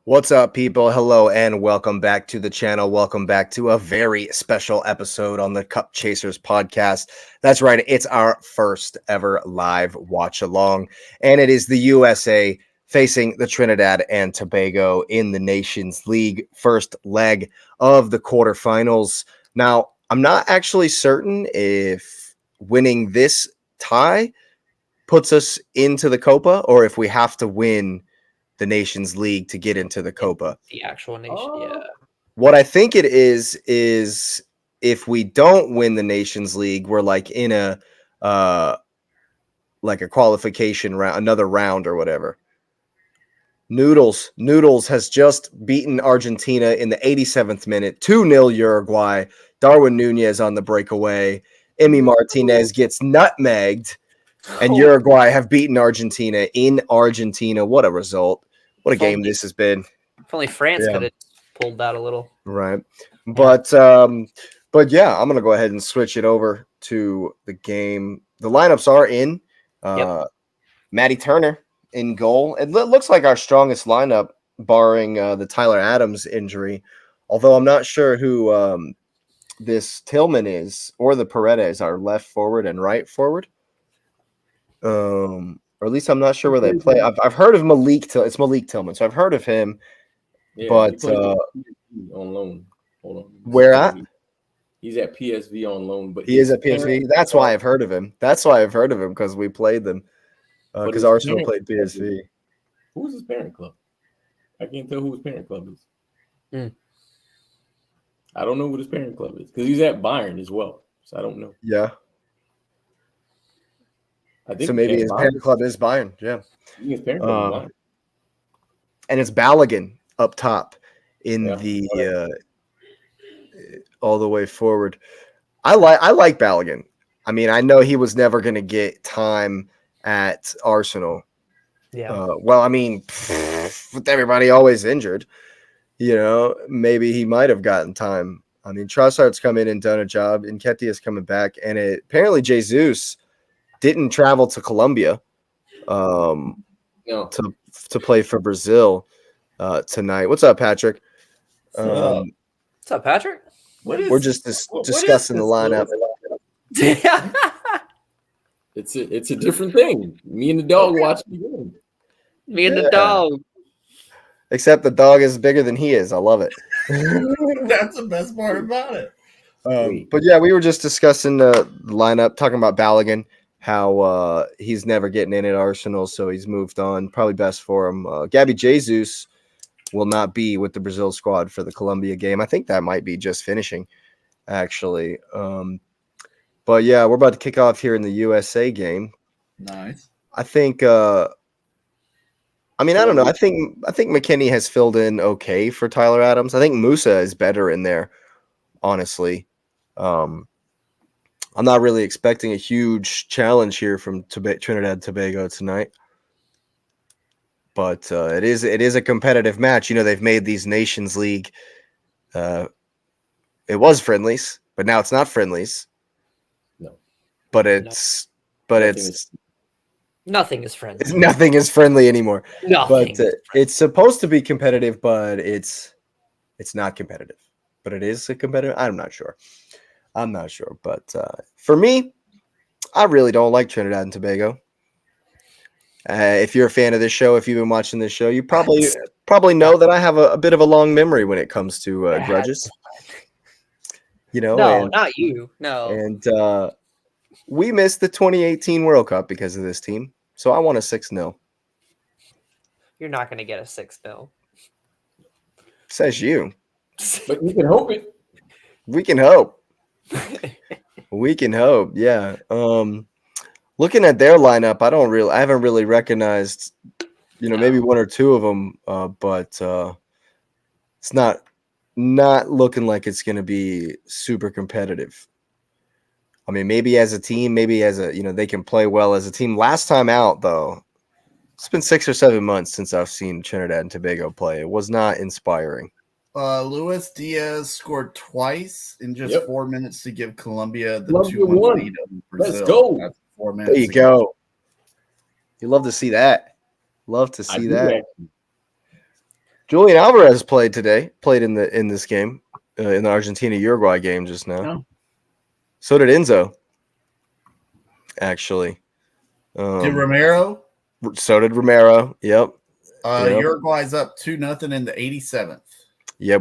What's up, people? Hello, and welcome back to the channel. Welcome back to a very special episode on the Cup Chasers podcast. That's right, it's our first ever live watch along, and it is the USA facing the Trinidad and Tobago in the Nations League first leg of the quarterfinals. Now, I'm not actually certain if winning this tie puts us into the Copa or if we have to win the Nations League to get into the Copa. The actual nation, yeah. What I think it is if we don't win the Nations League, we're like in a like a qualification round, another round or whatever. Noodles has just beaten Argentina in the 87th minute, 2-0 Uruguay. Darwin Nunez on the breakaway. Emi Martinez gets nutmegged, and Uruguay have beaten Argentina in Argentina. What a result. What a game this has been. If only France could have pulled that a little. Right. But yeah, I'm going to go ahead and switch it over to the game. The lineups are in. Matty Turner in goal. It looks like our strongest lineup, barring the Tyler Adams injury. Although I'm not sure who this Tillman is or the Paredes, our left forward and right forward. Or at least I'm not sure where they play. I've heard of Malik. It's Malik Tillman, so I've heard of him. Yeah, but on loan. Hold on. Where at? He's at PSV on loan, but he is at PSV. That's why I've heard of him. Because we played them. Because Arsenal played PSV. Who's his parent club? I can't tell who his parent club is. I don't know what his parent club is because he's at Bayern as well. So I don't know. Yeah. I think so. Maybe his parent club is Bayern. Yeah. His parent club is Bayern. And it's Balogun up top in the all the way forward. I like Balogun. I mean, I know he was never going to get time at Arsenal. Yeah. Well, I mean, with everybody always injured, maybe he might have gotten time. I mean, Trossard's come in and done a job. Nketiah's coming back, and apparently Jesus didn't travel to Colombia to play for Brazil tonight. What's up, Patrick? What's up, Patrick? We're just discussing the lineup. It's a different thing. Me and the dog watch the game. Me and the dog. Except the dog is bigger than he is. I love it. That's the best part about it. But yeah, we were just discussing the lineup, talking about Balogun, how he's never getting in at Arsenal, so he's moved on. Probably best for him. Gabby Jesus will not be with the Brazil squad for the Colombia game. I think that might be just finishing, actually. But yeah, we're about to kick off here in the USA game. Nice. I think. I don't know. I think McKinney has filled in okay for Tyler Adams. I think Musa is better in there, honestly. I'm not really expecting a huge challenge here from Trinidad Tobago tonight. But it is a competitive match. They've made these Nations League. It was friendlies, but now it's not friendlies. No. But nothing is friendly. Nothing is friendly anymore. Nothing. But it's supposed to be competitive, but it's not competitive. But it is a competitive. I'm not sure. But for me, I really don't like Trinidad and Tobago. If you're a fan of this show, if you've been watching this show, you probably know that I have a bit of a long memory when it comes to grudges. No, not you. No. And we missed the 2018 World Cup because of this team. So I want a 6-0. You're not going to get a 6-0. Says you. But you can hope it. We can hope. We can hope. Yeah. Looking at their lineup, I haven't really recognized, maybe one or two of them, but it's not looking like it's going to be super competitive. I mean, maybe as a team, they can play well as a team. Last time out, though, it's been 6 or 7 months since I've seen Trinidad and Tobago play. It was not inspiring. Luis Diaz scored twice in just 4 minutes to give Colombia the 2-1 lead over Brazil. Let's go. That's 4 minutes. There you go. You love to see that. Love to see that. Julian Alvarez played today. Played in this game, in the Argentina-Uruguay game just now. No. So did Enzo. Actually, Did Romero? So did Romero. Yep. Uruguay's up 2-0 in the 87th. Yeah,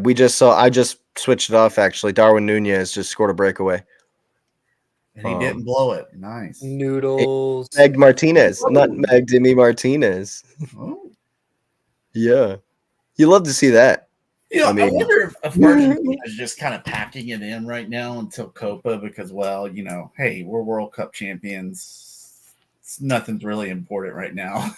I just switched it off. Actually, Darwin Nunez just scored a breakaway. And he didn't blow it. Nice. Noodles. Nutmegged Martinez. Nutmegged Demi Martinez. Oh. Yeah. You love to see that. You know, I mean- I wonder if Argentina is just kind of packing it in right now until Copa because, well, you know, hey, we're World Cup champions. Nothing's really important right now.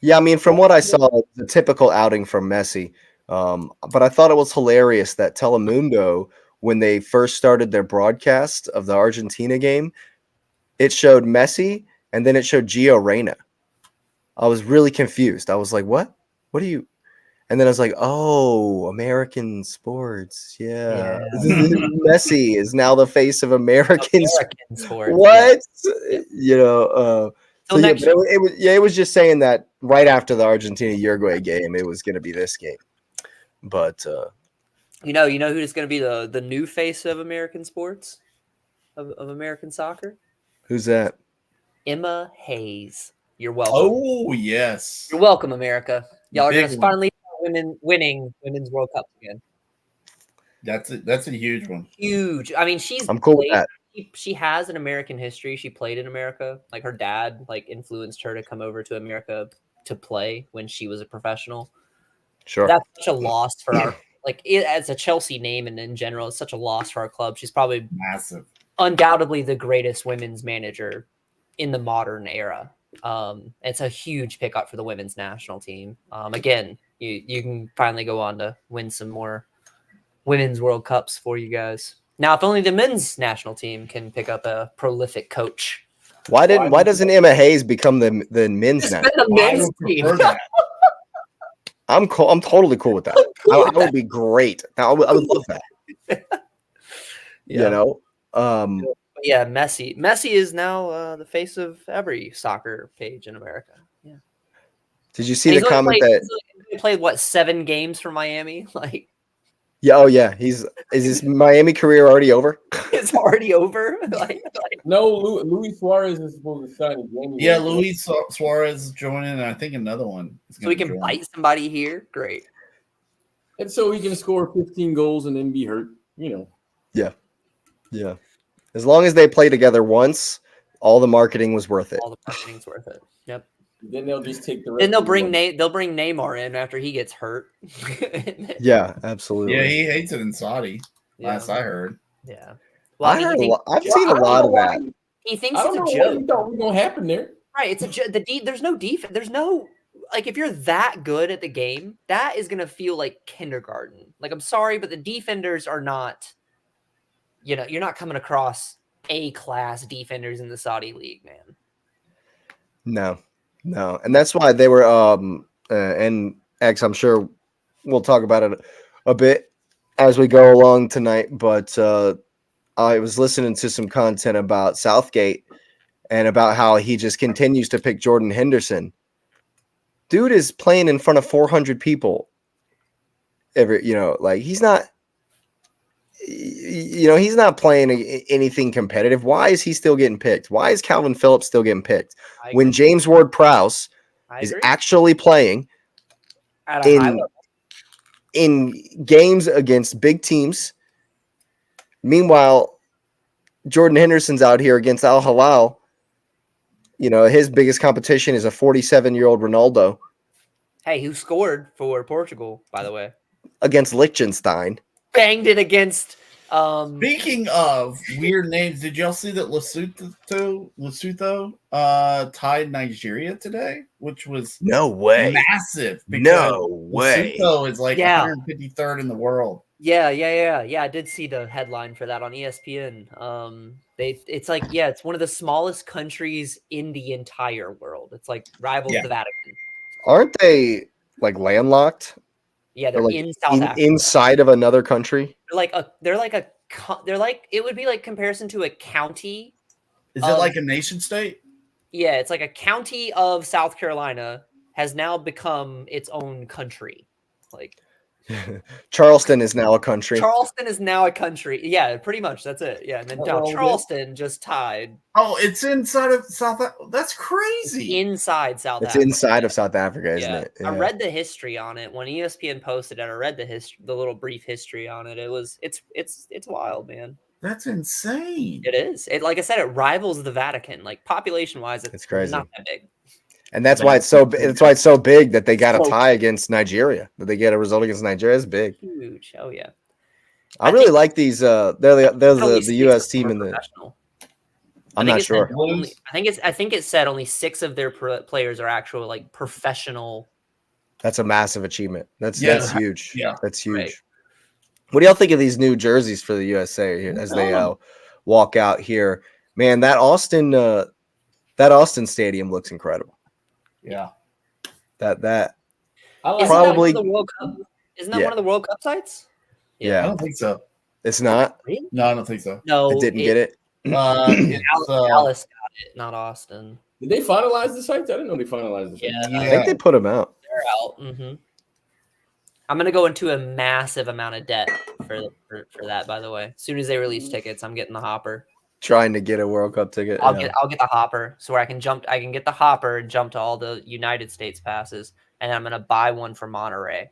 Yeah, I mean, from what I saw, the typical outing from Messi. But I thought it was hilarious that Telemundo, when they first started their broadcast of the Argentina game, it showed Messi and then it showed Gio Reyna. I was really confused. I was like, what? What are you? And then I was like, oh, American sports. Yeah. Messi is now the face of American sports. What? Yeah. You know, Till so next but it was just saying that right after the Argentina Uruguay game, it was going to be this game. But you know who's going to be the new face of American sports, of American soccer? who's that? Emma Hayes. You're welcome. Oh, yes. You're welcome, America. Y'all are Big going to one. finally start winning women's World Cups again. That's a huge one. Huge. I mean, I'm cool with that. She has an American history. She played in America. Like her dad, influenced her to come over to America to play when she was a professional. Sure. That's such a loss for our as a Chelsea name and in general, it's such a loss for our club. She's probably Massive. undoubtedly the greatest women's manager in the modern era. It's a huge pickup for the women's national team. Again, you can finally go on to win some more women's World Cups for you guys. Now, if only the men's national team can pick up a prolific coach. Why doesn't Emma Hayes become the men's It's now? been the men's team. I'm cool. I'm totally cool with that. I would be great. I would love that. Yeah. You know. Yeah, Messi. Messi is now the face of every soccer page in America. Yeah. Did you see the comment that he played what 7 games for Miami? Yeah, oh yeah. Is his Miami career already over? It's already over. No, Luis Suarez is supposed to sign again. Yeah, Luis Suarez is joining, and I think another one. So we can bite somebody here. Great. And so he can score 15 goals and then be hurt. You know. Yeah. As long as they play together once, all the marketing was worth it. All the marketing's worth it. Yep. Then they'll just take the rest. Then they'll bring Neymar in after he gets hurt. Yeah, absolutely. Yeah, he hates it in Saudi. Last I heard. Yeah. Well, I've seen a lot of that. He thinks it's a joke. What thought was gonna happen there? Right. It's a joke. There's no defense. There's no if you're that good at the game, that is gonna feel like kindergarten. I'm sorry, but the defenders are not. You're not coming across A-class defenders in the Saudi league, man. No, and that's why they were. And X, I'm sure we'll talk about it a bit as we go along tonight. But I was listening to some content about Southgate and about how he just continues to pick Jordan Henderson. Dude is playing in front of 400 people. He's not. He's not playing anything competitive. Why is he still getting picked? Why is Calvin Phillips still getting picked when James Ward-Prowse is actually playing at a high level in games against big teams? Meanwhile, Jordan Henderson's out here against Al Hilal. His biggest competition is a 47-year-old Ronaldo. Hey, who scored for Portugal, by the way? Against Liechtenstein. Banged it against. Speaking of weird names, did y'all see that Lesotho tied Nigeria today, which was no way massive? No way. Lesotho is 153rd in the world. Yeah. I did see the headline for that on ESPN. It's one of the smallest countries in the entire world. It's rivals the Vatican. Aren't they landlocked? Yeah, they're in South Africa. Inside of another country. It would be like comparison to a county. Is it like a nation state? Yeah, it's like a county of South Carolina has now become its own country. Charleston is now a country. Charleston is now a country. Yeah, pretty much. That's it. Yeah, and then now Charleston just tied. Oh, it's inside of South. That's crazy. Inside South It's Africa. inside of South Africa, isn't it? I read the history on it when ESPN posted it. I read the little brief history on it. It's wild, man. That's insane. It is. It, like I said, it rivals the Vatican. Like population wise, it's crazy. not that big. And that's why it's so. That's why it's so big that they got a tie against Nigeria. That they get a result against Nigeria is big. Huge. Oh yeah. I really like these. They're the U.S. team in the. I'm not sure. I think it said only 6 of their players are actual like professional. That's a massive achievement. That's huge. Yeah, that's huge. Right. What do y'all think of these new jerseys for the USA as they walk out here? Man, that Austin stadium looks incredible. Yeah, that Isn't probably that one of the World Cup. Isn't that one of the World Cup sites? Yeah, I don't think so. It's not. Really? No, I don't think so. No, I didn't get it. Dallas got it, not Austin. Did they finalize the sites? I didn't know they finalized the sites. Yeah, I think they put them out. They're out. Mm-hmm. I'm gonna go into a massive amount of debt for that. By the way, as soon as they release tickets, I'm getting the hopper. Trying to get a World Cup ticket. I'll get the hopper, so where I can get the hopper and jump to all the United States passes, and I'm gonna buy one for Monterey.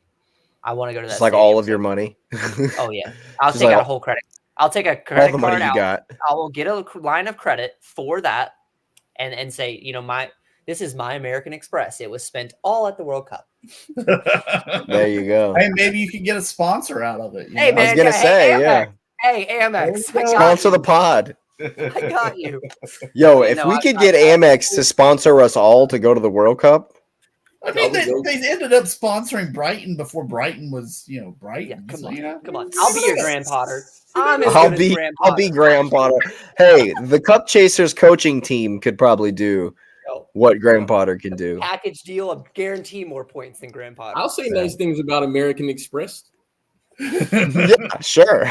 I want to go to that. It's like all of your money. Oh yeah, I'll take out a whole credit. I'll take a credit card out. I will get a line of credit for that, and say, this is my American Express. It was spent all at the World Cup. There you go. Hey, maybe you can get a sponsor out of it. Hey, man, I was gonna say, Hey, Amex, sponsor the pod. I got you. Yo, if we could get Amex to sponsor us all to go to the World Cup. I mean, they ended up sponsoring Brighton before Brighton was, Brighton. Yeah, come so, on, come on. I'll be your Graham Potter. I'll be Graham Potter. Hey, the Cup Chasers coaching team could probably do what Graham Potter can do. Package deal, I guarantee more points than Graham Potter. I'll say nice things about American Express. Yeah, sure.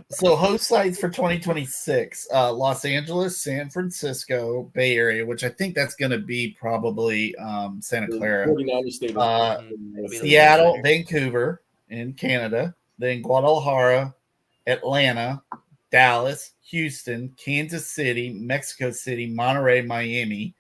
So host sites for 2026, Los Angeles, San Francisco, Bay Area, which I think that's going to be probably Santa Clara, Seattle, Vancouver in Canada, then Guadalajara, Atlanta, Dallas, Houston, Kansas City, Mexico City, Monterey, Miami,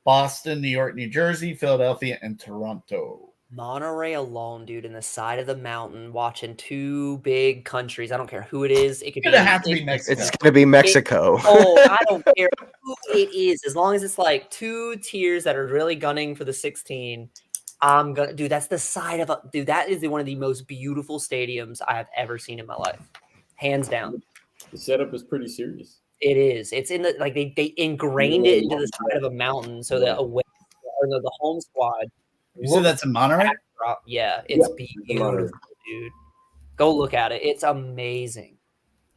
Boston, New York, New Jersey, Philadelphia, and Toronto. Monterey alone, dude, in the side of the mountain, watching 2 big countries. I don't care who it is. It could have to be Mexico. It's going to be Mexico. I don't care who it is, as long as it's like 2 tiers that are really gunning for the 16. I'm gonna, dude. That's the side of that is one of the most beautiful stadiums I have ever seen in my life, hands down. The setup is pretty serious. It is. It's in the they ingrained it into the side of a mountain, so that away or the home squad. You said that's in Monterey? Yeah, it's beautiful, dude. Go look at it. It's amazing.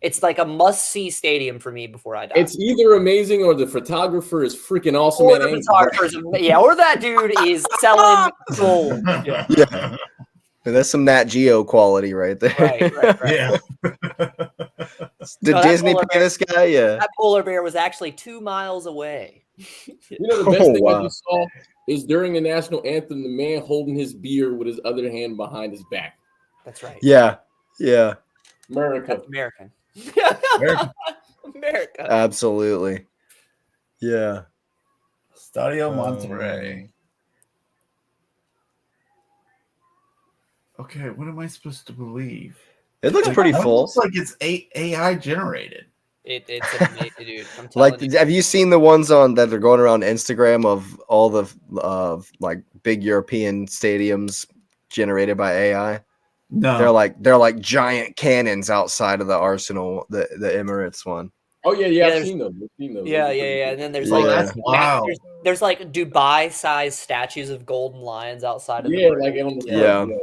It's like a must-see stadium for me before I die. It's either amazing or the photographer is freaking awesome. Or the photographer's, or that dude is selling gold. Yeah. That's some Nat Geo quality right there. Right. Yeah. Did Disney pay this guy? Yeah. That polar bear was actually 2 miles away. The best thing I just saw is during the national anthem, the man holding his beer with his other hand behind his back. That's right. Yeah. American. America. Absolutely. Yeah. Stadio Monterrey. Okay, what am I supposed to believe? It looks pretty full. It looks like it's AI generated. It's amazing, dude. I'm telling you. Have you seen the ones that are going around Instagram of all the big European stadiums generated by AI? No, they're like giant cannons outside of the Arsenal, the Emirates one. Oh yeah, I've seen those. Yeah. And then there's there's like Dubai-sized statues of golden lions outside of the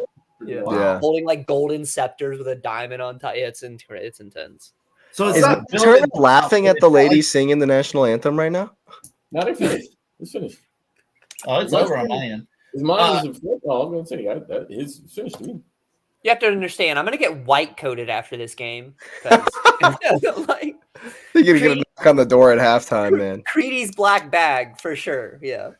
holding like golden scepters with a diamond on top. Yeah, it's intense. So is Turner laughing at the lady singing the national anthem right now? Not it's finished. It's finished. Oh, it's over on my end. His mind is I was going to say it's finished to me. You have to understand, I'm going to get white coated after this game. You You're gonna get a knock on the door at halftime, man. Creedy's black bag for sure. Yeah.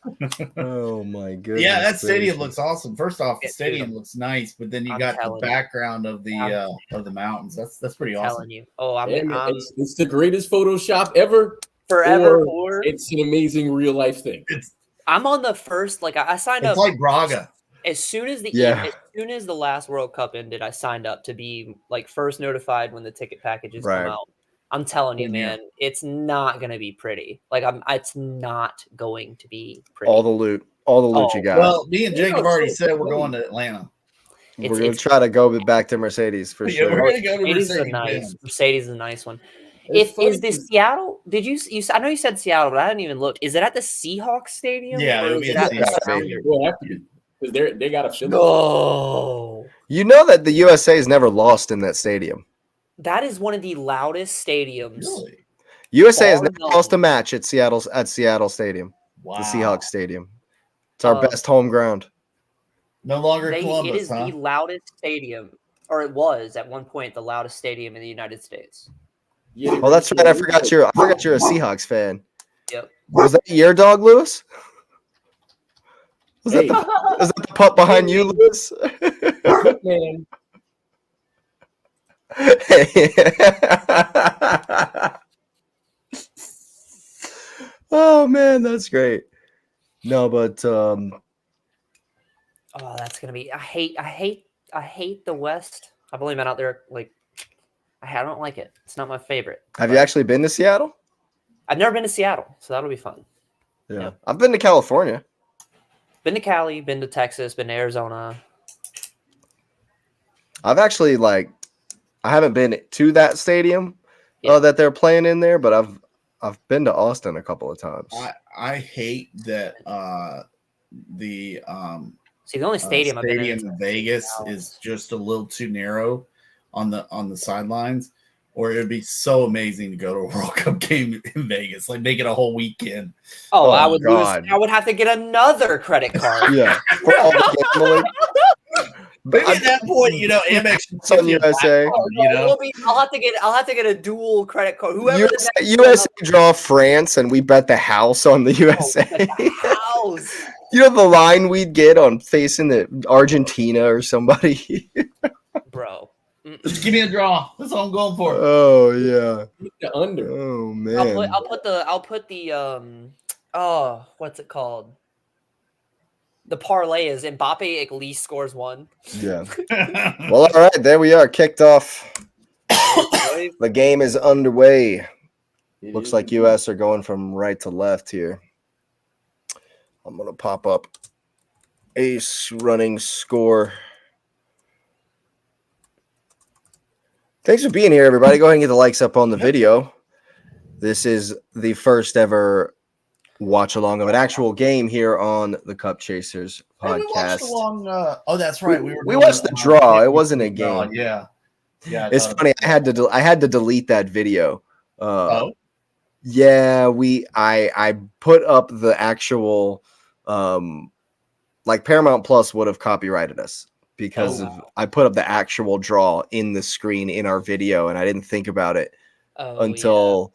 Oh my goodness. Yeah, that stadium gracious. looks awesome. First off, the Yeah, stadium dude. looks nice, but then you I'm got the telling you. background of the mountains. That's pretty awesome. Telling you. Oh, I'm it's the greatest Photoshop ever. forever. Or it's an amazing real life thing. I'm on the first. Like I signed It's up like Braga. as soon as Yeah. as soon as the last World Cup ended. I signed up to be like first notified when the ticket packages Right. come out. I'm telling you, Yeah. man, it's not gonna be pretty. Like it's not going to be pretty. All the loot you got. Well, me and Jake have already said we're going to Atlanta. We're gonna try to go back to Mercedes for Yeah, sure. we're gonna go to Mercedes is a Mercedes. Mercedes is a nice one. It's Is funny this 'cause- Seattle? Did you? I know you said Seattle, but I hadn't even looked. Is it at the Seahawks Stadium? Yeah, or it'll is be it at at the the Seahawks Sounders? Well, have to because they got a Philly. No, You know that the USA's never lost in that stadium. that is one of the loudest stadiums. Really? USA has Bar never none. lost a match at Seattle Stadium, Wow. the Seahawks Stadium. It's our Uh, best home ground. No longer It Columbus, is huh? the loudest stadium, or it was at one point the loudest stadium in the United States. Yeah, Oh, that's right. I forgot you're a Seahawks fan. Yep. Was that your dog, Lewis? Was Hey, that the pup behind you, Lewis? man. Oh man, that's great. No, but Oh, that's gonna be. I hate the West. I've only been out there like. I don't like it. It's not my favorite. have you actually been to Seattle? I've never been to Seattle, so that'll be fun. Yeah. I've been to California. Been to Cali, been to Texas, been to Arizona. I've actually I haven't been to that stadium Yeah. that they're playing in there, but I've been to Austin a couple of times. I hate that the See, the only stadium I've been in stadium in Vegas is just a little too narrow on the sidelines. Or it would be so amazing to go to a World Cup game in Vegas, like make it a whole weekend. Oh, Oh, I would God. lose. I would have to get another credit card. Yeah, for all the gambling. Maybe at that point, Amex should It's on give you a black USA. card, you know? I'll have to get a dual credit card. Whoever the next USA draw France, and we bet the house on the USA. house. You know the line we'd get on facing the Argentina or somebody. Bro. Just give me a draw. That's all I'm going for. Oh yeah. The under. Oh man. I'll put the what's it called? The parlay is Mbappe at least scores one. Yeah. Well, all right, there we are, kicked off. The game is underway. Looks like US are going from right to left here. I'm gonna pop up ace running score. Thanks for being here, everybody. Go ahead and get the likes up on the video. This is the first ever watch along of an actual game here on the Cup Chasers Hey, we watched podcast. along, that's right. We watched the draw. It wasn't a game. Yeah. Yeah. It's funny. I had to delete that video. Oh. Yeah, I put up the actual like Paramount Plus would have copyrighted us because I put up the actual draw in the screen in our video, and I didn't think about it until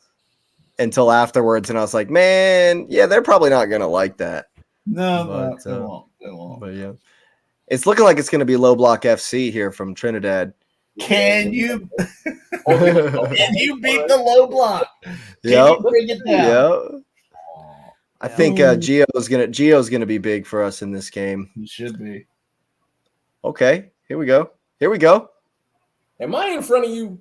afterwards, and I was like, man, yeah, they're probably not gonna like that. No, they won't. But yeah, it's looking like it's gonna be low block FC here from Trinidad. Can you beat the low block? Can Yep. you bring it down? Yep. I think Gio's gonna be big for us in this game. He should be. Okay, here we go. Am I in front of you?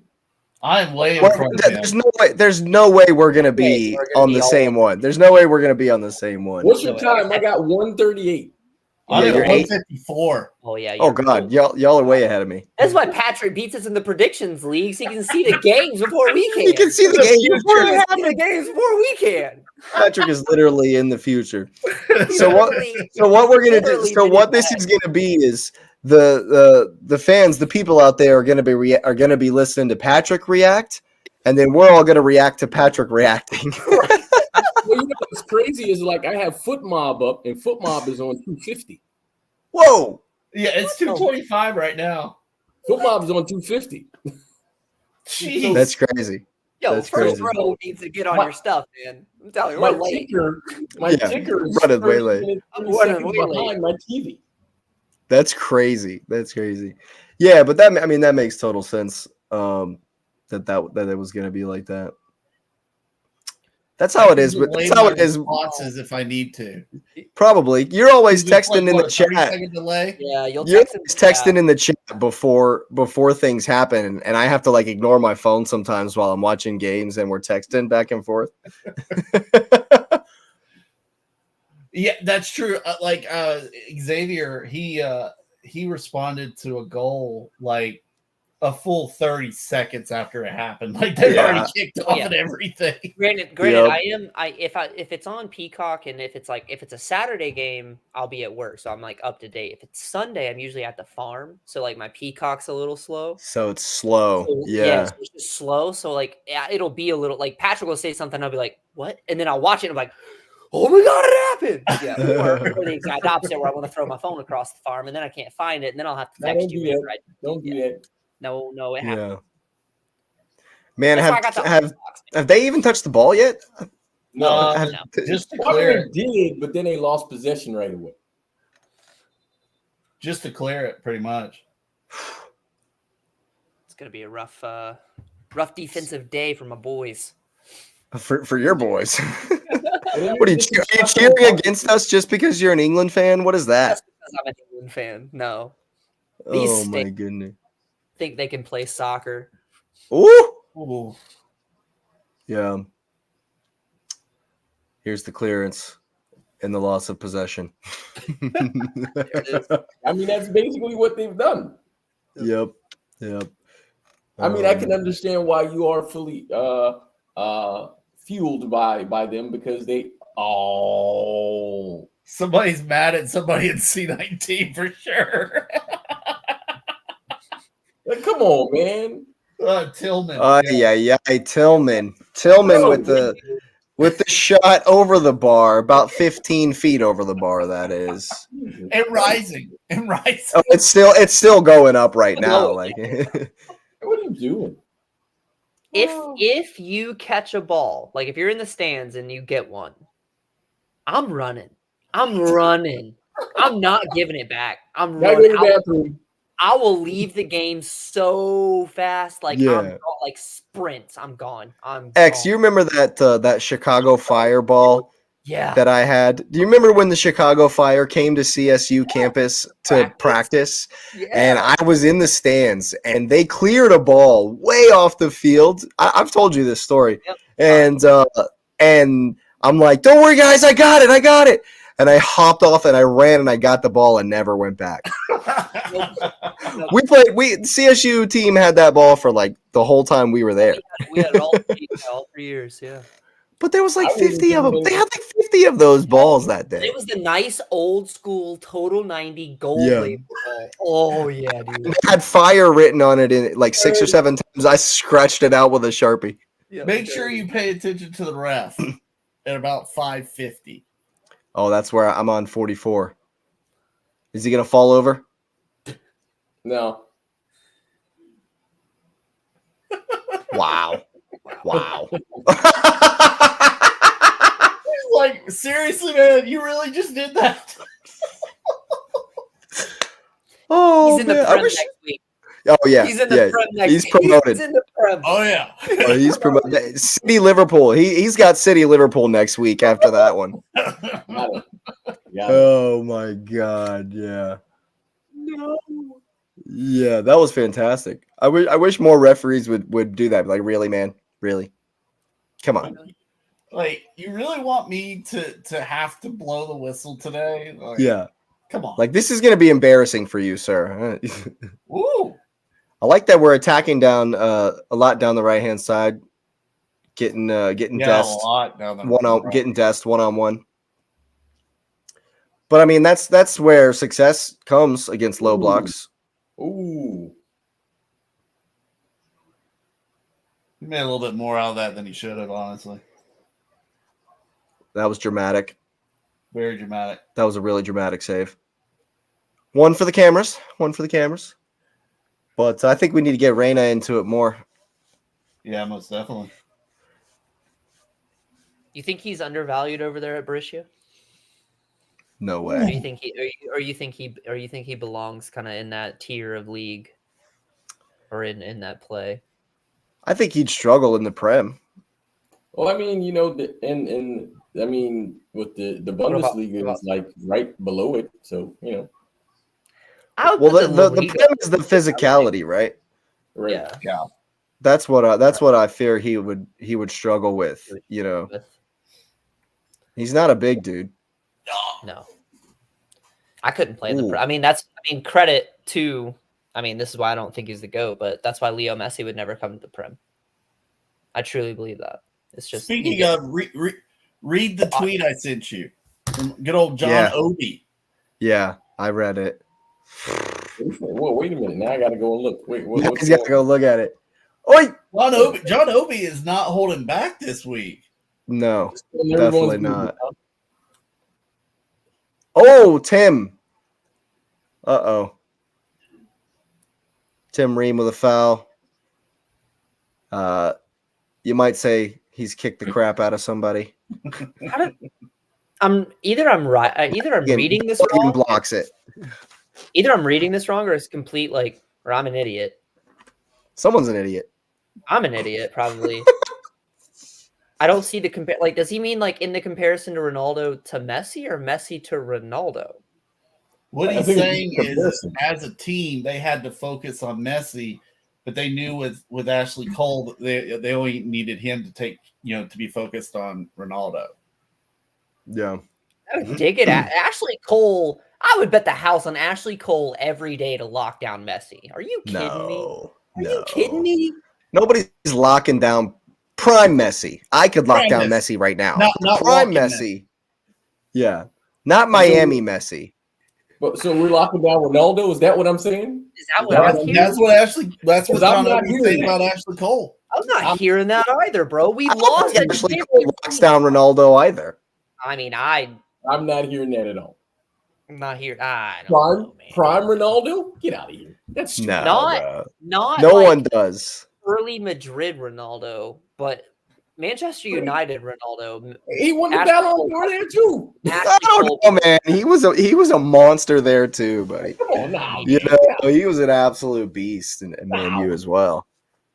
I'm way in front of him. There's no way we're gonna be on the same one. There's no way we're gonna be on the same one. What's your time? I got 138. I'm Yeah, at you're 154. Oh yeah. Oh God, y'all are way ahead of me. That's why Patrick beats us in the predictions league, so he can see the games before we can. You can see the game. Before we have the games before we can. Patrick is literally in the future. So what we're gonna do? So what this is gonna be is the fans, the people out there are gonna be listening to Patrick react, and then we're all gonna react to Patrick reacting. Well, what's crazy is like I have Foot Mob up, and Foot Mob is on 250. Whoa! Yeah, it's 225 right now. Foot Mob is on 250. Jeez. That's crazy. Yo, That's first crazy. row needs to get on My- your stuff, man. I'm telling you, My we're late. ticker is running way 30 late. minutes, I'm 30 running seconds way late. behind my TV. That's crazy. That's crazy. Yeah, but that makes total sense. That it was gonna be like that. That's how it is. But that's how it is. Responses if I need to. Probably. You're always Is this texting in what, the a chat. 30-second delay? Yeah, you'll You're text him. always texting in the chat before things happen, and I have to like ignore my phone sometimes while I'm watching games, and we're texting back and forth. Yeah, that's true. Xavier, he responded to a goal like a full 30 seconds after it happened. Like they already kicked off and everything. Granted, Yep. if it's on Peacock and if it's a Saturday game, I'll be at work, so I'm like up to date. If it's Sunday, I'm usually at the farm, so like my Peacock's a little slow. So it's slow. So, Yeah. so it's just slow. So like it'll be a little like Patrick will say something, I'll be like, what? And then I'll watch it and I'm like, oh my god, it happened. Yeah. Or the exact opposite where I want to throw my phone across the farm and then I can't find it, and then I'll have to text you. Don't do that. No, it happened. Yeah. Man, That's why I got the have they even touched the ball yet? No, Just to clear they it. did, but then they lost possession right away. Just to clear it, pretty much. It's gonna be a rough defensive day for my boys. For your boys. What are you cheering against us just because you're an England fan? What is that? That's because I'm an England fan. No. Oh my goodness. Think they can play soccer. Ooh. Yeah. Here's the clearance and the loss of possession. I mean, that's basically what they've done. Yep. I mean, I can understand why you are fully fueled by them because they somebody's mad at somebody in C19 for sure. Like, come on, man. Tillman. Tillman with the shot over the bar, about 15 feet over the bar. That is, and rising. Oh, it's still going up right now. Like, what are you doing? If you catch a ball, like if you're in the stands and you get one, I'm running. I'm not giving it back. I'm running. I will leave the game so fast, like I'm like sprints. I'm gone. X, you remember that Chicago Fireball? Yeah. That I had. Do you remember when the Chicago Fire came to CSU campus to practice? Yeah. And I was in the stands, and they cleared a ball way off the field. I've told you this story, and I'm like, "Don't worry, guys, I got it." And I hopped off and I ran and I got the ball and never went back. CSU team had that ball for like the whole time we were there. We had it all 3 years, yeah. But there was like 50 of them. They had like 50 of those balls that day. It was the nice old school total 90 gold label ball. Oh yeah, dude. It had fire written on it in like 6 or 7 times. I scratched it out with a Sharpie. Yeah, make sure you pay attention to the ref at about 5:50. Oh, that's where I'm on 44. Is he going to fall over? No. Wow. Like, seriously, man, you really just did that? Oh, he's in the Prem next week. Oh yeah, he's in the Prem next he's week. promoted. He's in the Prem. Oh yeah, he's promoted. City Liverpool. He's got City Liverpool next week after that one. Oh my god, yeah. No. Yeah, that was fantastic. I wish more referees would do that. Like, really, man, really, come on. Like, you really want me to have to blow the whistle today? Like, yeah. Come on. Like, this is going to be embarrassing for you, sir. Ooh. I like that we're attacking down a lot down the right-hand side, getting dest getting dest one-on-one. But I mean, that's where success comes against low blocks. Ooh. He made a little bit more out of that than he should have, honestly. That was dramatic. Very dramatic. That was a really dramatic save. One for the cameras. But I think we need to get Reyna into it more. Yeah, most definitely. You think he's undervalued over there at Borussia? No Or way. you think he belongs kind of in that tier of league, or in that play? I think he'd struggle in the Prem. Well, I mean, and I mean, with the Bundesliga is like right below it, so I would Well, put the La Liga- Prem is the physicality, right? right. Yeah. That's what I fear he would struggle with. He's not a big dude. No, I couldn't play in the Ooh. Prem. Credit to. This is why I don't think he's the GOAT, but that's why Leo Messi would never come to the Prem. I truly believe that. It's just Speaking of, read the tweet I sent you from good old John Obi. Yeah, I read it. Whoa, wait a minute. Now I got to go and look. Wait, He's got to go look at it. Oi! John Obi is not holding back this week. No, definitely not. Oh, Tim. Uh-oh. Tim Ream with a foul. You might say he's kicked the crap out of somebody. I'm reading this wrong. Blocks it. Either I'm reading this wrong, or it's complete or I'm an idiot. Someone's an idiot. I'm an idiot, probably. I don't see the compare. Does he mean in the comparison to Ronaldo to Messi, or Messi to Ronaldo? What he's saying is, as a team, they had to focus on Messi, but they knew with Ashley Cole, they only needed him to take to be focused on Ronaldo. Yeah, I would dig it. Ashley Cole. I would bet the house on Ashley Cole every day to lock down Messi. Are you kidding me? Are you kidding me? Nobody's locking down prime Messi. I could lock down Messi right now. Not prime Messi. Yeah, not Miami Messi. But so we're locking down Ronaldo. Is that what I'm saying? Is that what I'm hearing? That's what John Obi saying about Ashley Cole. I'm not hearing that either, bro. We lost. Ashley Cole locks down Ronaldo either. I'm not hearing that at all. I'm not here. Prime Ronaldo? Get out of here. That's not no one does. Early Madrid Ronaldo, but Manchester United Ronaldo. He won the Ballon d'Or there too. I don't know, man. He was a monster there too, buddy. Come on now. He was an absolute beast in Man U as well.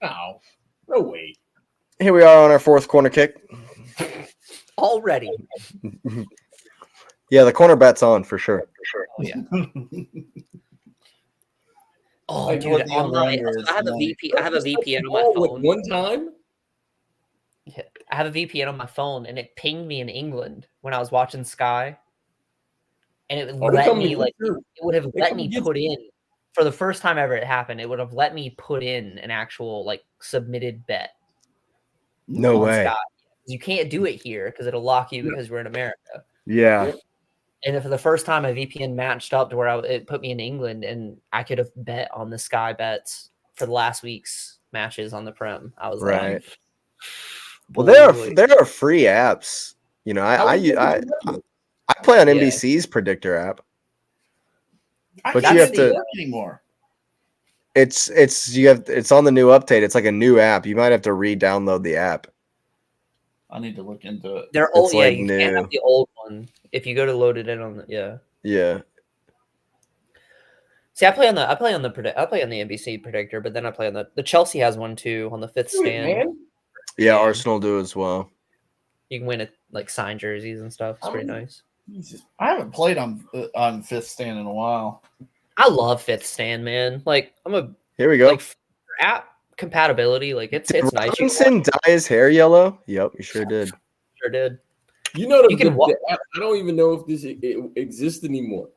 No way. Here we are on our fourth corner kick. Already. Yeah, the corner bet's on for sure. Oh yeah. Oh, dude, I have a VPN on my phone. One time? Yeah, I have a VPN on my phone, and it pinged me in England when I was watching Sky, and it would let me put in for the first time ever. It happened. It would have let me put in an actual submitted bet. No way. Sky. You can't do it here because it'll lock you because we're in America. Yeah. And for the first time, my VPN matched up to where it put me in England, and I could have bet on the Sky bets for the last week's matches on the Prem. I was right. Well, there are free apps. I play on NBC's predictor app, but you have to. Anymore. It's on the new update. It's like a new app. You might have to re-download the app. I need to look into it. They're old. Yeah, you can't have the old one if you go to load it in on the Yeah. See, I play on the NBC predictor, but then I play on the Chelsea has one too on the fifth stand. Man. Yeah, Arsenal do as well. You can win it signed jerseys and stuff. It's pretty nice. Jesus. I haven't played on fifth stand in a while. I love fifth stand, man. Here we go. App compatibility, it's did nice. Robinson dye his hair yellow? Yep, he sure did. Sure did. The app, I don't even know if this exists anymore.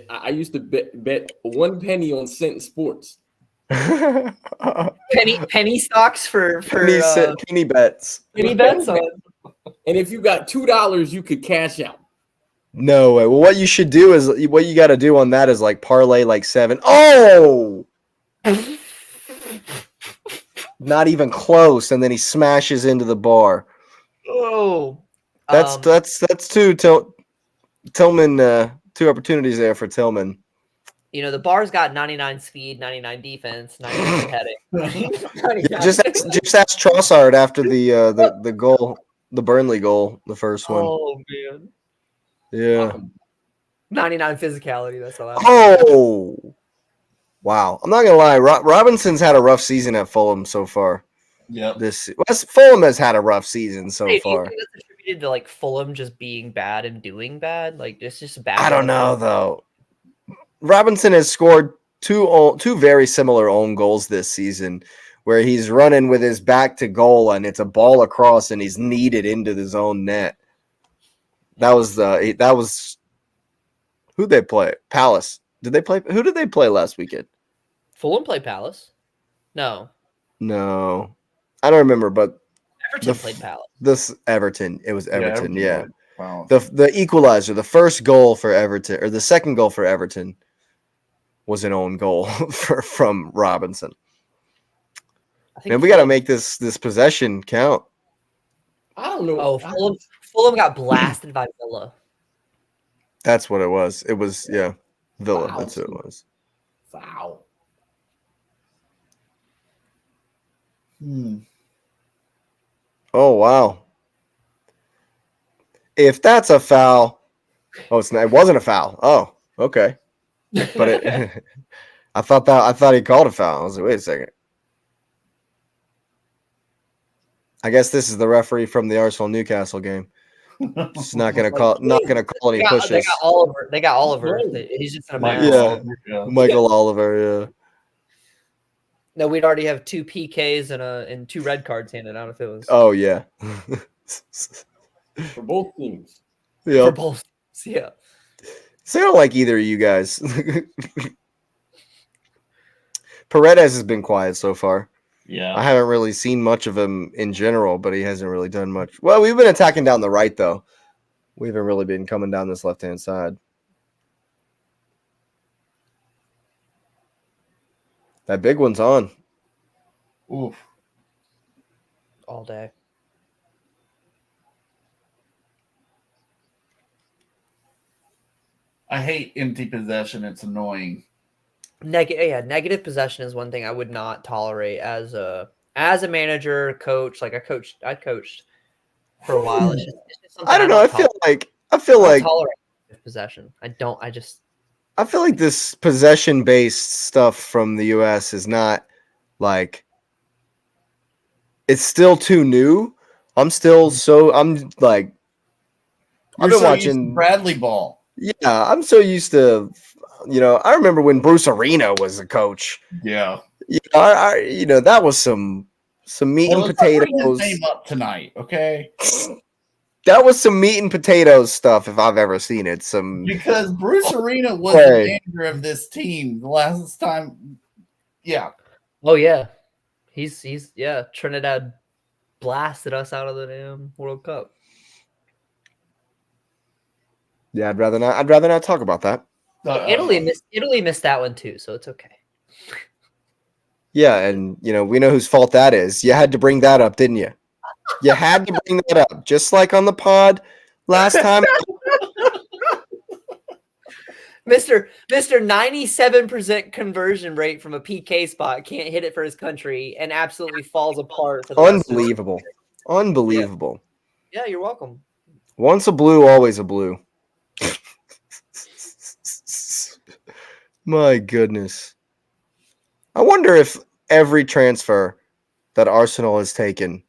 I used to bet 1 penny on Cent Sports. penny stocks for penny bets. Penny bets on. And if you got $2, you could cash out. No way. Well, what you should do is what you got to do on that is parlay 7. Oh, not even close. And then he smashes into the bar. Oh, that's two Tillman. 2 opportunities there for Tillman. The bar's got 99 speed, 99 defense, 99 heading. Just ask Trossard after the goal The Burnley goal, the first one. Oh man, Yeah. 99 physicality. That's all. Oh, wow. I'm not gonna lie. Robinson's had a rough season at Fulham so far. Yep. Fulham has had a rough season so Hey, do you far. think that's attributed to like Fulham just being bad and doing bad? Like it's just bad. I don't know though. Robinson has scored two very similar own goals this season, where he's running with his back to goal and it's a ball across and he's kneaded into his own net. That was who'd they play? Palace. Who did they play last weekend? Fulham played Palace. No, I don't remember, but Everton played Palace. this Everton. It was Everton, yeah. Wow. The equalizer, the first goal for Everton, or the second goal for Everton, was an own goal from Robinson. I think And we got to make this possession count. I don't know. Oh, Fulham got blasted by Villa. That's what it was. It was Villa. Wow. That's what it was. Foul. Oh wow! If that's a foul, it wasn't a foul. Oh, okay. But I thought he called a foul. I was like, wait a second. I guess this is the referee from the Arsenal Newcastle game. Just not gonna call any pushes. They got Oliver. He's just an Michael American. Oliver, Michael Oliver, yeah. No, we'd already have 2 PKs and 2 red cards handed out if it was Oh yeah. For both teams. for Yeah. both. Yeah. So I don't like either of you guys. Paredes has been quiet so far. Yeah. I haven't really seen much of him in general, but he hasn't really done much. Well, we've been attacking down the right, though. We haven't really been coming down this left-hand side. That big one's on. Oof. All day. I hate empty possession. It's annoying. Negative possession is one thing I would not tolerate as a manager, coach. Like I coached for a while. It's just something I don't know. I feel like tolerate possession. I feel like this possession-based stuff from the US is not like it's still too new. I'm like I've been watching Bradley Ball. Yeah, I'm so used to, I remember when Bruce Arena was a coach. Yeah. That was some meat and Let's not bring his potatoes. name up tonight, okay? That was some meat and potatoes stuff if I've ever seen it. Because Bruce Arena was the manager of this team the last time. Yeah. Oh yeah. He's Trinidad blasted us out of the damn World Cup. Yeah, I'd rather not talk about that. Italy missed that one too, so it's okay. Yeah, and we know whose fault that is. You had to bring that up, didn't you? You had to bring that up, just like on the pod last time. Mr. 97% conversion rate from a PK spot can't hit it for his country and absolutely falls apart. For the Unbelievable. Unbelievable. Yeah, you're welcome. Once a blue, always a blue. My goodness. I wonder if every transfer that Arsenal has taken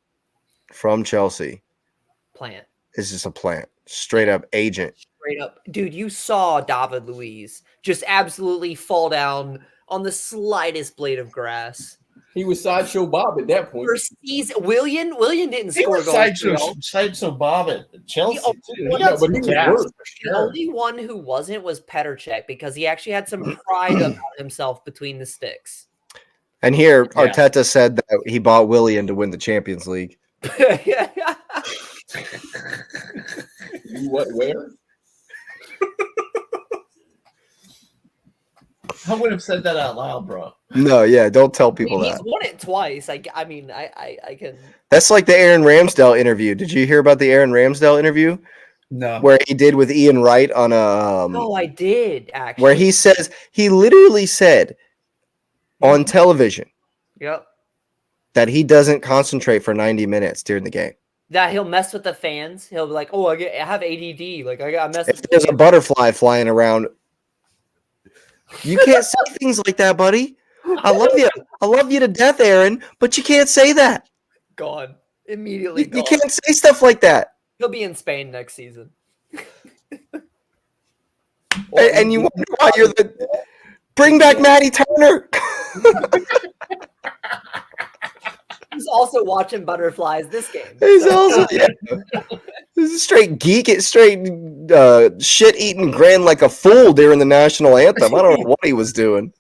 from Chelsea Plant. is just a plant. Straight up agent. Straight up. Dude, you saw David Luiz just absolutely fall down on the slightest blade of grass. He was Sideshow Bob at that point. First season, William didn't He score was goals. Sideshow Bob at Chelsea, too. Yeah, but he was worse. The only one who wasn't was Petr Cech because he actually had some pride about himself between the sticks. And here, Arteta said that he bought Willian to win the Champions League. What? Where? I would have said that out loud, bro. No, yeah, don't tell people He's that. won it twice. I can. That's like the Aaron Ramsdale interview. Did you hear about the Aaron Ramsdale interview? No. Where he did with Ian Wright on a No, I did actually. where he literally said on television Yep. that he doesn't concentrate for 90 minutes during the game. that he'll mess with the fans. He'll be like, "Oh, I have ADD. Like I got messed." If there's a butterfly flying around, you can't say things like that, buddy. I love you to death, Aaron, but you can't say that. Gone immediately. You can't say stuff like that. He'll be in Spain next season. And you wonder why you're the bring back Matty Turner. He's also watching butterflies this game. He's also This is straight geek, straight shit eating grin like a fool during the national anthem. I don't know what he was doing.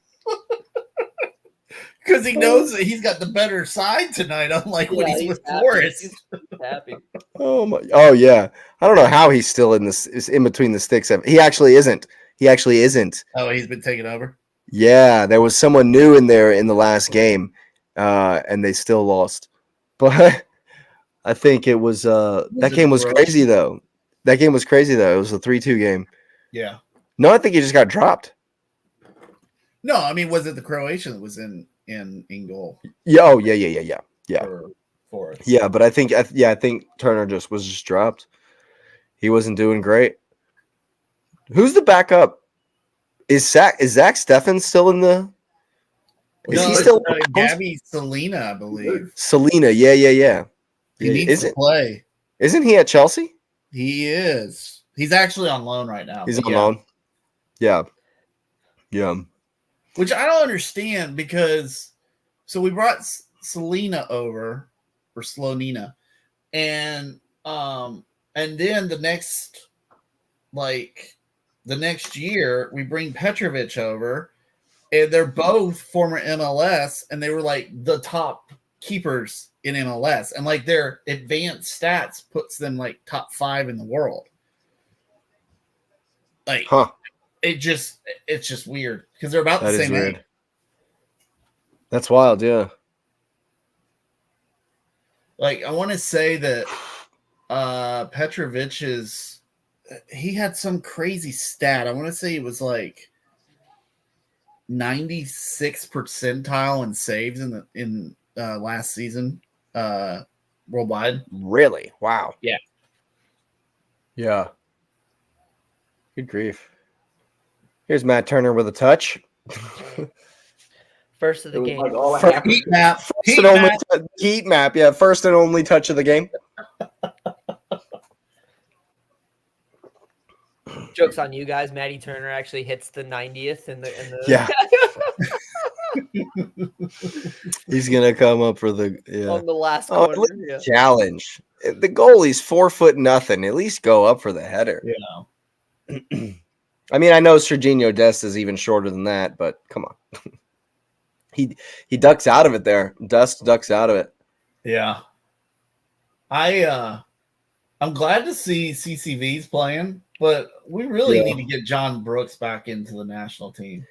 Because he knows that he's got the better side tonight, unlike when he's with Forrest. He's happy. Oh yeah. I don't know how he's still in this. Is in between the sticks. He actually isn't. Oh, he's been taken over. Yeah, there was someone new in there in the last game, and they still lost. But I think it was that game was crazy though. That game was crazy though. It was a 3-2 game. Yeah. No, I think he just got dropped. No, I mean, was it the Croatian that was in goal? Yeah. Oh yeah. For Forrest. Yeah, but I think Turner was just dropped. He wasn't doing great. Who's the backup? Is Zach Steffen still in the? Is he still? Gabby Selena, I believe. Selena, yeah. He needs to play. Isn't he at Chelsea? He is. He's actually on loan right now. He's on loan. Yeah. Which I don't understand because so we brought Selena over or Slonina, and then the next year we bring Petrovic over, and they're both former MLS, and they were like the top keepers in MLS, and like their advanced stats puts them like top 5 in the world. Like, it's just weird because they're about the same age. That's wild, yeah. Like, I want to say that Petrovic he had some crazy stat. I want to say it was like 96th percentile in saves in last season worldwide. Really? Wow. Yeah. Yeah. Good grief. Here's Matt Turner with a touch. First of the game. Like Heat map. Heat map. Yeah, first and only touch of the game. Joke's on you guys. Matty Turner actually hits the 90th in the Yeah. He's gonna come up for the on the last corner. Challenge. The goalie's 4'0". At least go up for the header. Yeah. I mean, I know Serginho Dest is even shorter than that, but come on. He ducks out of it there. Dust ducks out of it. Yeah. I'm glad to see CCV's playing, but we really need to get John Brooks back into the national team.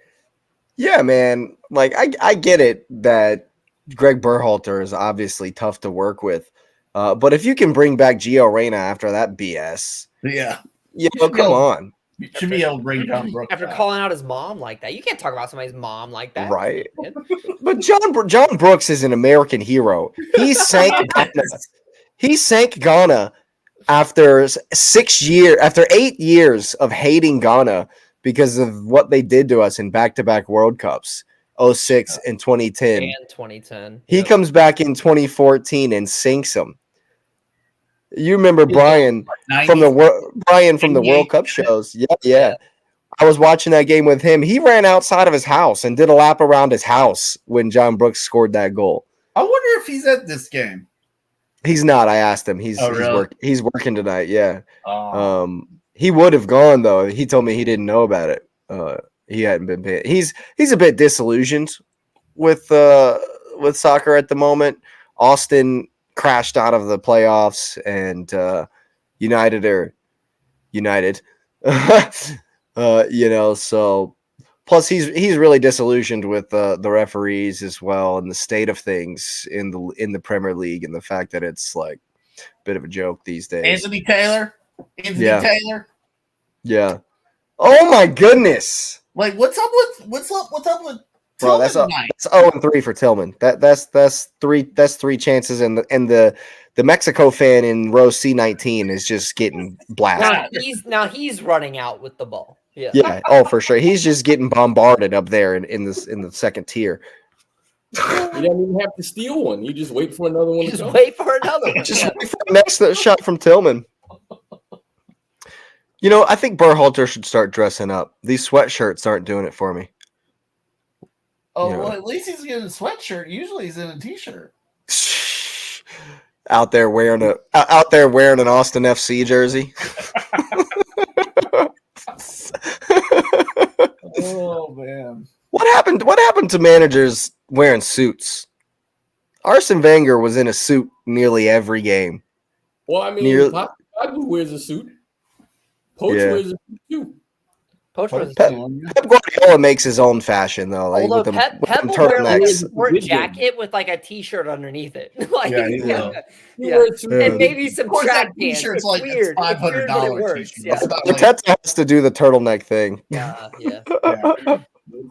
Yeah, man. Like I get it that Greg Berhalter is obviously tough to work with. But if you can bring back Gio Reyna after that BS. Yeah. Come on. You should be able to bring John Brooks after back. Calling out his mom like that. You can't talk about somebody's mom like that. Right. But John Brooks is an American hero. He sank Ghana after 8 years of hating Ghana because of what they did to us in back-to-back World Cups, 2006 and 2010. And 2010. He comes back in 2014 and sinks them. You remember Brian from the World Cup shows. Yeah. I was watching that game with him. He ran outside of his house and did a lap around his house when John Brooks scored that goal. I wonder if he's at this game. He's not. I asked him. He's working tonight. Yeah. He would have gone though. He told me he didn't know about it. He hadn't been paid. He's a bit disillusioned with soccer at the moment. Austin crashed out of the playoffs, and United. So plus he's really disillusioned with the referees as well and the state of things in the Premier League and the fact that it's like a bit of a joke these days. Anthony Taylor. Yeah. Oh my goodness. Like what's up with Bro, that's 0-3 for Tillman. That's three chances, and the Mexico fan in row C19 is just getting blasted. Now he's running out with the ball. Yeah. Yeah. Oh, for sure. He's just getting bombarded up there in the second tier. You don't even have to steal one. You just wait for another one. Just wait for another one. Just wait for the next shot from Tillman. You know, I think Berhalter should start dressing up. These sweatshirts aren't doing it for me. Oh, well, at least he's getting a sweatshirt. Usually he's in a t-shirt. Out there wearing an Austin FC jersey. Oh man. What happened to managers wearing suits? Arsene Wenger was in a suit nearly every game. Well, I mean, Pop wears a suit. Poach wears a suit too. Pep Guardiola makes his own fashion though. Like although Pep will wear like a sport jacket with like a t-shirt underneath it. Like, and maybe some track pants. T-shirt's like $500 t-shirt. Arteta has to do the turtleneck thing. Yeah.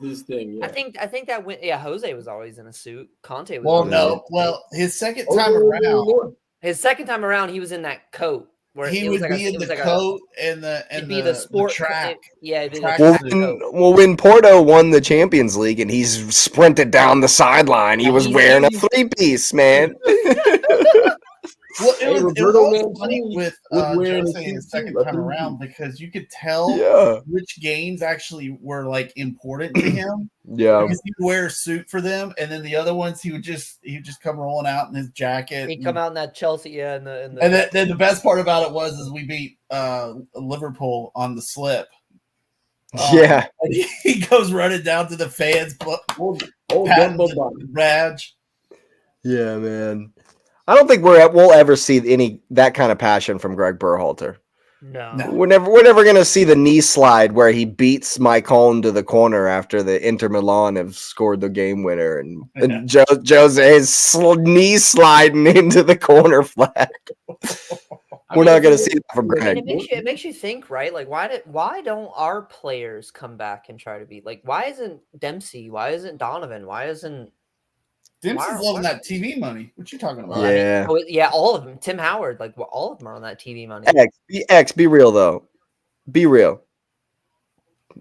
This thing, I think that went. Yeah, Jose was always in a suit. Conte was. His second time around. His second time around, he was in that coat. Where he would be in the coat and the sport track. When Porto won the Champions League and he's sprinted down the sideline, he was wearing a three-piece, man. Well, it was also funny with Jose his second time around because you could tell which games actually were like important to him. Yeah, because he would wear a suit for them, and then the other ones he would just come rolling out in his jacket. He'd come out in that Chelsea, and then the best part about it was we beat Liverpool on the slip. And he goes running down to the fans, badge. Yeah, man. I don't think we'll ever see that kind of passion from Greg Berhalter. No. We're never gonna see the knee slide where he beats Mike Holm to the corner after the Inter Milan have scored the game winner, and Jose is knee sliding into the corner flag. We're not gonna see that from Greg. It makes you think, right? Like, why don't our players come back and try to be like? Why isn't Dempsey? Why isn't Donovan? Why isn't Dempsey's loving that TV money? What you talking about? Yeah, all of them. Tim Howard, like all of them are on that TV money. Be real though. Be real.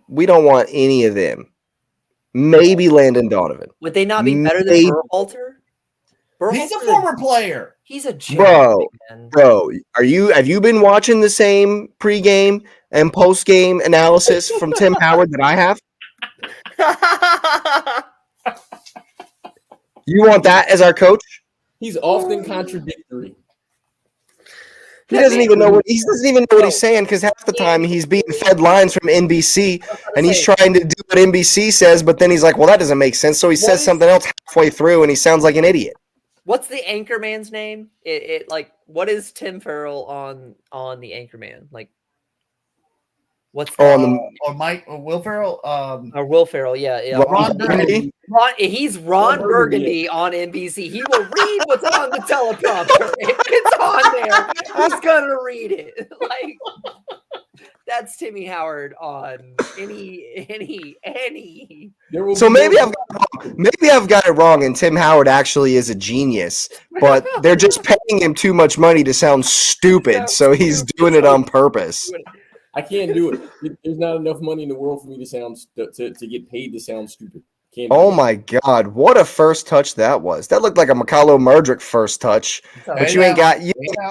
We don't want any of them. Maybe Landon Donovan. Would they not be better than Berhalter? He's a former player. He's a genius, bro. Have you been watching the same pregame and postgame analysis from Tim Howard that I have? You want that as our coach? He's often contradictory. He doesn't even know what he's saying because half the time he's being fed lines from NBC and he's trying to do what NBC says, but then he's like, "Well, that doesn't make sense." So he says something else halfway through, and he sounds like an idiot. What's the anchorman's name? What is Tim Farrell on the anchorman? Like, what's Will Ferrell? Or Will Ferrell? Yeah. Ron Burgundy. He's Ron Burgundy on NBC. He will read what's on the teleprompter. If it's on there, he's gonna read it. Like, that's Timmy Howard on any. So maybe I've got it wrong, and Tim Howard actually is a genius, but they're just paying him too much money to sound stupid, so he's doing it on purpose. I can't do it. There's not enough money in the world for me to get paid to sound stupid. My God, what a first touch that was. That looked like a Mikhailo Mudryk first touch, but you ain't got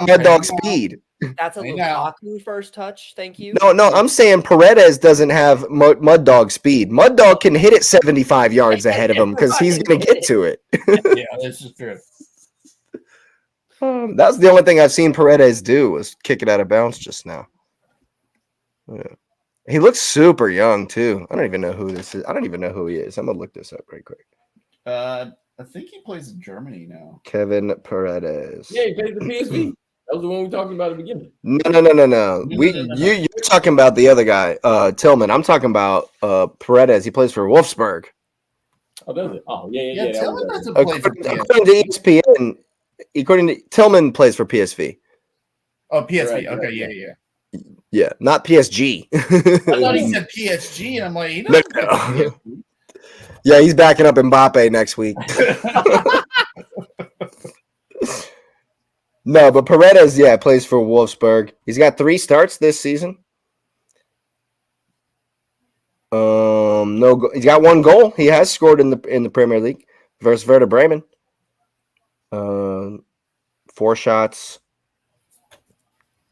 Mud Dog speed. That's a Lukaku first touch. Thank you. No, I'm saying Paredes doesn't have Mud Dog speed. Mud Dog can hit it 75 yards ahead of him because he's going to get to it. Yeah, this is true. That's the only thing I've seen Paredes do was kick it out of bounds just now. Yeah. He looks super young too. I don't even know who this is. I don't even know who he is. I'm gonna look this up right quick. I think he plays in Germany now. Kevin Paredes. Yeah, he plays the PSV. That was the one we talked about at the beginning. No. You're talking about the other guy, Tillman. I'm talking about Paredes. He plays for Wolfsburg. Oh, does it? Oh, yeah. Tillman doesn't play for PSV. According to ESPN, Tillman plays for PSV. Oh, PSV. Okay, yeah. Yeah, not PSG. I thought he said PSG, and I'm like, he doesn't. Yeah, he's backing up Mbappe next week. No, but Paredes, plays for Wolfsburg. He's got 3 starts this season. No, he's got 1 goal. He has scored in the Premier League versus Werder Bremen. 4 shots.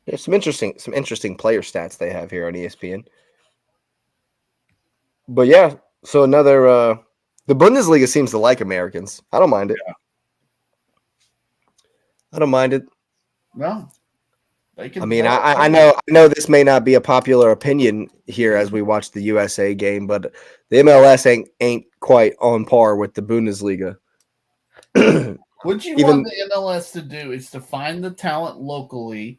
There's some interesting player stats they have here on ESPN. But yeah, so another the Bundesliga seems to like Americans. I don't mind it. Yeah. I don't mind it. No. They can I mean, I know this may not be a popular opinion here as we watch the USA game, but the MLS ain't quite on par with the Bundesliga. What you want the MLS to do is to find the talent locally,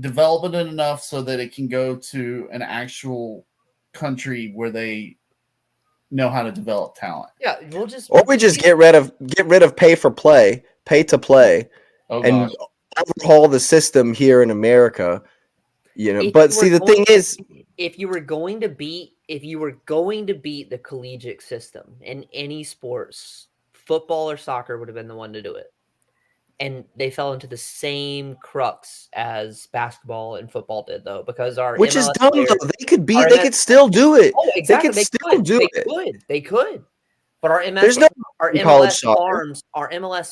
develop it enough so that it can go to an actual country where they know how to develop talent. Yeah, we just get rid of pay to play, and overhaul the system here in America. But see, the thing is, if you were going to beat the collegiate system in any sports, football or soccer would have been the one to do it. And they fell into the same crux as basketball and football did, though, because which MLS is dumb. Though they could still do it. Oh, exactly. They could do it. They could. But our MLS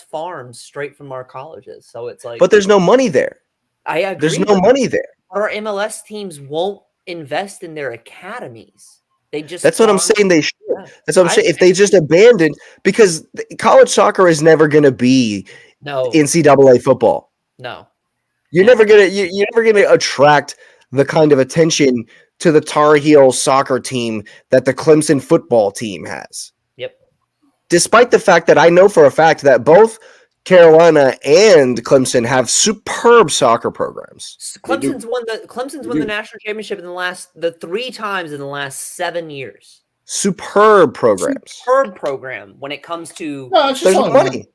farms straight from our colleges, so it's like. But there's no money there. I agree. There's no money there. But our MLS teams won't invest in their academies. That's what I'm saying. They should. Yeah. That's what I'm saying. If they just abandoned, because college soccer is never going to be NCAA football. No, you're never gonna attract the kind of attention to the Tar Heel soccer team that the Clemson football team has. Yep. Despite the fact that I know for a fact that both Carolina and Clemson have superb soccer programs. Clemson's won the national championship the 3 times in the last 7 years. Superb programs. Superb program when it comes to there's no money.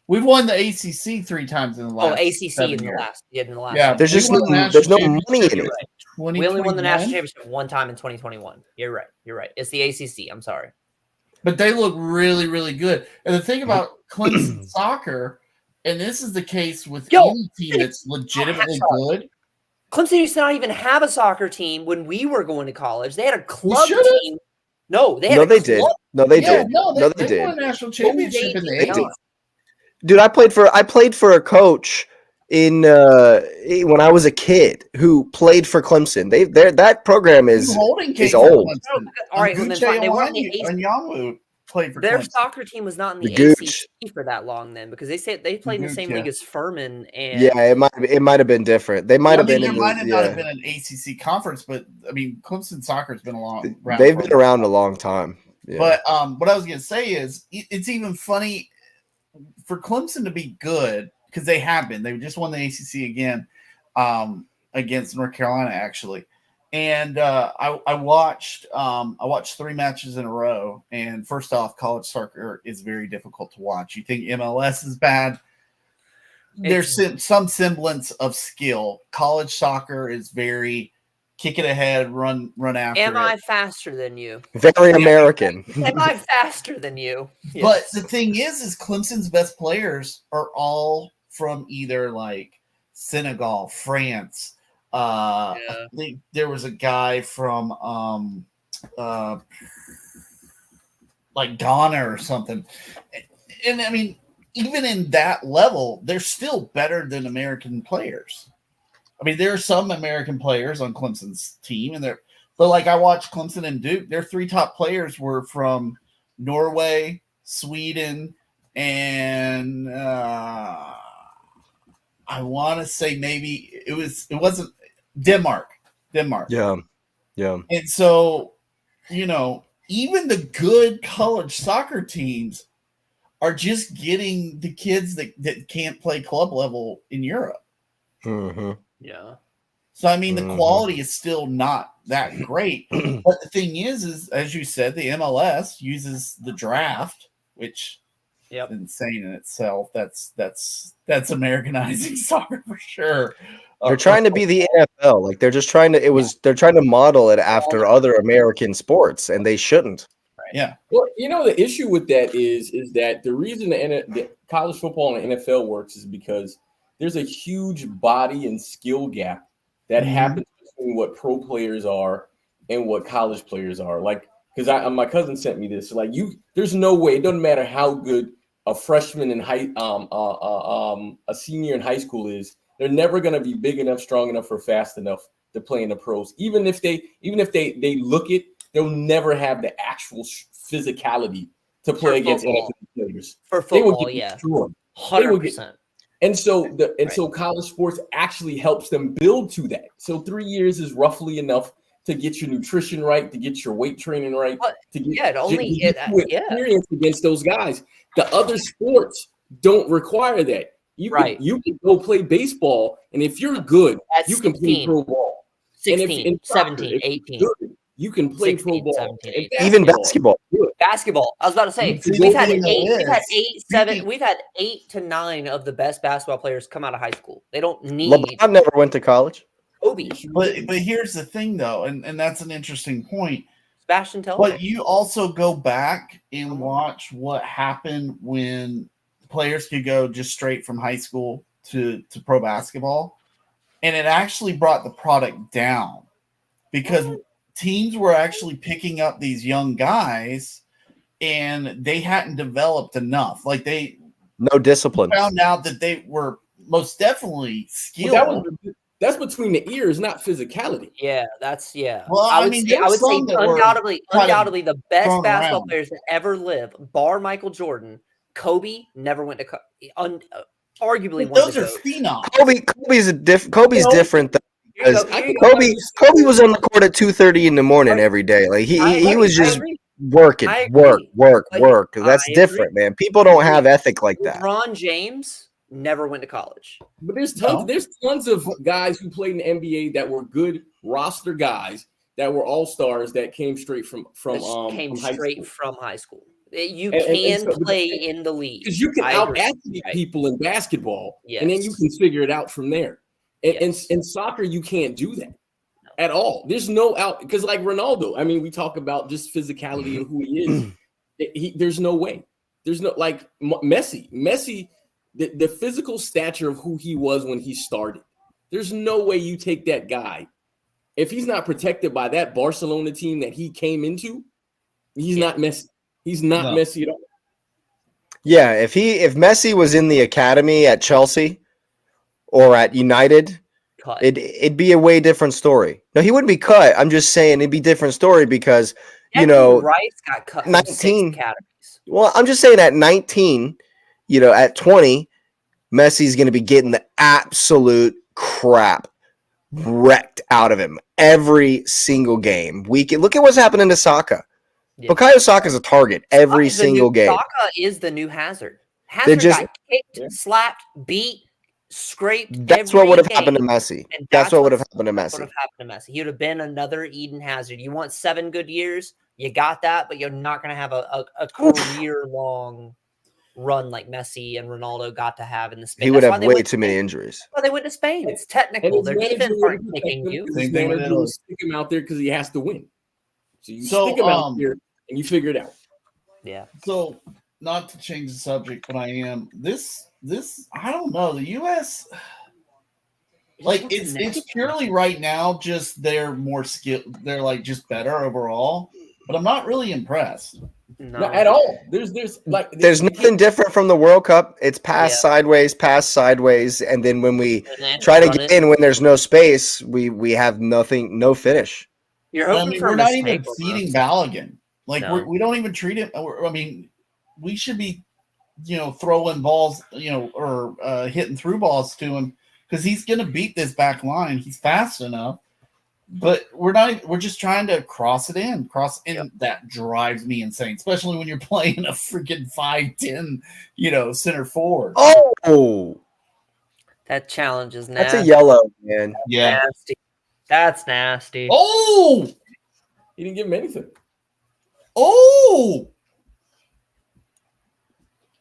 We've won the ACC 3 times in the last. ACC in the last. Yeah, there's no money in it. We only won the national championship 1 time in 2021. You're right. It's the ACC. I'm sorry. But they look really, really good. And the thing about Clemson soccer, and this is the case with any team that's legitimately good. Clemson used to not even have a soccer team when we were going to college. They had a club team. No, they had did. No, they did. They won a national championship in the 80s. Dude, I played for a coach in when I was a kid who played for Clemson. That program is old. All right, they weren't in the ACC. Their soccer team was not in the ACC for that long then, because they played in the same league as Furman. And it might have been different. They might have been. It might not have been an ACC conference, but I mean, Clemson soccer has been around. They've been around a long time. Yeah. But what I was going to say is, it's even funny for Clemson to be good, because they have been. They just won the ACC again against North Carolina, actually. And I watched 3 matches in a row. And first off, college soccer is very difficult to watch. You think MLS is bad? There's some semblance of skill. College soccer is very kick it ahead, run after. Am I faster than you? Very American. Am I faster than you? Yes. But the thing is Clemson's best players are all from either like Senegal, France. I think there was a guy from like Ghana or something. And I mean, even in that level, they're still better than American players. I mean, there are some American players on Clemson's team, but like I watched Clemson and Duke, their 3 top players were from Norway, Sweden, and I want to say maybe it wasn't Denmark. Yeah. And so, even the good college soccer teams are just getting the kids that can't play club level in Europe. Mm-hmm. Yeah. So, I mean, the quality is still not that great. But the thing is, as you said, the MLS uses the draft, which is insane in itself. That's Americanizing soccer for sure. They're trying to be the NFL. Like they're just trying to. They're trying to model it after other American sports, and they shouldn't. Yeah. Well, the issue with that is that the reason the college football and the NFL works is because there's a huge body and skill gap that happens between what pro players are and what college players are. Like, because my cousin sent me this. Like, there's no way. It doesn't matter how good a freshman in a senior in high school is. They're never going to be big enough, strong enough, or fast enough to play in the pros. Even if they look it, they'll never have the actual physicality to play against NFL players. For football, yeah, 100%. And so college sports actually helps them build to that. So 3 years is roughly enough to get your nutrition right, to get your weight training right, to get experience against those guys. The other sports don't require that. You can go play baseball, and if you're good, you can play pro ball. 16, 17, 18. You can play 16, pro ball. 17, even basketball. Basketball. I was about to say we've had 8 to 9 of the best basketball players come out of high school. They don't need. LeBron never went to college. Kobe. But here's the thing, though, and that's an interesting point. Sebastian Telfair. But you also go back and watch what happened when players could go just straight from high school to pro basketball, and it actually brought the product down because teams were actually picking up these young guys and they hadn't developed enough. Like no discipline. Found out that they were most definitely skilled. That's between the ears, not physicality. Yeah, that's Well, I would say undoubtedly the best basketball players that ever lived, bar Michael Jordan. Kobe never went to arguably one those of are phenoms. Kobe's different. Kobe was on the court at 2:30 in the morning every day. Like he was just working, work. That's different, man. People don't have ethic like that. LeBron James never went to college. But there's tons of guys who played in the NBA that were good roster guys that were all-stars that came straight from high school. You can play in the league. Because you can out-athlete people in basketball, and then you can figure it out from there. And in soccer, you can't do that at all. There's no out – because like Ronaldo, I mean, we talk about just physicality and who he is. There's no way. There's no – like Messi, the physical stature of who he was when he started, there's no way you take that guy. If he's not protected by that Barcelona team that he came into, he's not Messi. He's not Messi at all. Yeah, if Messi was in the academy at Chelsea or at United, it'd be a way different story. No, he wouldn't be cut. I'm just saying it'd be a different story because Rice got cut 19 academies. Well, I'm just saying at 19, at 20, Messi's going to be getting the absolute crap wrecked out of him every single game. Look at what's happening to Saka. Yeah. Bukayo Saka is a target every single game. Saka is the new Hazard. Hazard got kicked, slapped, beat, scraped. That's what would have happened to Messi. That's what would have happened to Messi. He would have been another Eden Hazard. You want 7 good years, you got that, but you're not going to have a career-long run like Messi and Ronaldo got to have in the Spain. He would have way too many injuries. Well, they went to Spain. It's technical. Their defense aren't kicking you. His manager will stick him out there because he has to win. So you stick him out there and you figure it out. Yeah. So not to change the subject, but I am this I don't know. The US it's purely right now just they're more skilled. They're like just better overall, but I'm not really impressed. No, at all. There's nothing different from the World Cup. It's pass sideways, and then when we try to get in when there's no space, we have nothing, no finish. We're not even feeding Balogun. We don't even treat him. I mean, we should be, throwing balls, or hitting through balls to him because he's going to beat this back line. He's fast enough, but we're not. We're just trying to cross it in. That drives me insane, especially when you're playing a freaking 5'10", center forward. Oh, that challenge is nasty. That's a yellow, man. Yeah. Nasty. That's nasty. Oh, he didn't give him anything. Oh,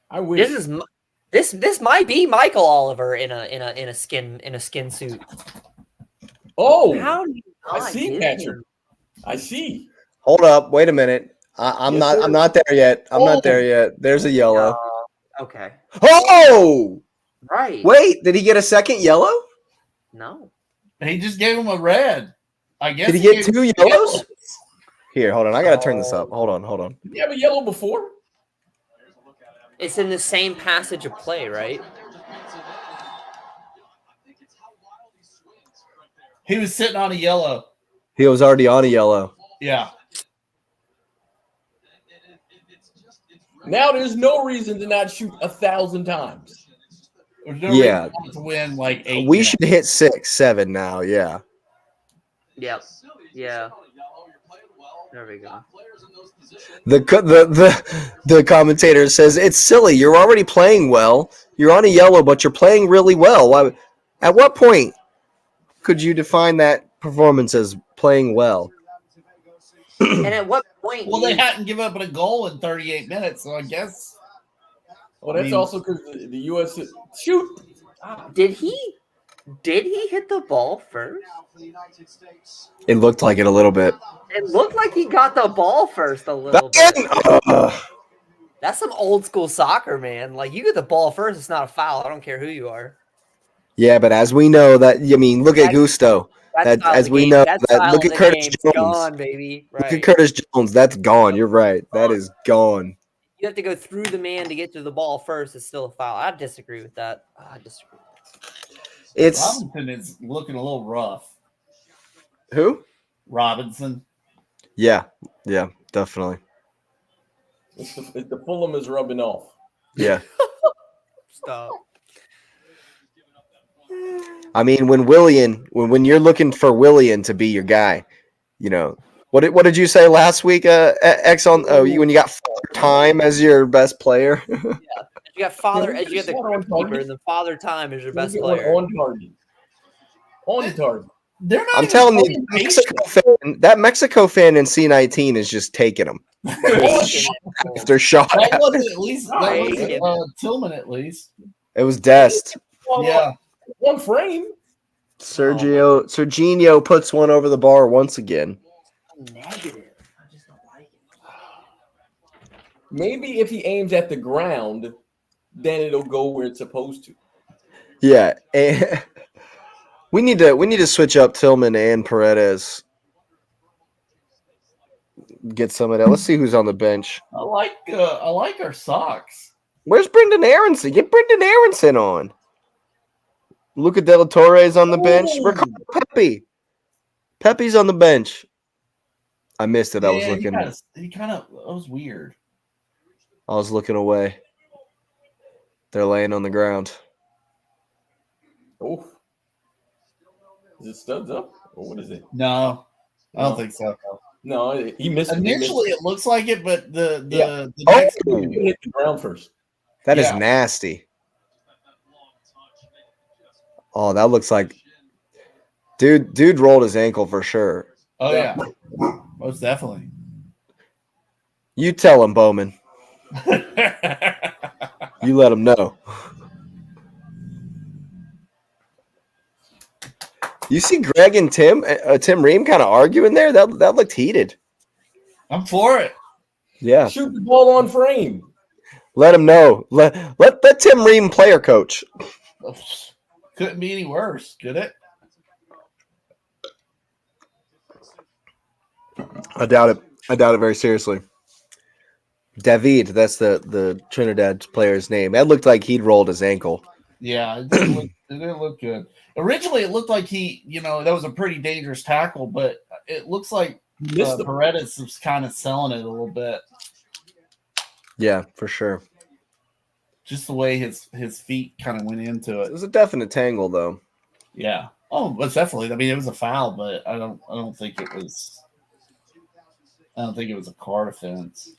I wish this might be Michael Oliver in a skin suit. Oh, how do you I see, Patrick. I see. Hold up, wait a minute. I'm Yes, not. sir. I'm not there yet. I'm not there yet. There's a yellow. Okay. Oh, Right. wait! Did he get a second yellow? No. He just gave him a red. I guess Did he get gave him 2 yellows? Here, hold on. I gotta turn this up. Hold on. Did you have a yellow before? It's in the same passage of play, right? He was sitting on a yellow. He was already on a yellow. Yeah. Now there's no reason to not shoot 1,000 times. There's no Yeah. reason not to win like 8. We should hit 6, 7 now. Yeah. Yep. Yeah. There we go. The commentator says it's silly. You're already playing well. You're on a yellow, but you're playing really well. Why? At what point could you define that performance as playing well? And at what point? Well, they hadn't given up a goal in 38 minutes, so I guess. Well, that's also because the U.S. shoot. Did he hit the ball first? It looked like it a little bit. It looked like he got the ball first a little bit. That's some old school soccer, man. Like, you get the ball first, it's not a foul. I don't care who you are. Yeah, but as we know look at Gusto. Look at Curtis Jones. Gone, baby. Right. Look at Curtis Jones. That's gone. You're right. That is gone. You have to go through the man to get to the ball first. It's still a foul. I disagree with that. Robinson is looking a little rough. Who? Robinson. Yeah, definitely. The Fulham is rubbing off. Yeah. Stop. I mean, when you're looking for Willian to be your guy, what did you say last week? When you got Father Time as your best player. Yeah, you got the goalkeeper, and the Father Time is your best player. On target. They're not. I'm telling you, that Mexico fan in C19 is just taking them. If they're shot, that wasn't Tillman at least. It was Dest. Yeah. One frame. Serginho puts one over the bar once again. Negative. I just don't like it. Maybe if he aims at the ground, then it'll go where it's supposed to. Yeah. We need to switch up Tillman and Paredes. Get some of that. Let's see who's on the bench. I like our socks. Where's Brendan Aronson? Get Brendan Aronson on. Luca De La Torre is on the bench. Ricardo Pepe. Pepe's on the bench. I missed it. I was looking. That was weird. I was looking away. They're laying on the ground. Oh. Is it studs up? Or what is it? No, I don't think so. No, he missed it. Initially, it looks like it, but the next you hit the ground first. That is nasty. Oh, that looks like dude rolled his ankle for sure. Oh yeah, most definitely. You tell him, Bowman. You let him know. You see Greg and Tim Ream kind of arguing there? That looked heated. I'm for it. Yeah. Shoot the ball on frame. Let him know. Let Tim Ream player coach. Couldn't be any worse, could it? I doubt it. I doubt it very seriously. David, that's the Trinidad player's name. That looked like he'd rolled his ankle. Yeah, it didn't look good. Originally, it looked like that was a pretty dangerous tackle, but it looks like Paredes was kind of selling it a little bit. Yeah, for sure. Just the way his feet kind of went into it. It was a definite tangle, though. Yeah. Oh, but definitely. I mean, it was a foul, but I don't think it was. I don't think it was a card offense.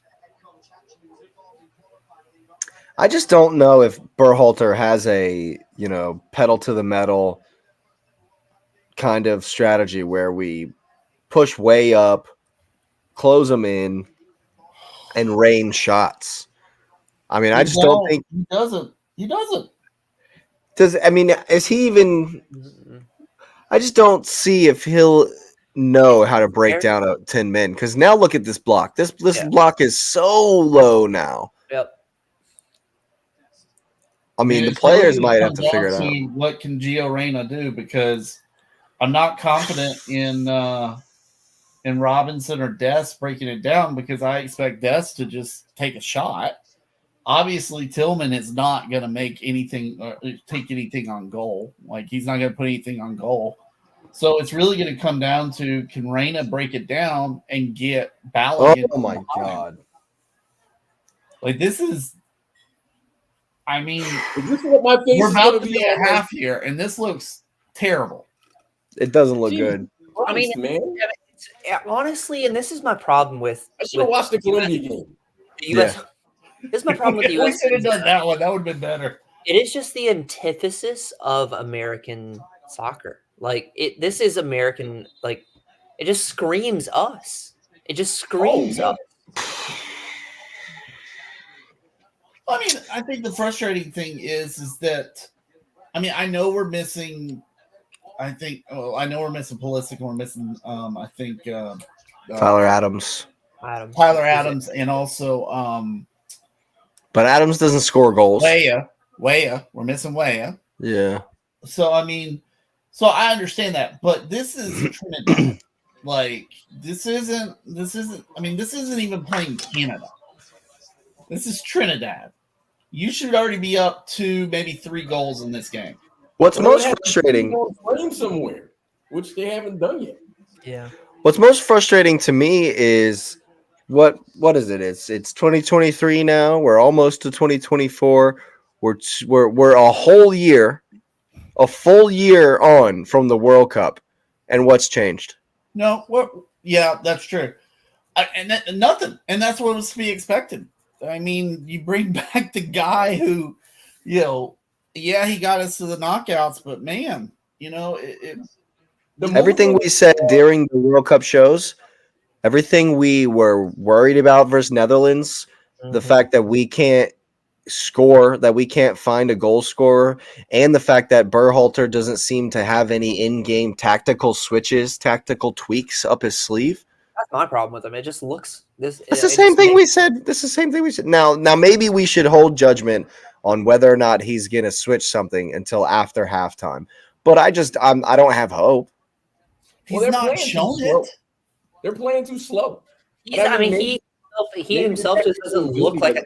I just don't know if Berhalter has a, pedal to the metal kind of strategy where we push way up, close them in, and rain shots. I mean, I just don't think he doesn't. He doesn't. Is he even? I just don't see if he'll. know how to break down a 10 men. Because now look at this block. This block is so low now. Yep. I mean, the it's players really might have comes to figure it down out. to what can Gio Reyna do, because I'm not confident in Robinson or Des breaking it down, because I expect Des to just take a shot. Obviously, Tillman is not going to make anything or take anything on goal. Like, he's not going to put anything on goal. So it's really going to come down to, can Reyna break it down and get Balogun? Oh my God! Like, this is. I mean, Is this what my face we're is about gonna to be be at on? half here, and this looks terrible. It doesn't look Jesus good. I mean, Christ, man, honestly, and this is my problem with. I should have watched the Colombia game. The US. This is my problem with the We US. should have done that one. That would have been better. It is just the antithesis of American soccer. Like, this is American. Like, it just screams us. It just screams us. I mean, I think the frustrating thing is that, I mean, I know we're missing. I know we're missing Pulisic, and we're missing. I think Tyler Adams. Tyler Adams, and also But Adams doesn't score goals. Weah. We're missing Weah. Yeah. So I mean, so I understand that, but this is Trinidad. Like, this isn't. I mean, this isn't even playing Canada. This is Trinidad. You should already be up to maybe 3 goals in this game. What's Well, most they have to frustrating? be on frame somewhere, which they haven't done yet. Yeah. What's most frustrating to me is what is it? It's 2023 now. We're almost to 2024. We're a whole year, a full year on from the World Cup, and what's changed? No, yeah, that's true. Nothing, and that's what was to be expected. I mean, you bring back the guy who, yeah, he got us to the knockouts, but man, Everything we said during the World Cup shows, everything we were worried about versus Netherlands, the fact that we can't score, that we can't find a goal scorer, and the fact that Berhalter doesn't seem to have any in-game tactical switches, tactical tweaks up his sleeve. That's my problem with him. It just looks this. That's the same thing we said. This is the same thing we said. Now maybe we should hold judgment on whether or not he's going to switch something until after halftime. But I don't have hope. He's not shown it. They're playing too slow. He himself just doesn't look like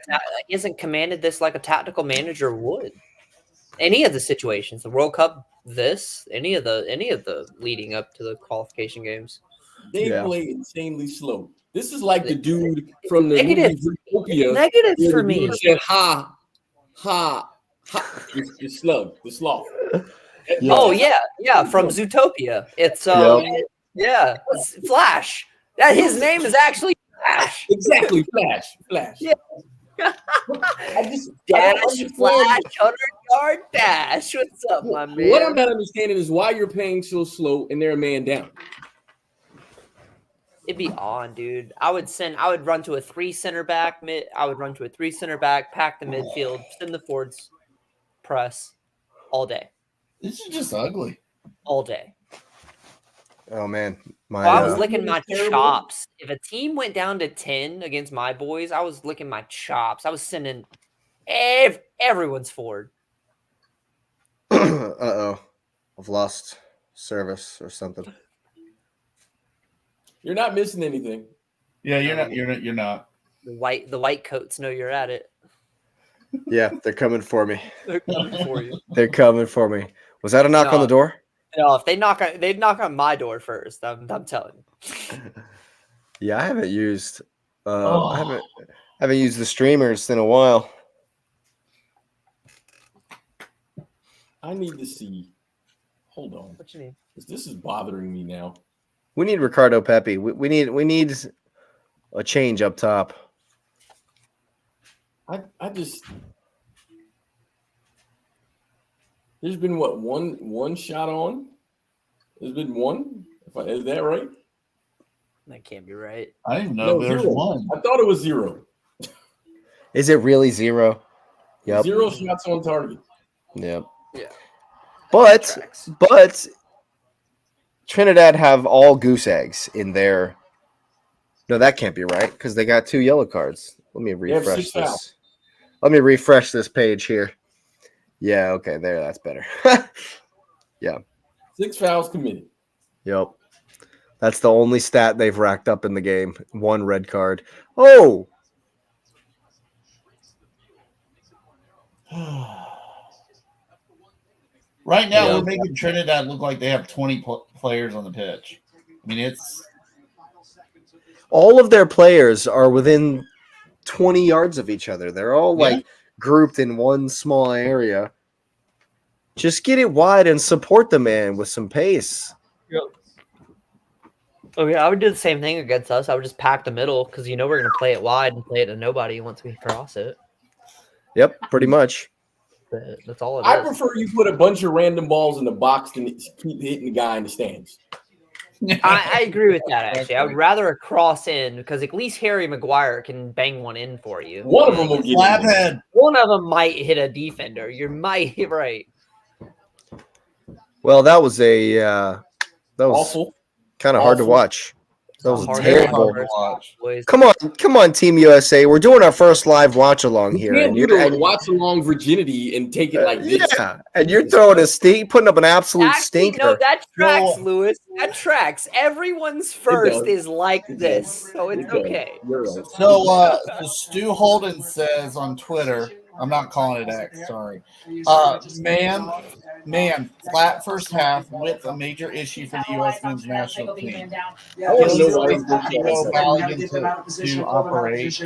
he hasn't commanded this like a tactical manager would. Any of the situations, the World Cup, any of the leading up to the qualification games. They play insanely slow. This is like the dude from the negative. movie Zootopia. Negative for me. Said, ha. The slug, the sloth. Yeah. Oh yeah, from Zootopia. It's it's Flash. That his name is actually Flash. Exactly, Flash. Yeah. Flash, 100-yard dash. What's up, my man? What I'm not understanding is why you're playing so slow and they're a man down. It'd be on, dude. I would run to a 3 center back mid. I would run to a 3 center back, pack the midfield, send the forwards, press all day. This is just ugly. All day. Oh man, I was licking my chops. If a team went down to 10 against my boys, I was licking my chops. I was sending everyone's forward. Uh-oh. I've lost service or something. You're not missing anything. Yeah, you're not. The white coats know you're at it. Yeah, they're coming for me. They're coming for you. They're coming for me. Was that a knock on the door? No, if they'd knock on my door first. I'm telling you. Yeah, I haven't used I haven't used the streamers in a while. I need to see. Hold on. What you need? This is bothering me now. We need Ricardo Pepi. We need a change up top. I just there's been one shot on? There's been one? Is that right? That can't be right. I didn't know there's 0. one. I thought it was 0. Is it really 0? Yep. 0 shots on target. Yep. Yeah. But Trinidad have all goose eggs in their. No, that can't be right because they got 2 yellow cards. Let me have refresh 6 fouls. this. Let me refresh this page here. Yeah, okay, there. That's better. Yeah. 6 fouls committed. Yep. That's the only stat they've racked up in the game. 1 red card. Oh, Right now, Yeah. we're making Trinidad look like they have 20 players on the pitch. I mean, it's all of their players are within 20 yards of each other. They're all Yeah. like grouped in one small area. Just get it wide and support the man with some pace. Oh yeah, I would do the same thing against us. I would just pack the middle because we're gonna play it wide and play it to nobody once we cross it. Yep, pretty much. But that's all it I is. prefer you put a bunch of random balls in the box than keep hitting the guy in the stands. I agree with that. Actually, I would rather a cross in because at least Harry Maguire can bang one in for you. One of them will get in. Flabhead. One of them might hit a defender. You might right. Well, that was Awful. kind of hard to Awful. watch. That was Hard terrible. to watch. Boys. Come on, Team USA. We're doing our first live watch along You here, can't and do you're the watch along virginity and take it like this. yeah, and you're throwing a stink, putting up an absolute Actually, stinker. no, that tracks, No. Lewis. That tracks. Everyone's first does. is like It this, does. so it's It does. okay. You're right. So Stu Holden says on Twitter, I'm not calling it X, sorry. Man, flat first half with a major issue for the U.S. men's national team. I want to know why he's to operate,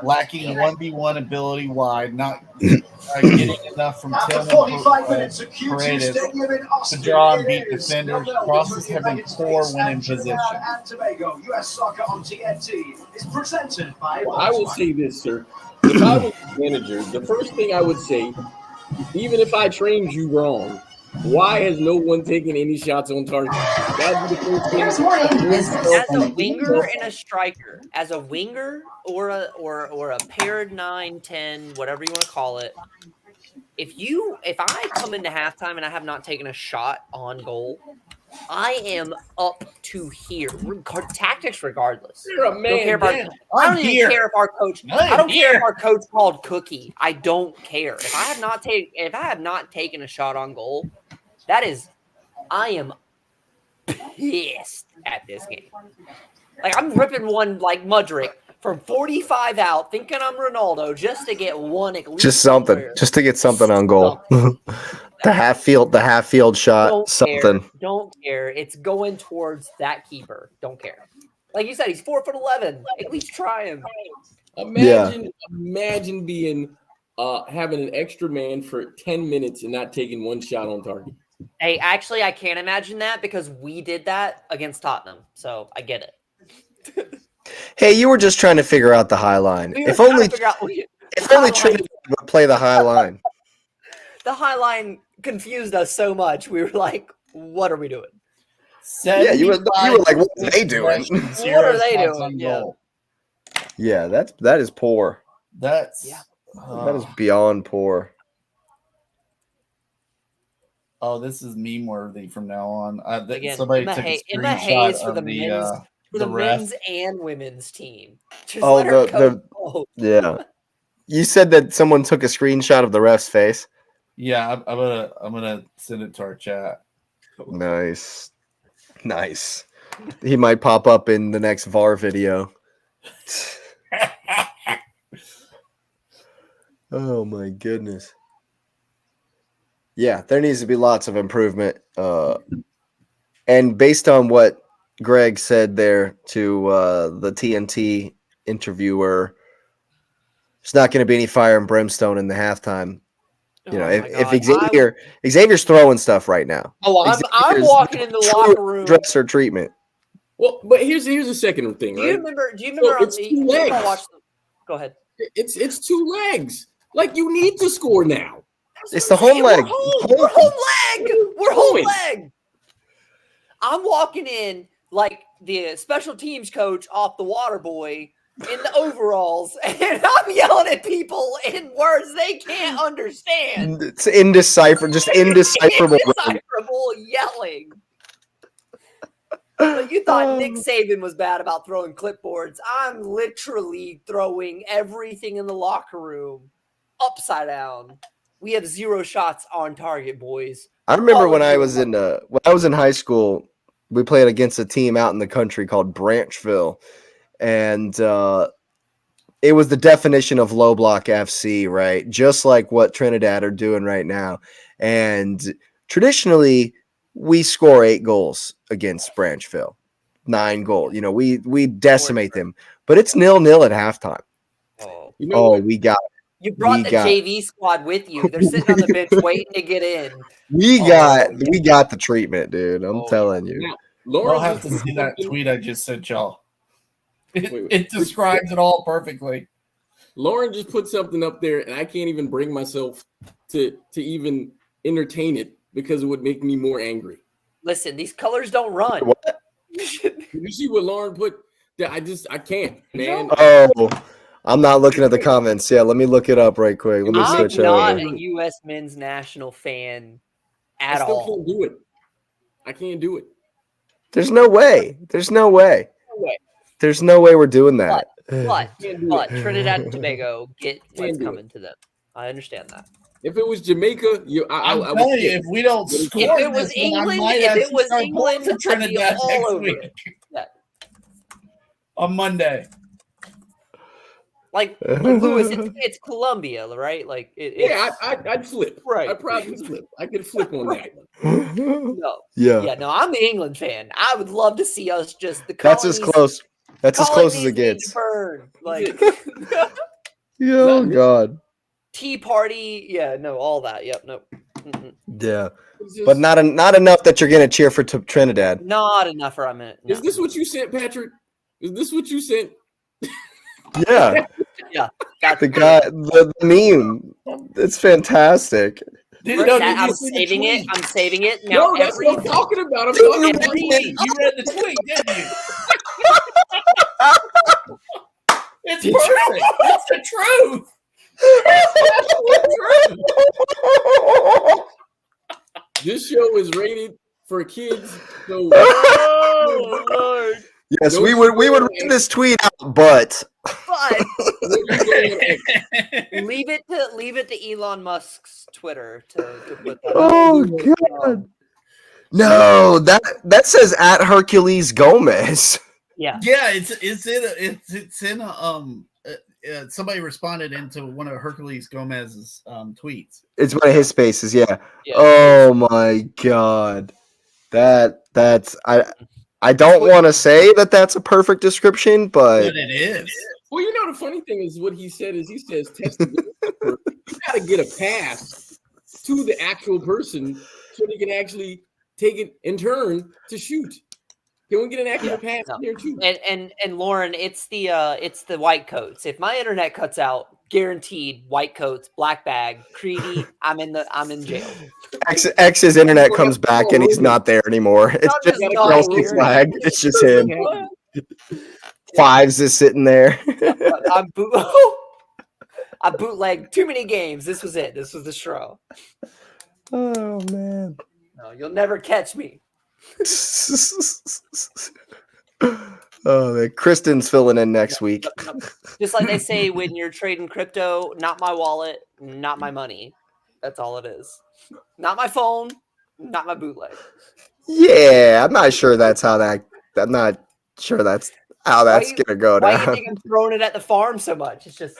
lacking 1v1 ability wide, not getting enough from Tim Paredes to draw and beat defenders. Crosses have been poor when in position. I will say this, sir. If I was a manager, the first thing I would say, even if I trained you wrong, why has no one taken any shots on target? That would be the first thing. As a winger and a striker, as a winger or a paired 9-10, whatever you want to call it, if I come into halftime and I have not taken a shot on goal, I am up to here. Tactics regardless. You're a man. I don't even care if our coach. I don't care if our coach called Cookie. I don't care. If I have not taken a shot on goal, I am pissed at this game. Like I'm ripping one like Mudrick from 45 out, thinking I'm Ronaldo, just to get one at least. Just something, somewhere. just to get something on goal. the half field shot, something. Don't care. It's going towards that keeper. Don't care. Like you said, he's 4'11". At least try him. Imagine being having an extra man for 10 minutes and not taking one shot on target. Hey, actually, I can't imagine that because we did that against Tottenham, so I get it. Hey, you were just trying to figure out the high line. If only Trinidad would play the high line. The high line confused us so much. We were like, "What are we doing?" Yeah, you were like, "What are they doing? What are they doing?" Yeah, that is poor. That is beyond poor. Oh, this is meme worthy from now on. Again, somebody took a screenshot for of the men's and women's team. Just yeah. You said that someone took a screenshot of the ref's face. Yeah, I'm gonna send it to our chat. Nice. He might pop up in the next VAR video. Oh my goodness. Yeah, there needs to be lots of improvement. And based on what Greg said there to the TNT interviewer, there's not going to be any fire and brimstone in the halftime. You know, if Xavier's throwing stuff right now. Oh, I'm walking in the locker room. Dresser treatment. Well, but here's the second thing. Do you remember? It's 2 legs. Go ahead. It's 2 legs. Like you need to score now. It's the home leg. We're home leg. I'm walking in like the special teams coach off the water boy in the overalls, and I'm yelling at people in words they can't understand. It's indecipherable. Just indecipherable. Indecipherable yelling. But you thought Nick Saban was bad about throwing clipboards. I'm literally throwing everything in the locker room upside down. We have 0 shots on target, boys. I remember All when of I you was are in high school, we played against a team out in the country called Branchville, and it was the definition of low block FC, right? Just like what Trinidad are doing right now. And traditionally, we score 8 goals against Branchville, 9 goals. You know, we decimate them, but it's 0-0 at halftime. Oh, You know what? We got you brought the got- JV squad with you. They're sitting on the bench waiting to get in. we Oh, got yeah. we got the treatment, dude. I'm Oh, telling you. Now, You'll Lauren have just to see that something- tweet I just sent y'all. Wait. It describes it all perfectly. Lauren just put something up there, and I can't even bring myself to even entertain it because it would make me more angry. Listen, these colors don't run. What? Did you see what Lauren put? Yeah, I can't, man. Oh, I'm not looking at the comments. Yeah, let me look it up right quick. Let me I'm switch not over. a U.S. men's national fan I at still all. can't do it. I can't do it. There's no way. There's no way. No way. There's no way we're doing that. But Can't do but it. Trinidad and Tobago get what's Can't do coming to them. I understand that. If it was Jamaica, I'm I would telling you, skip. if we don't If score, it was this one, I England- might if it actually was start England, pulling for I'd be Trinidad all next over week it. Yeah. on Monday. Like Lewis, it's Colombia, right? Like Yeah, it's, I'd flip. Right. I'd probably flip. I could flip on that one. no. Yeah, Yeah, no, I'm an England fan. I would love to see us just the that's as colonies- close. That's as close as colonies it need gets. to burn. Like Oh Not- God. Tea Party. Yeah, no, all that. Yep, no. Mm-mm. Yeah, It's just- but not enough that you're gonna cheer for Trinidad. Not enough for a minute. No. Is this what you sent, Patrick? Is this what you sent? Yeah, Got the guy, the meme. It's fantastic. Did I'm you see the saving it. tweet? I'm saving it. Now No, that's every what I'm talking about. I'm talking about every- You read the tweet, didn't you? It's Did perfect. It's the truth. this show is rated for kids. So Oh Lord. Yes, Don't we you would go read this tweet out, but But when you go on X, leave it to Elon Musk's Twitter to put that. oh out. God, no, that says at Hercules Gomez. Yeah. Yeah, it's in a somebody responded into one of Hercules Gomez's tweets. It's one of his spaces, yeah. Yeah. Oh my God, that's I don't want to say that that's a perfect description, but But it is. well, you know the funny thing is what he said is he says test the you got to get a pass to the actual person so they can actually take it in turn to shoot. Can we get an actual pass no. there too? And Lauren, it's the white coats. If my internet cuts out, guaranteed white coats, black bag, Creedy, I'm in jail. X's internet comes back and he's not there anymore. It's I'm just just not Kelsey here. Flag. It's just him. Fives is sitting there. I bootlegged too many games. This was it. This was the show. Oh man. No, you'll never catch me. Oh man. Kristen's filling in next week. Just like they say when you're trading crypto, not my wallet, not my money. That's all it is. Not my phone, not my bootleg. Yeah, I'm not sure that's how that. I'm not sure that's how that's gonna go Why do you down. think I'm throwing it at the farm so much? It's just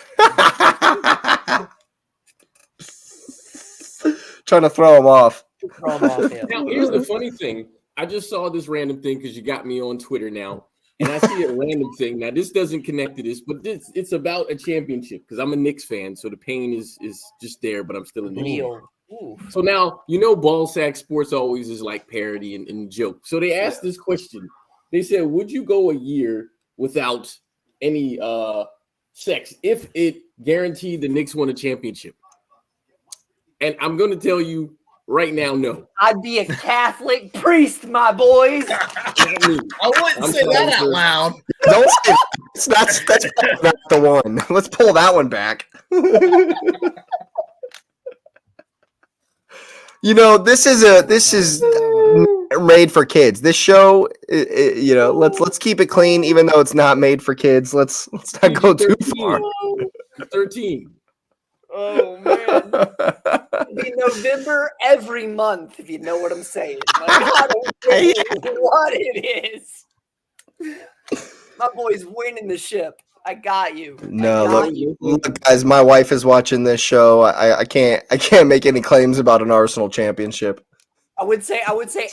Trying to throw him off. throw 'em off. Yeah. Now, here's the funny thing. I just saw this random thing because you got me on Twitter now. And I see a random thing. Now, this doesn't connect to this, but it's about a championship because I'm a Knicks fan. So the pain is just there, but I'm still a Knicks fan. Neil. Ooh. So now, you know, ball sack sports always is like parody and joke. So they asked this question. They said, would you go a year without any sex if it guaranteed the Knicks won a championship? And I'm going to tell you right now, no. I'd be a Catholic priest, my boys. Not me. I wouldn't I'm say sorry, that out sir. loud. Don't say that's not the one. Let's pull that one back. You know, this is made for kids. This show, let's keep it clean, even though it's not made for kids. Let's not go too far. 13. Oh man. It'd be November every month, if you know what I'm saying. Like, I don't care what it is. My boy's winning the ship. I got you. No, look, guys. My wife is watching this show. I can't make any claims about an Arsenal championship. I would say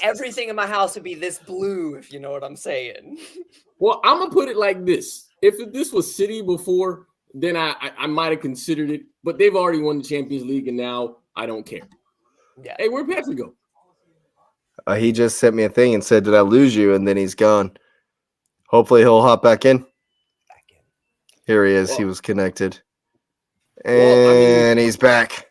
everything in my house would be this blue, if you know what I'm saying. Well, I'm gonna put it like this: if this was City before, then I might have considered it. But they've already won the Champions League, and now I don't care. Yeah. Hey, where'd Patrick go? He just sent me a thing and said, "Did I lose you?" And then he's gone. Hopefully, he'll hop back in. Here he is. Well, he was connected, and he's back.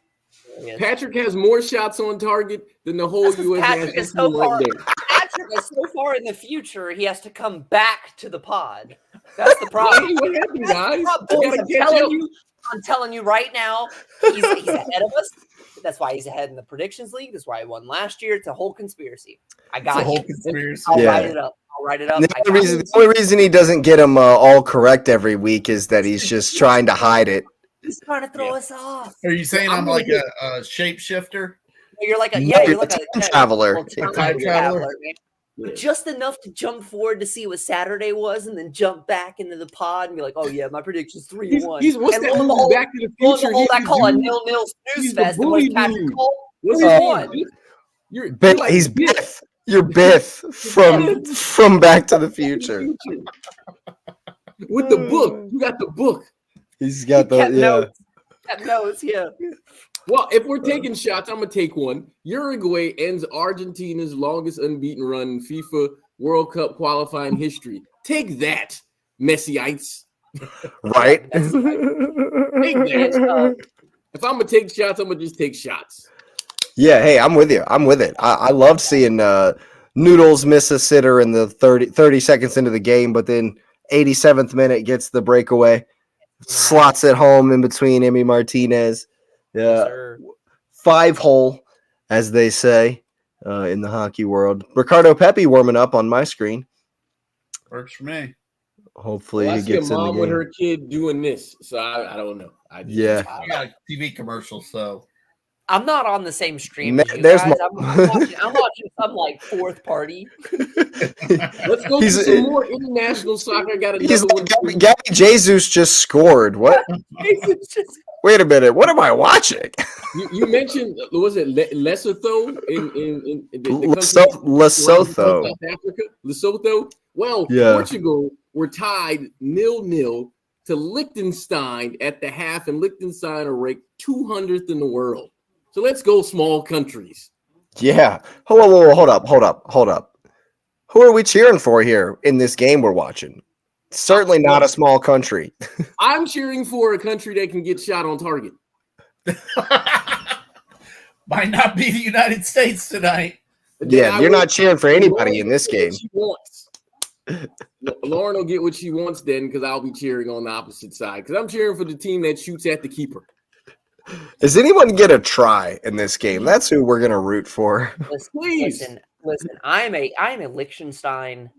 Patrick has more shots on target than the whole U.S. Patrick is so far. Patrick is so far in the future. He has to come back to the pod. That's the problem. What happened, guys? I'm telling you right now, he's ahead of us. That's why he's ahead in the predictions league. That's why he won last year. It's a whole conspiracy. I got it's a whole conspiracy. I'll write it up. The only reason he doesn't get them all correct every week is that he's just trying to hide it. He's trying to throw us off. Are you saying I'm like a shapeshifter? You're like a you're like a time traveler. Time traveler. Just enough to jump forward to see what Saturday was, and then jump back into the pod and be like, "Oh yeah, my prediction's 3-1." What's and that movie, Back to the Future? I call a 0-0 snooze fest. And what's Patrick called? 3-1. He's Biff. You're Biff from Back to the Future. With the book, you got the book. He's got the notes, yeah. Well, if we're taking shots, I'm gonna take one. Uruguay ends Argentina's longest unbeaten run in FIFA World Cup qualifying history. Take that, Messiites. Right? Take that. If I'm gonna take shots, I'm gonna just take shots. Yeah, hey, I'm with you. I'm with it. I loved seeing Noodles miss a sitter in the 30 seconds into the game, but then 87th minute gets the breakaway, slots it home in between Emi Martinez. Yeah, 5-hole, as they say in the hockey world. Ricardo Pepi warming up on my screen. Works for me. Hopefully he gets in the game. With her kid doing this, so I don't know. I got a TV commercial, so I'm not on the same stream as you guys. I'm watching some like fourth party. Let's go to some more international soccer. I got another one. Gabby Jesus just scored. What? Wait a minute. What am I watching? You mentioned, was it Lesotho in Lesotho, South Africa? Lesotho. Well, Portugal were tied 0-0 to Liechtenstein at the half, and Liechtenstein are ranked 200th in the world. So let's go small countries. Yeah. Hold up. Who are we cheering for here in this game we're watching? Certainly not a small country. I'm cheering for a country that can get shot on target. Might not be the United States tonight. Yeah, you're not cheering for anybody in this game. Lauren will get what she wants then, because I'll be cheering on the opposite side. Because I'm cheering for the team that shoots at the keeper. Does anyone get a try in this game? That's who we're gonna root for. Listen. I'm a Liechtenstein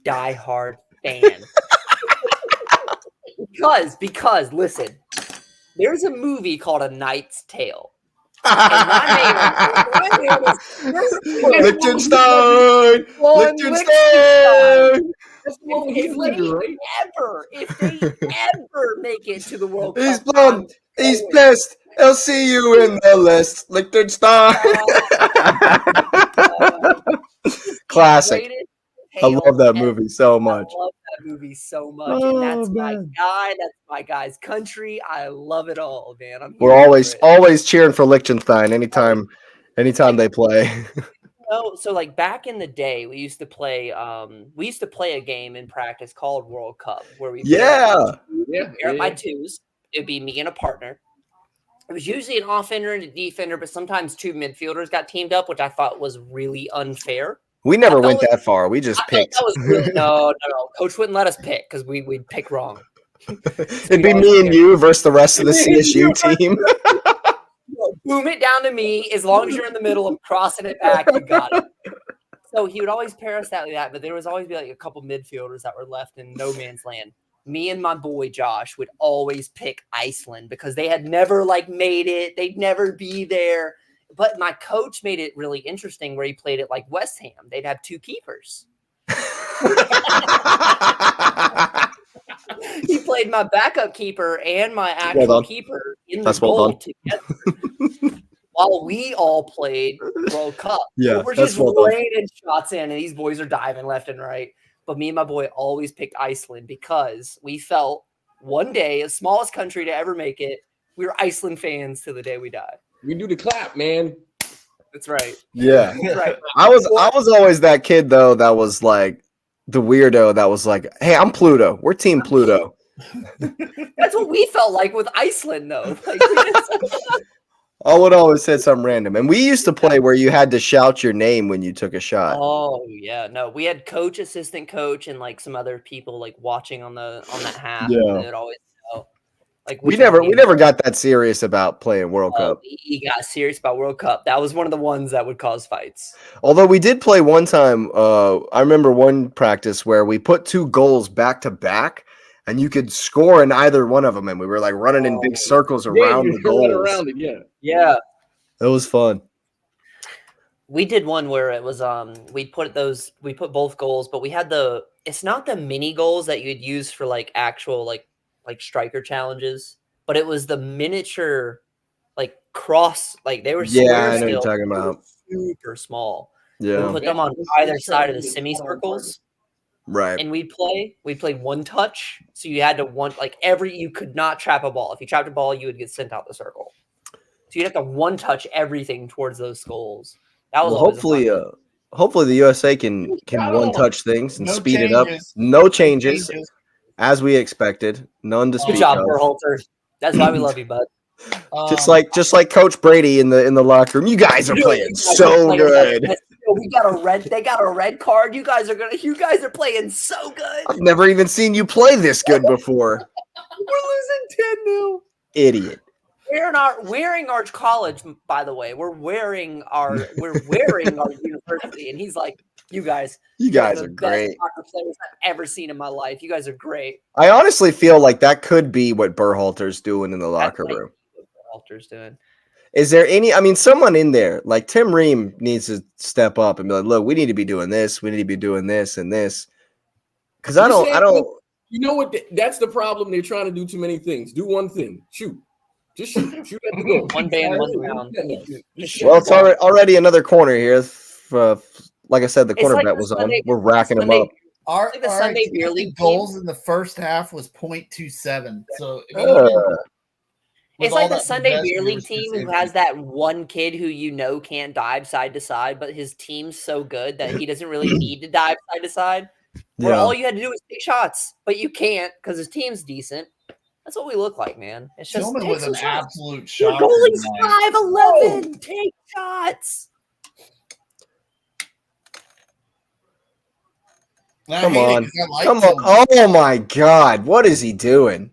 diehard fan. because listen, there's a movie called A Knight's Tale. My name is Liechtenstein. If they ever make it to the World Cup, he's blonde. He's blessed. I'll see you in the list, Liechtenstein. Classic. I love that movie so much. And that's my guy. That's my guy's country. I love it all, man. We're always cheering for Liechtenstein anytime they play. So like back in the day, we used to play a game in practice called World Cup, where we pair by twos. It'd be me and a partner. It was usually an offender and a defender, but sometimes two midfielders got teamed up, which I thought was really unfair. We never went that far. We just picked. That was really, no. Coach wouldn't let us pick because we'd pick wrong. It'd be me and you versus the rest of the CSU team. Boom it down to me. As long as you're in the middle, I'm crossing it back. You got it. So he would always pair us like that, but there was always be like a couple midfielders that were left in no man's land. Me and my boy Josh would always pick Iceland because they had never like made it. They'd never be there. But my coach made it really interesting where he played it like West Ham. They'd have two keepers. He played my backup keeper and my actual keeper in the goal together. While we all played World Cup. Yeah, we're just raining shots in, and these boys are diving left and right. But me and my boy always picked Iceland because we felt one day, the smallest country to ever make it, we were Iceland fans till the day we die. We do the clap, man. That's right. Yeah. That's right. I was always that kid though that was like the weirdo that was like, hey, I'm Pluto. We're Team Pluto. That's what we felt like with Iceland, though. Like, I would always say something random. And we used to play where you had to shout your name when you took a shot. Oh yeah, no, we had coach, assistant coach, and like some other people like watching on that half. Yeah. And they would always know. Like we never got that serious about playing World Cup. We got serious about World Cup. That was one of the ones that would cause fights. Although we did play one time. I remember one practice where we put 2 goals back to back. And you could score in either one of them, and we were like running in big circles around the goals. Around it, yeah, it was fun. We did one where it was we put both goals, but we had it's not the mini goals that you'd use for like actual like striker challenges, but it was the miniature like cross, like they were I know what you're talking about. Super small. Yeah, we put them on either side of the semicircles. Right. And we played one touch. So you had to you could not trap a ball. If you trapped a ball, you would get sent out the circle. So you'd have to one touch everything towards those goals. That was hopefully the USA can one touch things and speed it up. No changes as we expected. None to speak of. Good job, Berhalter. That's why we love you, bud. Just like Coach Brady in the locker room. You guys are playing so good. They got a red card. You guys are playing so good. I've never even seen you play this good before. We're losing 10-0. Idiot. Wearing our college, by the way. We're wearing our university, and he's like, you guys are great. Best soccer players I've ever seen in my life. You guys are great. I honestly feel like that could be what Berhalter's doing in the locker room. Berhalter's doing. Is there someone in there like Tim Ream needs to step up and be like, look, we need to be doing this. We need to be doing this and this. Because I don't. You know what? That's the problem. They're trying to do too many things. Do one thing. Shoot. Just shoot. Shoot at the goal. One band, one round. Well, it's already another corner here. Like I said, the corner bet was on. We're racking them up. Our Sunday Beer League goals in the first half was 0.27. So it's like the Sunday Beer League team who has that one kid who can't dive side to side, but his team's so good that he doesn't really need to dive side to side. Where all you had to do was take shots, but you can't because his team's decent. That's what we look like, man. It's just Tillman with an absolute shot. Your goalie's 5'11". Take shots. Come on. Oh my God. What is he doing?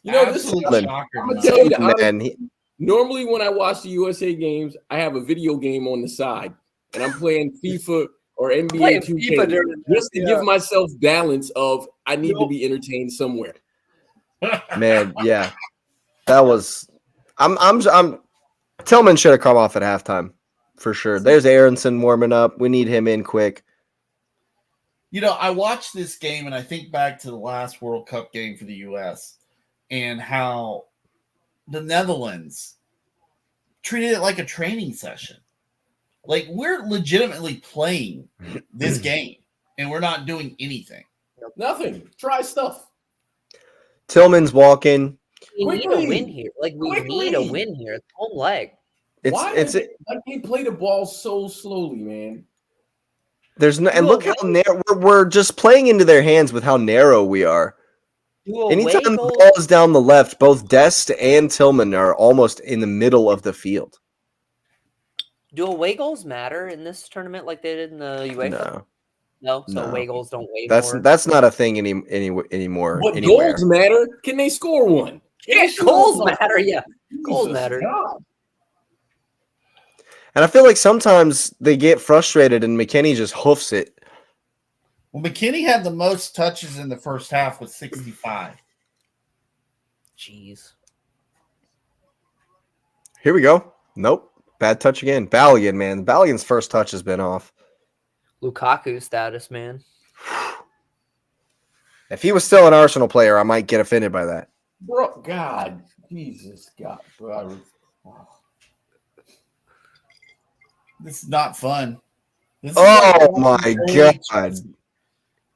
You know, this is I'm gonna tell you that normally when I watch the USA games, I have a video game on the side and I'm playing FIFA or NBA 2K just to give myself balance of I need to be entertained somewhere. Man, yeah. That was I'm Tillman should have come off at halftime for sure. There's Aronson warming up. We need him in quick. I watched this game and I think back to the last World Cup game for the US and how the Netherlands treated it like a training session. Like we're legitimately playing this game and we're not doing anything. Nothing. Try stuff. Tillman's walking. We need a win here. Need a win here. It's home leg. Why they play the ball so slowly, man? There's no, and look how narrow we're just playing into their hands with how narrow we are. Anytime the ball is down the left, both Dest and Tillman are almost in the middle of the field. Do away goals matter in this tournament like they did in the UEFA? No. So away goals don't weigh more. That's not a thing anymore. But goals matter. Can they score one? Yeah, goals matter. Yeah, goals matter. And I feel like sometimes they get frustrated and McKinney just hoofs it. Well, McKinney had the most touches in the first half with 65. Jeez. Here we go. Nope. Bad touch again. Balogun, man. Balogun's first touch has been off. Lukaku status, man. If he was still an Arsenal player, I might get offended by that. Bro, God. Jesus, God. Bro. This is not fun. This is Oh, like my early God.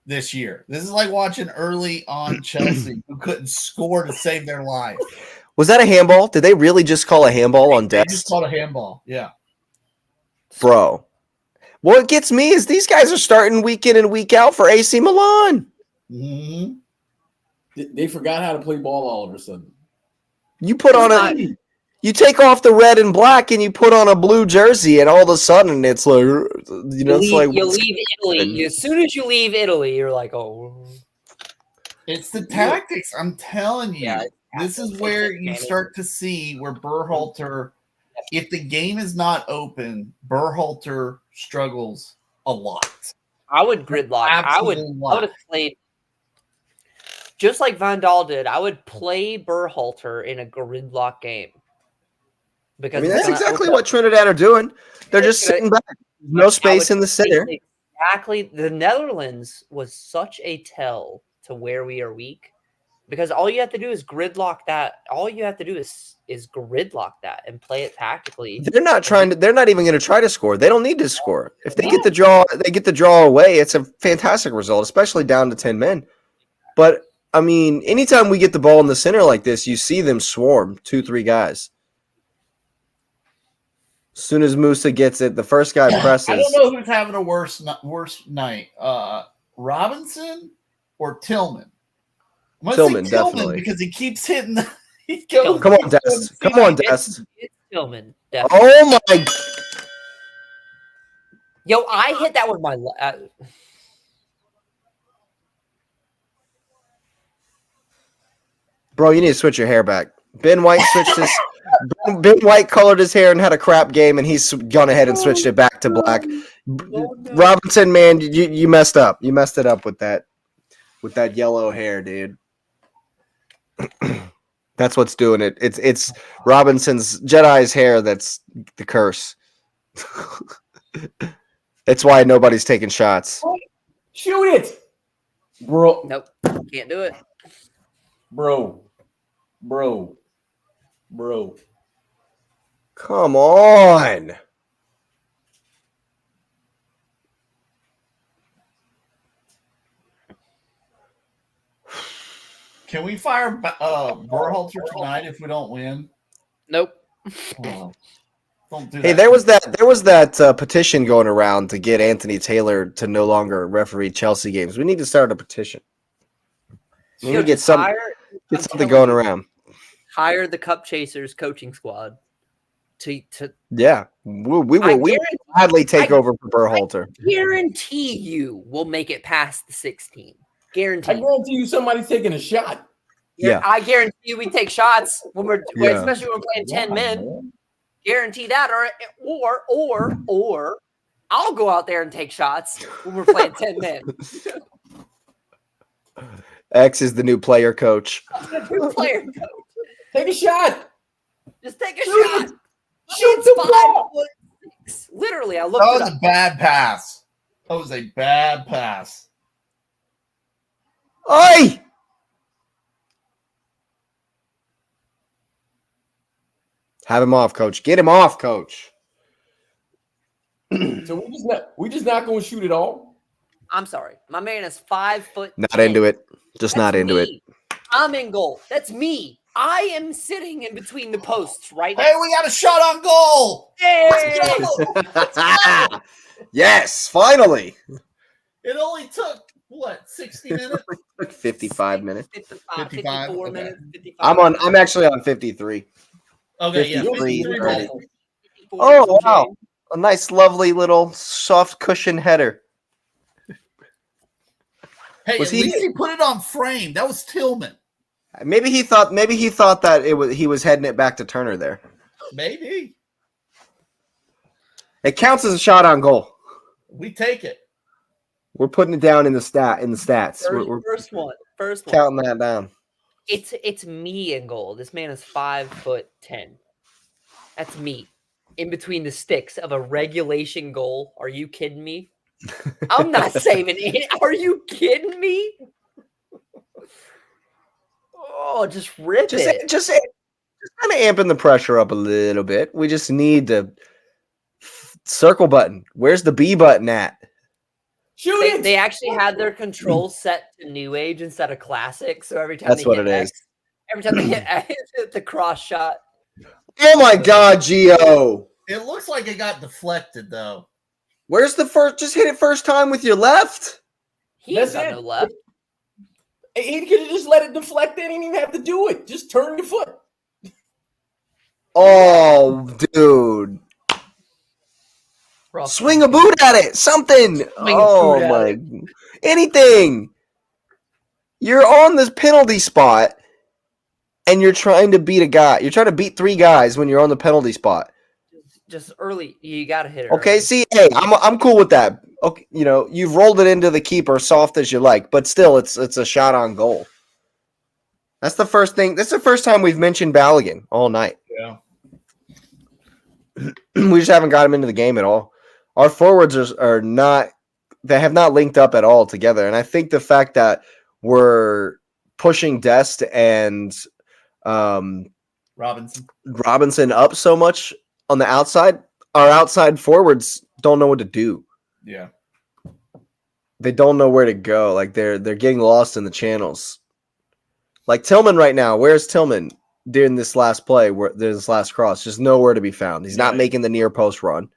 this year. This is like watching early on Chelsea who couldn't score to save their life. Was that a handball? Did they really just call a handball on They Dest? just called a handball. Yeah. Bro. What gets me is these guys are starting week in and week out for AC Milan. Mm-hmm. They forgot how to play ball all of a sudden. You put on you take off the red and black and you put on a blue jersey, and all of a sudden it's like, it's like you leave Italy. As soon as you leave Italy, you're like, oh. It's the tactics. I'm telling you. Yeah, this is where you start to see where Berhalter, if the game is not open, Berhalter struggles a lot. I would gridlock. I would have played just like Van Dahl did. I would play Berhalter in a gridlock game. Because that's exactly what Trinidad are doing. They're just sitting back. No space in the center. Exactly. The Netherlands was such a tell to where we are weak. Because all you have to do is gridlock that. All you have to do is gridlock that and play it tactically. They're not even going to try to score. They don't need to score. If they get the draw away, it's a fantastic result, especially down to 10 men. But I mean, anytime we get the ball in the center like this, you see them swarm 2-3 guys. As soon as Musa gets it, the first guy presses. I don't know who's having a worse night, Robinson or Tillman. Tillman, definitely, because he keeps hitting. Come on, Dest. Come on, Dest. It's Tillman. Definitely. Oh my! Yo, I hit that with my. Bro, you need to switch your hair back. Ben White switched his. Ben White colored his hair and had a crap game, and he's gone ahead and switched it back to black. Robinson, man, you messed up. You messed it up with that yellow hair, dude. That's what's doing it. It's Robinson's Jedi's hair that's the curse. It's why nobody's taking shots. Shoot it, bro. Nope, can't do it, bro. Come on. Can we fire Berhalter tonight if we don't win? Nope. Don't do that. Hey, there was that petition going around to get Anthony Taylor to no longer referee Chelsea games. We need to start a petition. We need to get something going around. Hire the Cup Chasers coaching squad. Yeah, we will gladly take over for Berhalter. I guarantee you we'll make it past the 16. Guarantee. I guarantee you somebody's taking a shot. Yeah, I guarantee you we take shots when especially when we're playing 10 men. Man. Guarantee that, or I'll go out there and take shots when we're playing 10 men. X is the new player coach. New player coach. Take a shot. Just take a shot. Shoot the ball. Literally, I looked. That was a bad pass. That was a bad pass. Oi! Have him off, coach. Get him off, coach. So we're just not going to shoot at all. I'm sorry, my man is 5'10". Not into it. Just not into it. I'm in goal. That's me. I am sitting in between the posts right now. Hey, we got a shot on goal. Hey! Let's go. Yes, finally. It only took, 60 minutes? 55 minutes. 54 okay. minutes. 55. I'm actually on 53. Okay, 53, yeah. 30. Oh, wow. A nice, lovely little soft cushion header. Hey, at least he put it on frame. That was Tillman. Maybe he thought that he was heading it back to Turner there. Maybe. It counts as a shot on goal. We take it. We're putting it down in the stats. We're First one. counting that down. It's me in goal. This man is 5'10". That's me in between the sticks of a regulation goal. Are you kidding me? I'm not saving it. Are you kidding me? Oh, just rip it. Just kind of amping the pressure up a little bit. We just need the circle button. Where's the B button at? Shoot it. They actually had their controls set to new age instead of classic. So every time That's they what hit it X, is. every time they hit X, the cross shot. Oh my God, Gio. It looks like it got deflected though. Where's the first? Just hit it first time with your left. He ain't That's got it. no left. He could have just let it deflect. They didn't even have to do it. Just turn your foot. Oh, dude. Rough. Swing a boot at it. Something. Swing a Oh boot at my. Anything. You're on this penalty spot and you're trying to beat a guy. You're trying to beat 3 guys when you're on the penalty spot. Just early. You got to hit it. Okay, early. see, hey, I'm cool with that. Okay, you know, you've rolled it into the keeper soft as you like, but still it's a shot on goal. That's the first thing. That's the first time we've mentioned Balogun all night. Yeah. We just haven't got him into the game at all. Our forwards are not, they have not linked up at all together. And I think the fact that we're pushing Dest and Robinson up so much on the outside, our outside forwards don't know what to do. Yeah. They don't know where to go. Like they're getting lost in the channels. Like Tillman right now, where's Tillman during this last play, where there's this last cross? Just nowhere to be found. He's not making the near post run.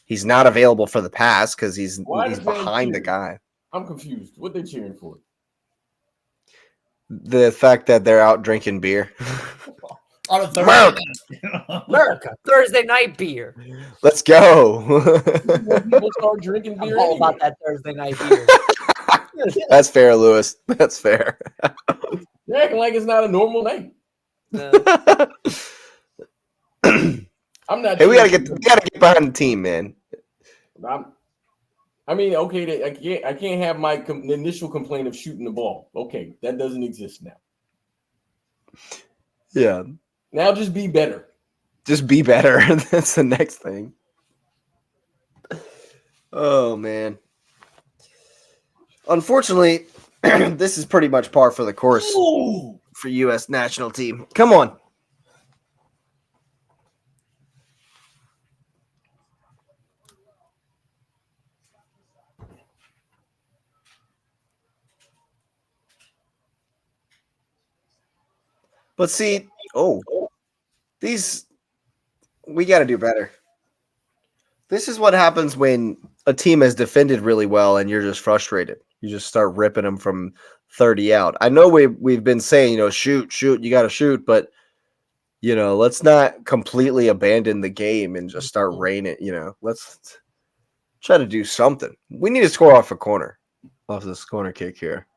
He's not available for the pass because he's behind the guy. I'm confused. What they cheering for? The fact that they're out drinking beer. On a Thursday America, Thursday night beer. Let's go. People start drinking beer. I'm all about that Thursday night beer. That's fair, Lewis. That's fair. They're acting like it's not a normal night. I'm not. Hey, we gotta get behind the team, man. I mean, okay, I can't have my initial complaint of shooting the ball. Okay, that doesn't exist now. Yeah. Now just be better. Just be better. That's the next thing. Oh, man. Unfortunately, this is pretty much par for the course for U.S. national team. Come on. But see, we got to do better. This is what happens when a team has defended really well and you're just frustrated. You just start ripping them from 30 out. I know we've been saying, shoot, you got to shoot, but let's not completely abandon the game and just start raining. Let's try to do something. We need to score off this corner kick here.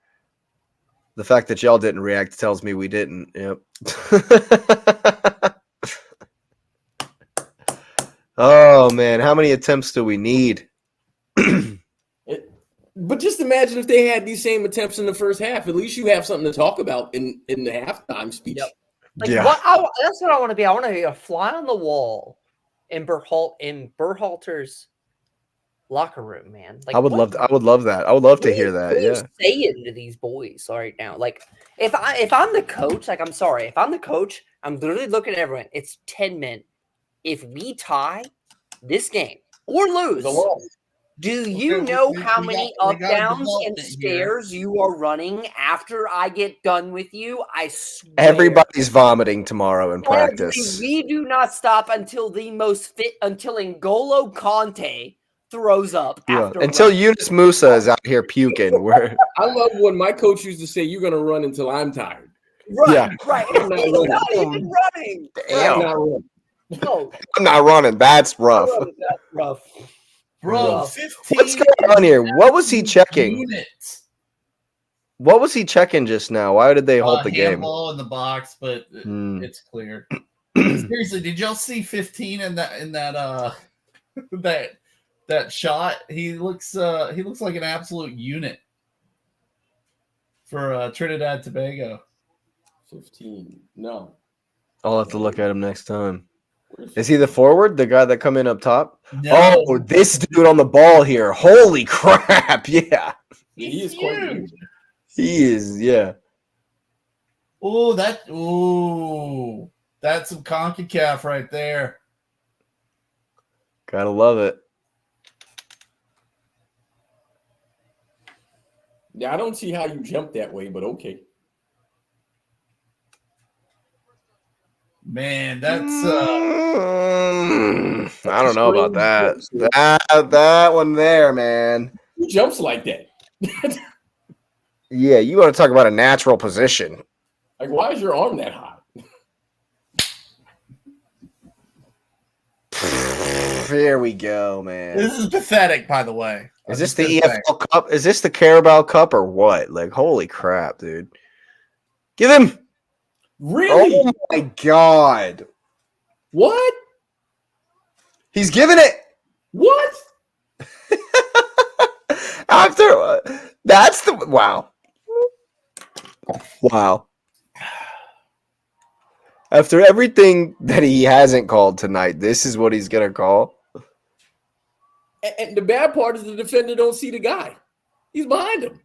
The fact that y'all didn't react tells me we didn't. Yep. Oh, man. How many attempts do we need? But just imagine if they had these same attempts in the first half. At least you have something to talk about in the halftime speech. Yep. That's what I want to be. I want to be a fly on the wall in Berhalter's locker room, man. Like, I would love that. I would love to hear that. Yeah. Saying to these boys right now, like if I'm the coach, like I'm sorry, if I'm the coach, I'm literally looking at everyone. It's 10 men. If we tie this game or lose, do you know how many up downs and stairs you are running after I get done with you? I swear. Everybody's vomiting tomorrow in practice. We do not stop until until N'Golo Conte throws up. Until Yunus Musa is out here puking. I love when my coach used to say, "You're going to run until I'm tired." Right. I'm not even running. Damn. I'm not running. No. I'm not running. That's rough. That's rough. Bro, 15 what's going on here? What was he checking? Units. What was he checking just now? Why did they hold the game? Handball in the box, but it's clear. Seriously, did y'all see 15 in that that shot. He looks like an absolute unit for Trinidad Tobago. 15. No. I'll have to look at him next time. Is he the forward, the guy that come in up top? No. Oh, this dude on the ball here. Holy crap. Yeah. He is quite huge. He is, yeah. That's some CONCACAF right there. Gotta love it. Yeah, I don't see how you jump that way, but okay. Man, that's I don't know about that. That one there, man. Who jumps like that? Yeah, you want to talk about a natural position. Like, why is your arm that high? Here we go, man. this is pathetic, by the way. Is this the EFL Cup? Is this the Carabao Cup or what? Like, holy crap, dude. Give him. Really? Oh, my God. What? He's giving it. What? After that's the wow. Wow. After everything that he hasn't called tonight, this is what he's going to call. And the bad part is the defender don't see the guy. He's behind him.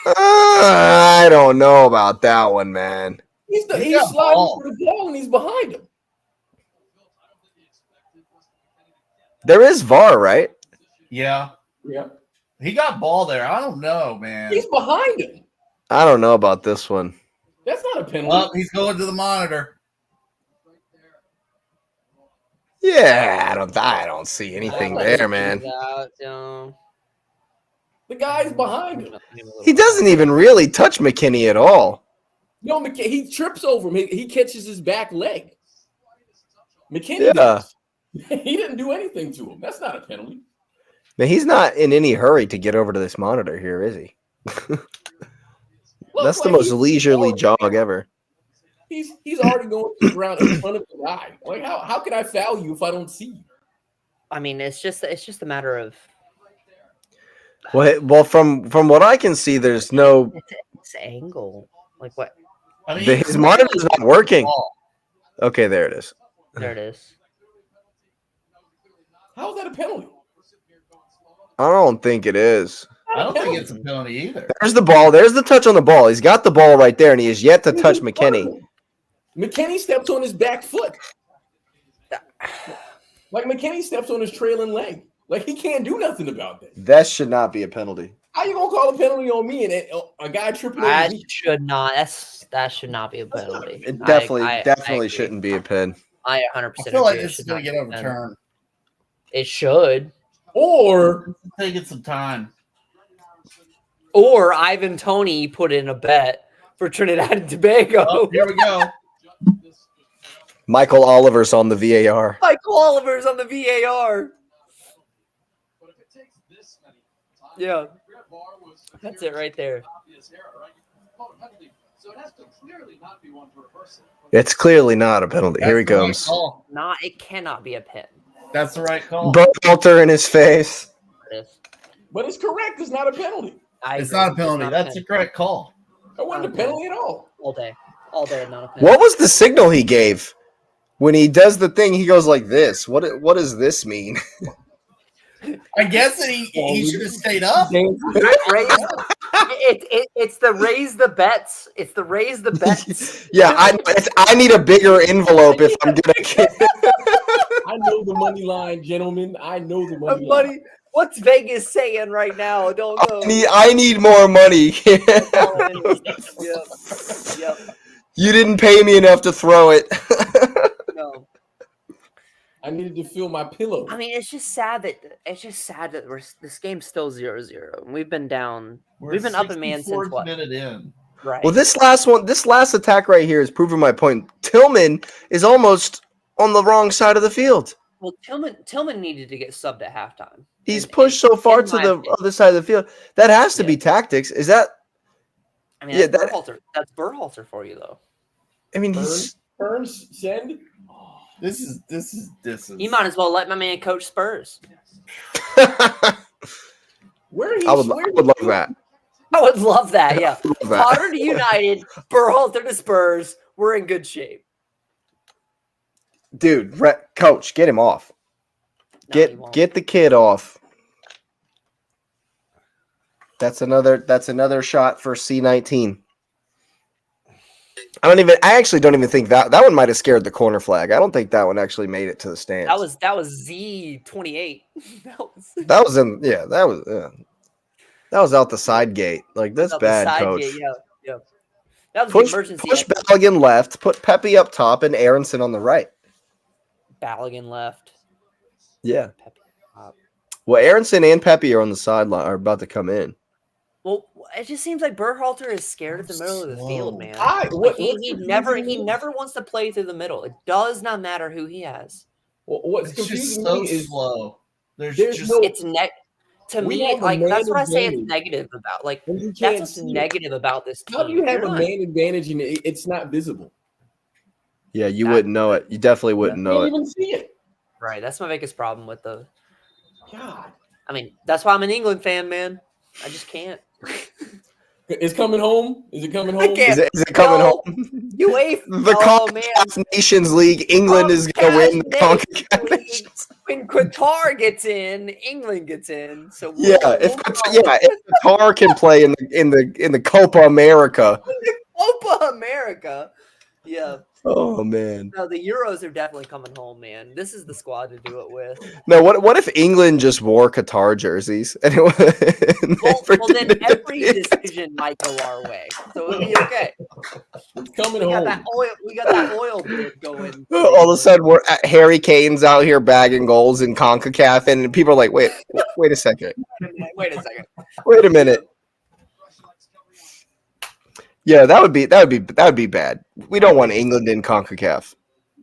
I don't know about that one, man. He's sliding for the ball and he's behind him. There is VAR, right? Yeah. Yeah. He got ball there. I don't know, man. He's behind him. I don't know about this one. That's not a penalty. Well, he's going to the monitor. Yeah, I don't see anything there, man. The guy's behind him. He doesn't even really touch McKinney at all. No, he trips over him. He catches his back leg. McKinney does. He didn't do anything to him. That's not a penalty. Man, he's not in any hurry to get over to this monitor here, is he? That's the most leisurely jog ever. He's already going to the ground in front of the guy. Like, how can I foul you if I don't see you? I mean, it's just a matter of. Well, from what I can see, there's no. It's angle. Like what? I mean, His monitor's not working. Okay, there it is. There it is. How is that a penalty? I don't think it is. I don't think it's a penalty either. There's the ball. There's the touch on the ball. He's got the ball right there, and he has yet to touch McKinney. McKinney steps on his back foot. Like McKinney steps on his trailing leg. Like he can't do nothing about that. That should not be a penalty. How you gonna call a penalty on me and a guy tripping over That me? should not. That should not be a penalty. It definitely I shouldn't be a pen. I 100%. I feel like agree. this is going to get overturned. It should. Or taking some time. Or Ivan Toney put in a bet for Trinidad and Tobago. Oh, here we go. Michael Oliver's on the VAR. Michael Oliver's on the VAR. Yeah. That's it right there. It's clearly not a penalty. Here he comes. It cannot be a pin. That's the right call. Burkhalter in his face. but it's correct. It's not a penalty. It's not a penalty. That's the correct call. That wasn't a penalty at all. All day, not a penalty. What was the signal he gave when he does the thing? He goes like this. What does this mean? I guess that he should have stayed up. It's the raise the bets. It's the raise the bets. Yeah, I need a bigger envelope if I'm gonna get. I know the money line, gentlemen. I know the money line. What's Vegas saying right now? I don't know. I need more money. Yep. You didn't pay me enough to throw it. No. I needed to fill my pillow. I mean, it's just sad that this game's still 0-0. We've been down. We've been up a man since what? Minute in. Right. Well, this last attack right here is proving my point. Tillman is almost on the wrong side of the field. Well, Tillman needed to get subbed at halftime. He's pushed so far to the other side of the field. That has to be tactics. Is that? I mean, that's Berhalter for you, though. I mean, Burns send. This is. You might as well let my man coach Spurs. Where he? I would love that. I would love that. Yeah, I would love that. Potter to United, Berhalter to Spurs. We're in good shape. Dude, coach, get him off. No, he won't. Get the kid off. That's another shot for C19. I actually don't even think that one might have scared the corner flag. I don't think that one actually made it to the stands. That was Z28. That was out the side gate. Like, that's bad, coach. Gate, yeah. That was Push the emergency. Balogun left, put Pepe up top, and Aronson on the right. Balogun left. Yeah. Pepe up. Well, Aronson and Pepe are on the sideline, are about to come in. Well, it just seems like Berhalter is scared at the middle of the field, man. He never wants to play through the middle. It does not matter who he has. Well, what's It's just confusing so me is slow. There's there's just no. It's to We me, have a like man that's what I say. It's advantage. negative about like when you that's can't what's see it. negative about this team. How do you have You're a not- man advantage and it's not visible? Yeah, you wouldn't know it. You definitely wouldn't You know can't it. even see it. Right, that's my biggest problem with the. God, I mean, that's why I'm an England fan, man. I just can't. it's coming home. Is it coming I home? can't. Is it coming No. home? UEFA. The Oh man. CONCACAF Nations League. England is going to win the CONCACAF CONCACAF Nations Nations. When Qatar gets in, England gets in. So Yeah, if Qatar can play in the Copa America. Copa America. Yeah. Oh man. No, the Euros are definitely coming home, man. This is the squad to do it with. No, what if England just wore Qatar jerseys and Well, then every decision might go our way, so it'll be okay. It's coming We got home. that oil. We got that oil bid going. all of a sudden we're at Harry Kane's out here bagging goals in CONCACAF, and people are like, wait a second. Wait a second. Wait a minute. Yeah, that would be bad. We don't want England in CONCACAF.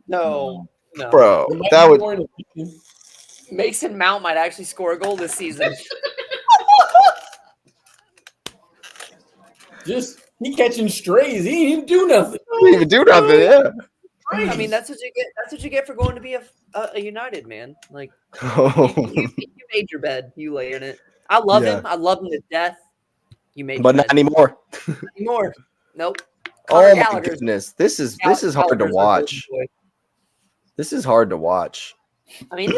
No. Bro, It might that be would more in the- Mason Mount might actually score a goal this season. Just he catching strays. He didn't do nothing. didn't even do nothing, yeah. I mean, that's what you get. That's what you get for going to be a United man. Like you made your bed, you lay in it. I love him. I love him to death. You made, but your not bed. anymore. Not anymore. Nope. Oh Conor my Gallagher's- goodness. This is hard to Gallagher's watch. our golden boy. This is hard to watch. I mean,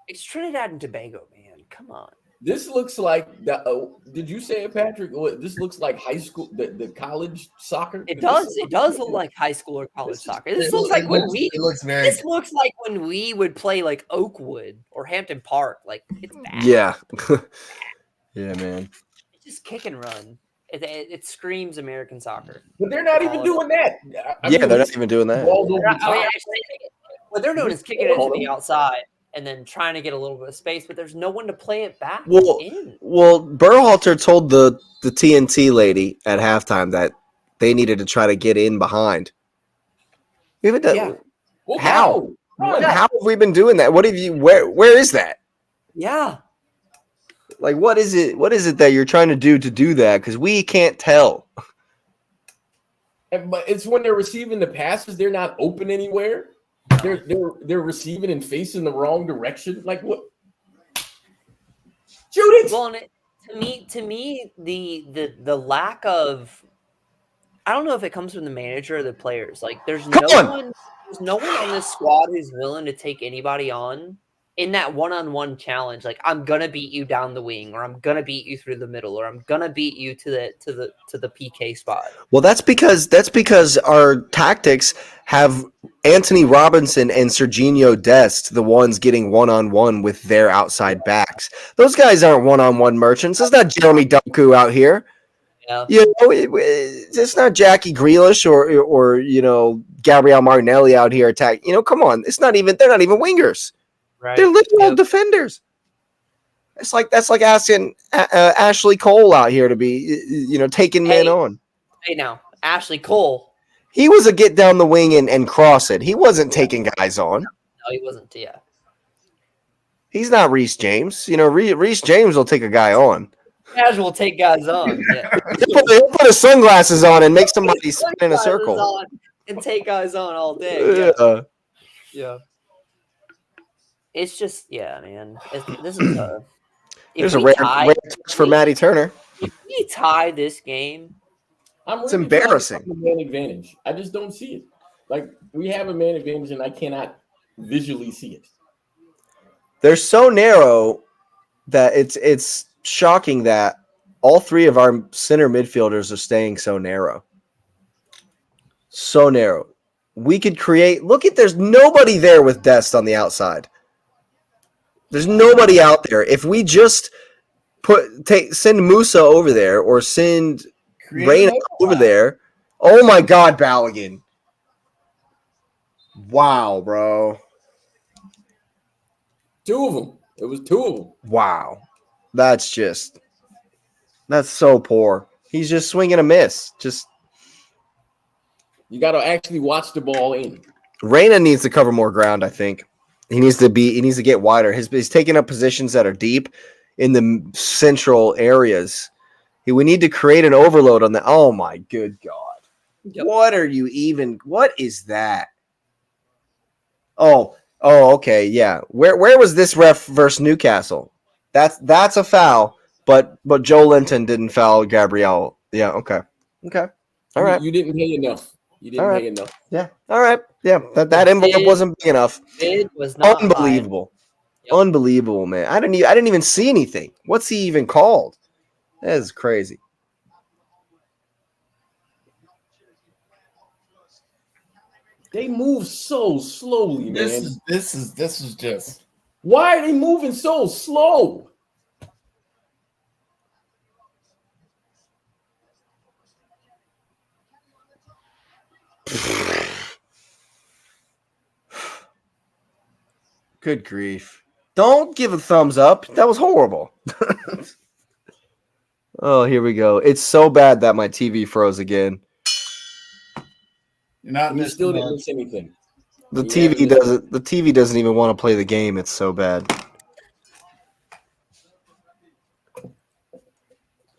it's Trinidad and Tobago, man. Come on. This looks like the. Did you say it, Patrick? This looks like high school, the college soccer. It does. It does look like high school or college soccer. This looks like when we. It looks very. This looks like when we would play like Oakwood or Hampton Park. Like it's bad. Yeah. Yeah, man. It's just kick and run. It screams American soccer. But they're not even doing that. They're not even doing that. Balls over I mean, top. actually, what they're doing is kicking it into the outside and then trying to get a little bit of space, but there's no one to play it back in. Well, Berhalter told the TNT lady at halftime that they needed to try to get in behind. Even Well, how? Run. How have we been doing that? What have you? Where is that? Yeah. Like, what is it? What is it that you're trying to do that? Because we can't tell. But it's when they're receiving the passes, they're not open anywhere. They're receiving and facing the wrong direction. Like what? Shoot it! Well, and to me, the lack of, I don't know if it comes from the manager or the players. Like, there's no one on this squad who's willing to take anybody on in that one-on-one challenge. Like, I'm gonna beat you down the wing, or I'm gonna beat you through the middle, or I'm gonna beat you to the PK spot. Well, that's because our tactics have Anthony Robinson and Serginho Dest, the ones getting one-on-one with their outside backs. Those guys aren't one-on-one merchants. It's not Jeremy Doku out here. Yeah. You know, it's not Jackie Grealish or Gabriel Martinelli out here attack. Come on. They're not even wingers. Right. They're literal defenders. That's like asking Ashley Cole out here to be, taking men on. Hey, now Ashley Cole. He was a get down the wing and cross it. He wasn't taking guys on. No, he wasn't. Yeah. He's not Reece James. Reece James will take a guy on. Casual take guys on. Yeah. He'll put his sunglasses on and make somebody spin in a circle. On and take guys on all day. Yeah. Yeah. It's just, yeah, man. This is There's a rare touch for Matty Turner. If we tie this game, I'm It's really embarrassing. trying to find the man advantage. I just don't see it. Like, we have a man advantage, and I cannot visually see it. They're so narrow that it's shocking that all three of our center midfielders are staying so narrow. So narrow. We could create. Look at, there's nobody there with Dest on the outside. There's nobody out there. If we just send Musa over there or send Reyna over there. Oh my God, Balogun. Wow, bro. Two of them. It was two of them. Wow. That's so poor. He's just swinging a miss. You got to actually watch the ball in. Reyna needs to cover more ground, I think. He needs to get wider. He's taking up positions that are deep in the central areas. We need to create an overload on that. Oh my good God. Yep. What is that? Oh, okay, yeah. Where was this ref versus Newcastle? That's a foul, but Joe Linton didn't foul Gabriel. Yeah, okay. All right. You didn't pay enough. Pay enough. Yeah. All right. Yeah. That envelope wasn't big enough. It was not unbelievable. Yep. Unbelievable, man. I didn't even see anything. What's he even called? That is crazy. They move so slowly, man. This is just. Why are they moving so slow? Good grief. Don't give a thumbs up. That was horrible. Oh, here we go. It's so bad that my TV froze again. You still didn't miss anything. The TV doesn't even want to play the game. It's so bad.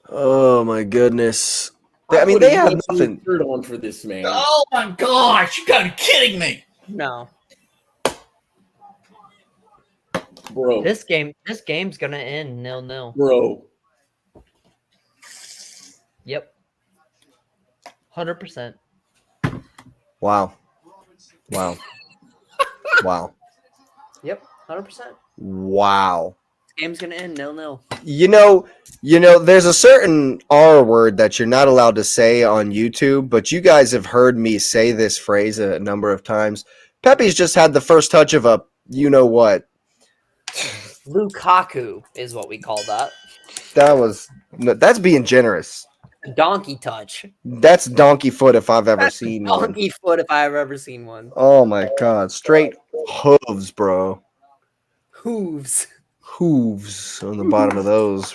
Oh my goodness. I mean, they have nothing on for this, man. Oh my gosh, you gotta be kidding me. No. Bro. This game's gonna end 0-0. Bro. Yep. 100%. Wow. Wow. Yep, 100%. Wow. This game's gonna end 0-0. You know, there's a certain R word that you're not allowed to say on YouTube, but you guys have heard me say this phrase a number of times. Pepe's just had the first touch of a you-know-what. Lukaku is what we call that. That's being generous. Donkey touch. That's donkey foot if I've ever seen one. Donkey foot if I've ever seen one. Oh my God. Straight hooves, bro. Hooves on the bottom of those.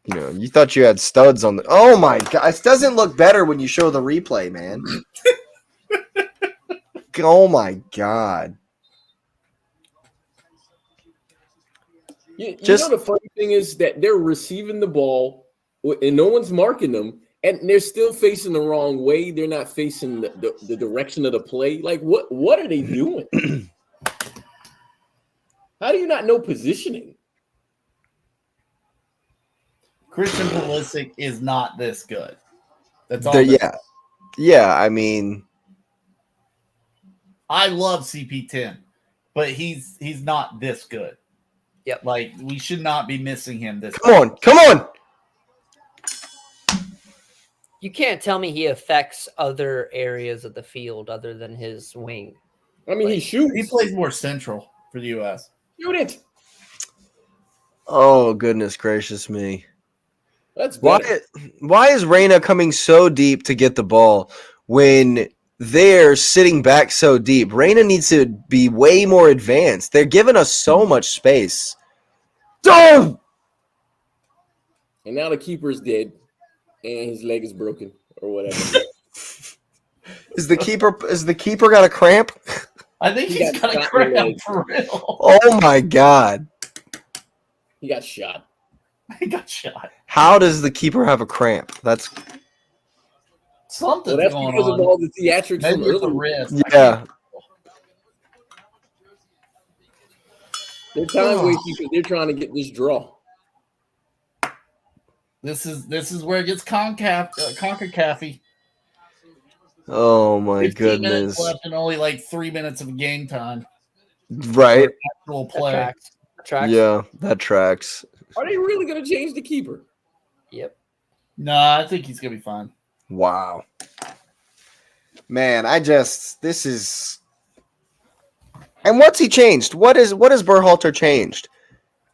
You know, you thought you had studs on the. Oh my God. It doesn't look better when you show the replay, man. Oh my God. You know the funny thing is that they're receiving the ball and no one's marking them, and they're still facing the wrong way. They're not facing the direction of the play. Like, what are they doing? How do you not know positioning? Christian Pulisic is not this good. That's all. Yeah. I mean, I love CP10, but he's not this good. Yep. Like, we should not be missing him this. Come on. You can't tell me he affects other areas of the field other than his wing. I mean, he shoots. He plays more central for the U.S. Shoot it. Oh, goodness gracious me. That's better. Why is Reyna coming so deep to get the ball when they're sitting back so deep? Reyna needs to be way more advanced. They're giving us so much space. Oh! And now the keeper's dead, and his leg is broken, or whatever. Is the keeper got a cramp? I think he's got a cramp for real. Oh my God. He got shot. How does the keeper have a cramp? That's something. Well, that's because of all the theatrics from the earlier. wrist. Yeah. They're time wasting because they're trying to get this draw. This is where it gets CONCACAF-y. Oh my 15 minutes goodness! left and only like 3 minutes of game time. Right? Actual That play. tracks. That tracks. Yeah, that tracks. Are they really going to change the keeper? Yep. No, I think he's gonna be fine. Wow, man! This is. And what's he changed? What has Berhalter changed?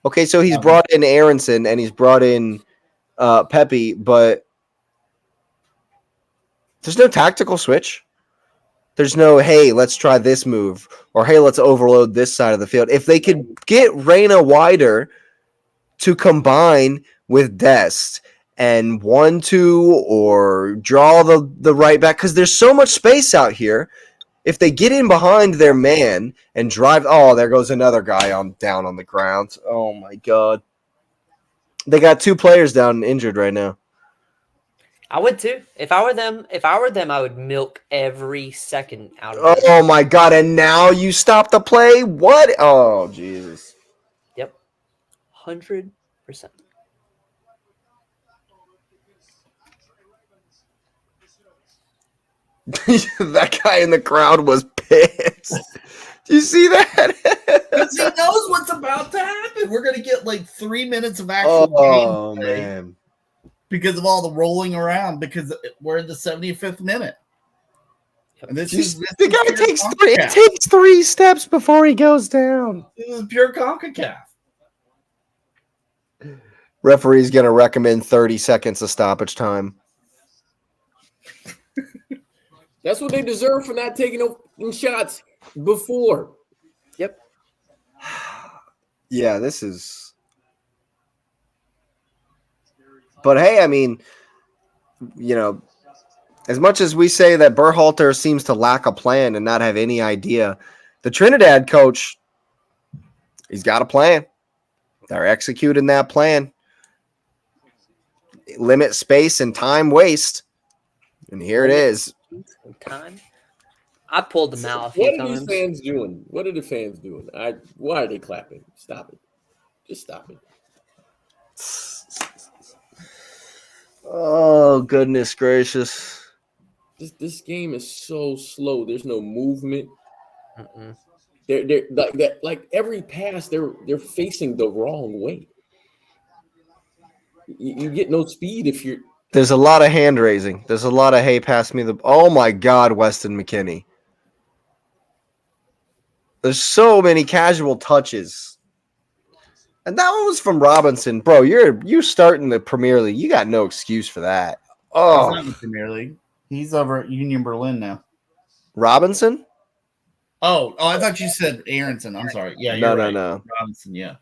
Okay, so he's brought in Aronson and he's brought in Pepe, but there's no tactical switch. There's no, hey, let's try this move, or hey, let's overload this side of the field. If they could get Reyna wider to combine with Dest and 1-2 or draw the right back, because there's so much space out here. If they get in behind their man and drive, oh, there goes another guy down on the ground. Oh my God. They got 2 players down injured right now. I would too. If I were them, I would milk every second out of it. Oh my God! And now you stop the play? What? Oh Jesus! Yep, 100%. That guy in the crowd was pissed. Do you see that? Because he knows what's about to happen. We're gonna get like 3 minutes of actual game play Man! because of all the rolling around. Because we're in the 75th minute. And this is The guy takes 3. It takes 3 steps before he goes down. This is pure CONCACAF. Referee's gonna recommend 30 seconds of stoppage time. That's what they deserve for not taking open shots before. Yep. Yeah, this is. But hey, I mean, as much as we say that Berhalter seems to lack a plan and not have any idea, the Trinidad coach, he's got a plan. They're executing that plan. Limit space and time waste. And here it is. Time. I pulled them out a few What are times. these fans doing? What are the fans doing? Why are they clapping? Stop it. Just stop it. Oh, goodness gracious. This game is so slow. There's no movement. Mm-mm. They're like every pass, they're facing the wrong way. You get no speed if you're. There's a lot of hand raising. There's a lot of, hey, pass me the. Oh my God, Weston McKennie. There's so many casual touches. And that one was from Robinson. Bro, you're starting the Premier League. You got no excuse for that. He's Oh, not in the Premier League. He's over at Union Berlin now. Robinson? Oh, I thought you said Aronson. I'm sorry. Yeah, No, you're no, right. no. Robinson, yeah.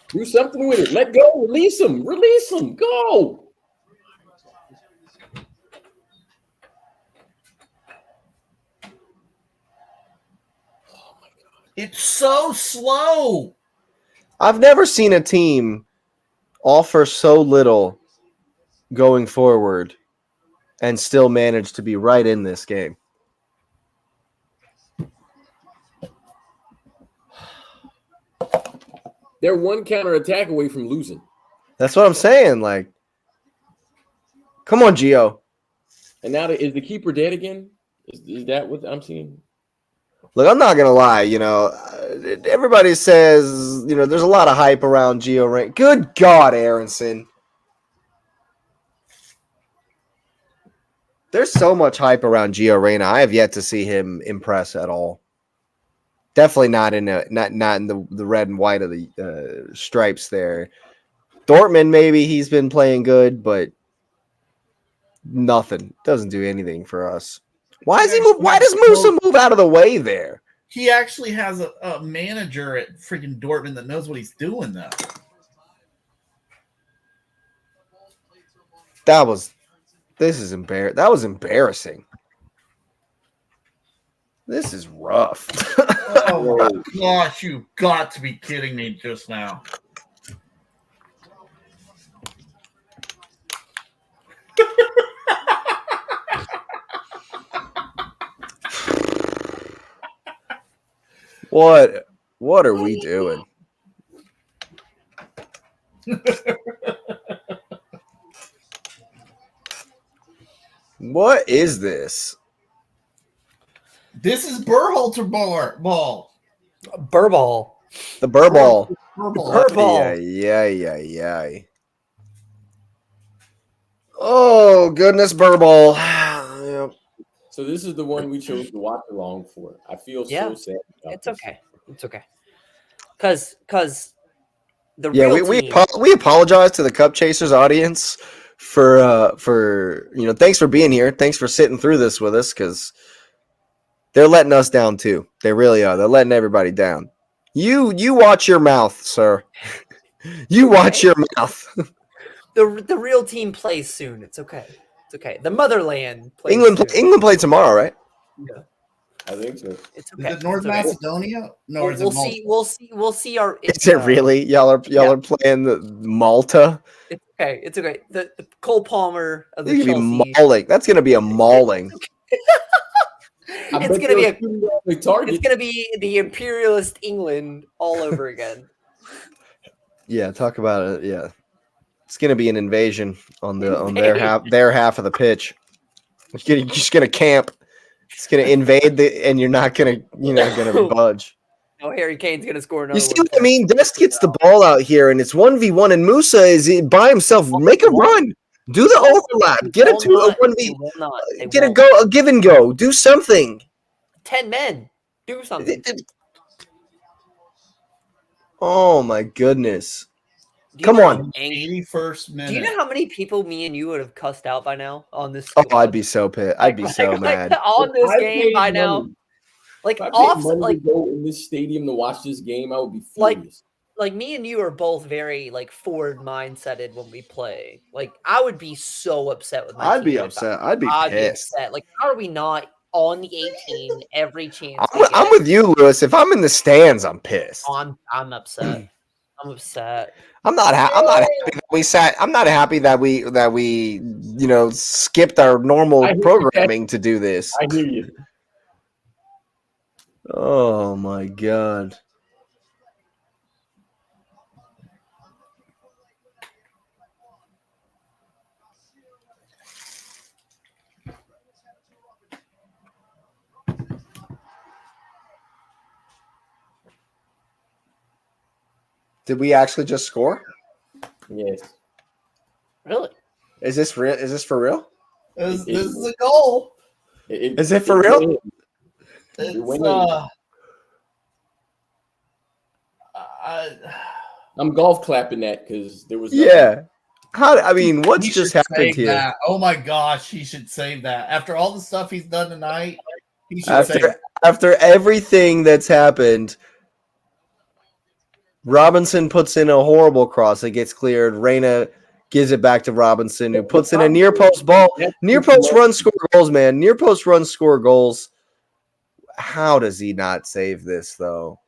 Do something with it. Let go. Release him. Release him. Go. It's so slow. I've never seen a team offer so little going forward and still manage to be right in this game. They're one counterattack away from losing. That's what I'm saying. Like, come on, Gio. And now is the keeper dead again? Is that what I'm seeing? Look, I'm not going to lie. Everybody says, there's a lot of hype around Gio Reyna. Good God, Aronson. There's so much hype around Gio Reyna. I have yet to see him impress at all. Definitely not in the red and white of the stripes there. Dortmund, maybe he's been playing good, but nothing. Doesn't do anything for us. Why does Musa move out of the way there? He actually has a manager at freaking Dortmund that knows what he's doing, though. That was embarrassing. This is rough. Oh my gosh, you've got to be kidding me just now. What are we doing? What is this? This is Berhalter ball. Burball. The burr ball. Burr ball. Yeah. Oh goodness, burr ball. Yep. So this is the one we chose to watch along for. I feel Yeah, so sad. It's okay. It's okay. Cause the Yeah, real we team. we apologize to the Cup Chasers audience for thanks for being here. Thanks for sitting through this with us because they're letting us down too. They really are. They're letting everybody down. You watch your mouth, sir. You watch your mouth. The real team plays soon. It's okay. It's okay. The motherland plays England soon. play tomorrow, right? Yeah. I think so. It's okay. Is it North It's okay. Macedonia? No, We'll see. We'll see. Our. Is it really? Y'all are playing the Malta? It's okay. It's okay. The Cole Palmer of the It's gonna Chelsea. be mauling. That's gonna be a mauling. It's gonna be the imperialist England all over again. Yeah, talk about it. Yeah, it's gonna be an invasion on their half of the pitch. You're just gonna camp. It's gonna invade and you're not gonna budge. No, Harry Kane's gonna score another. You see what I mean? Dest gets the ball out here, and it's 1v1, and Musa is by himself. Make a run. Do the overlap. Get it to a 1v. Get a give and go. Do something. 10 men. Do something. Oh my goodness. Come on. 81st minute. Do you know how many people me and you would have cussed out by now on this? Oh, I'd be so pissed. I'd be so mad. On this game by now. Like if I off, paid money like to go in this stadium to watch this game, I would be furious. Like me and you are both very like forward mindseted when we play. Like I would be so upset with my I'd be upset. I'd be pissed. Like how are we not on the 18 every chance? I'm with you, Lewis. If I'm in the stands, I'm pissed. I'm upset. I'm upset. I'm not happy that we sat. I'm not happy that we skipped our normal programming to do this. I hear you. Oh my god. Did we actually just score? Yes. Really? Is this real? Is this for real? This is a goal. Is it for real? I'm golf clapping that because there was What's just happened here? That. Oh my gosh, he should save that. After all the stuff he's done tonight, he should save that. After everything that's happened, Robinson puts in a horrible cross. It gets cleared. Reyna gives it back to Robinson, who puts in a near post ball. Near post run, score goals, man. Near post run, score goals. How does he not save this, though?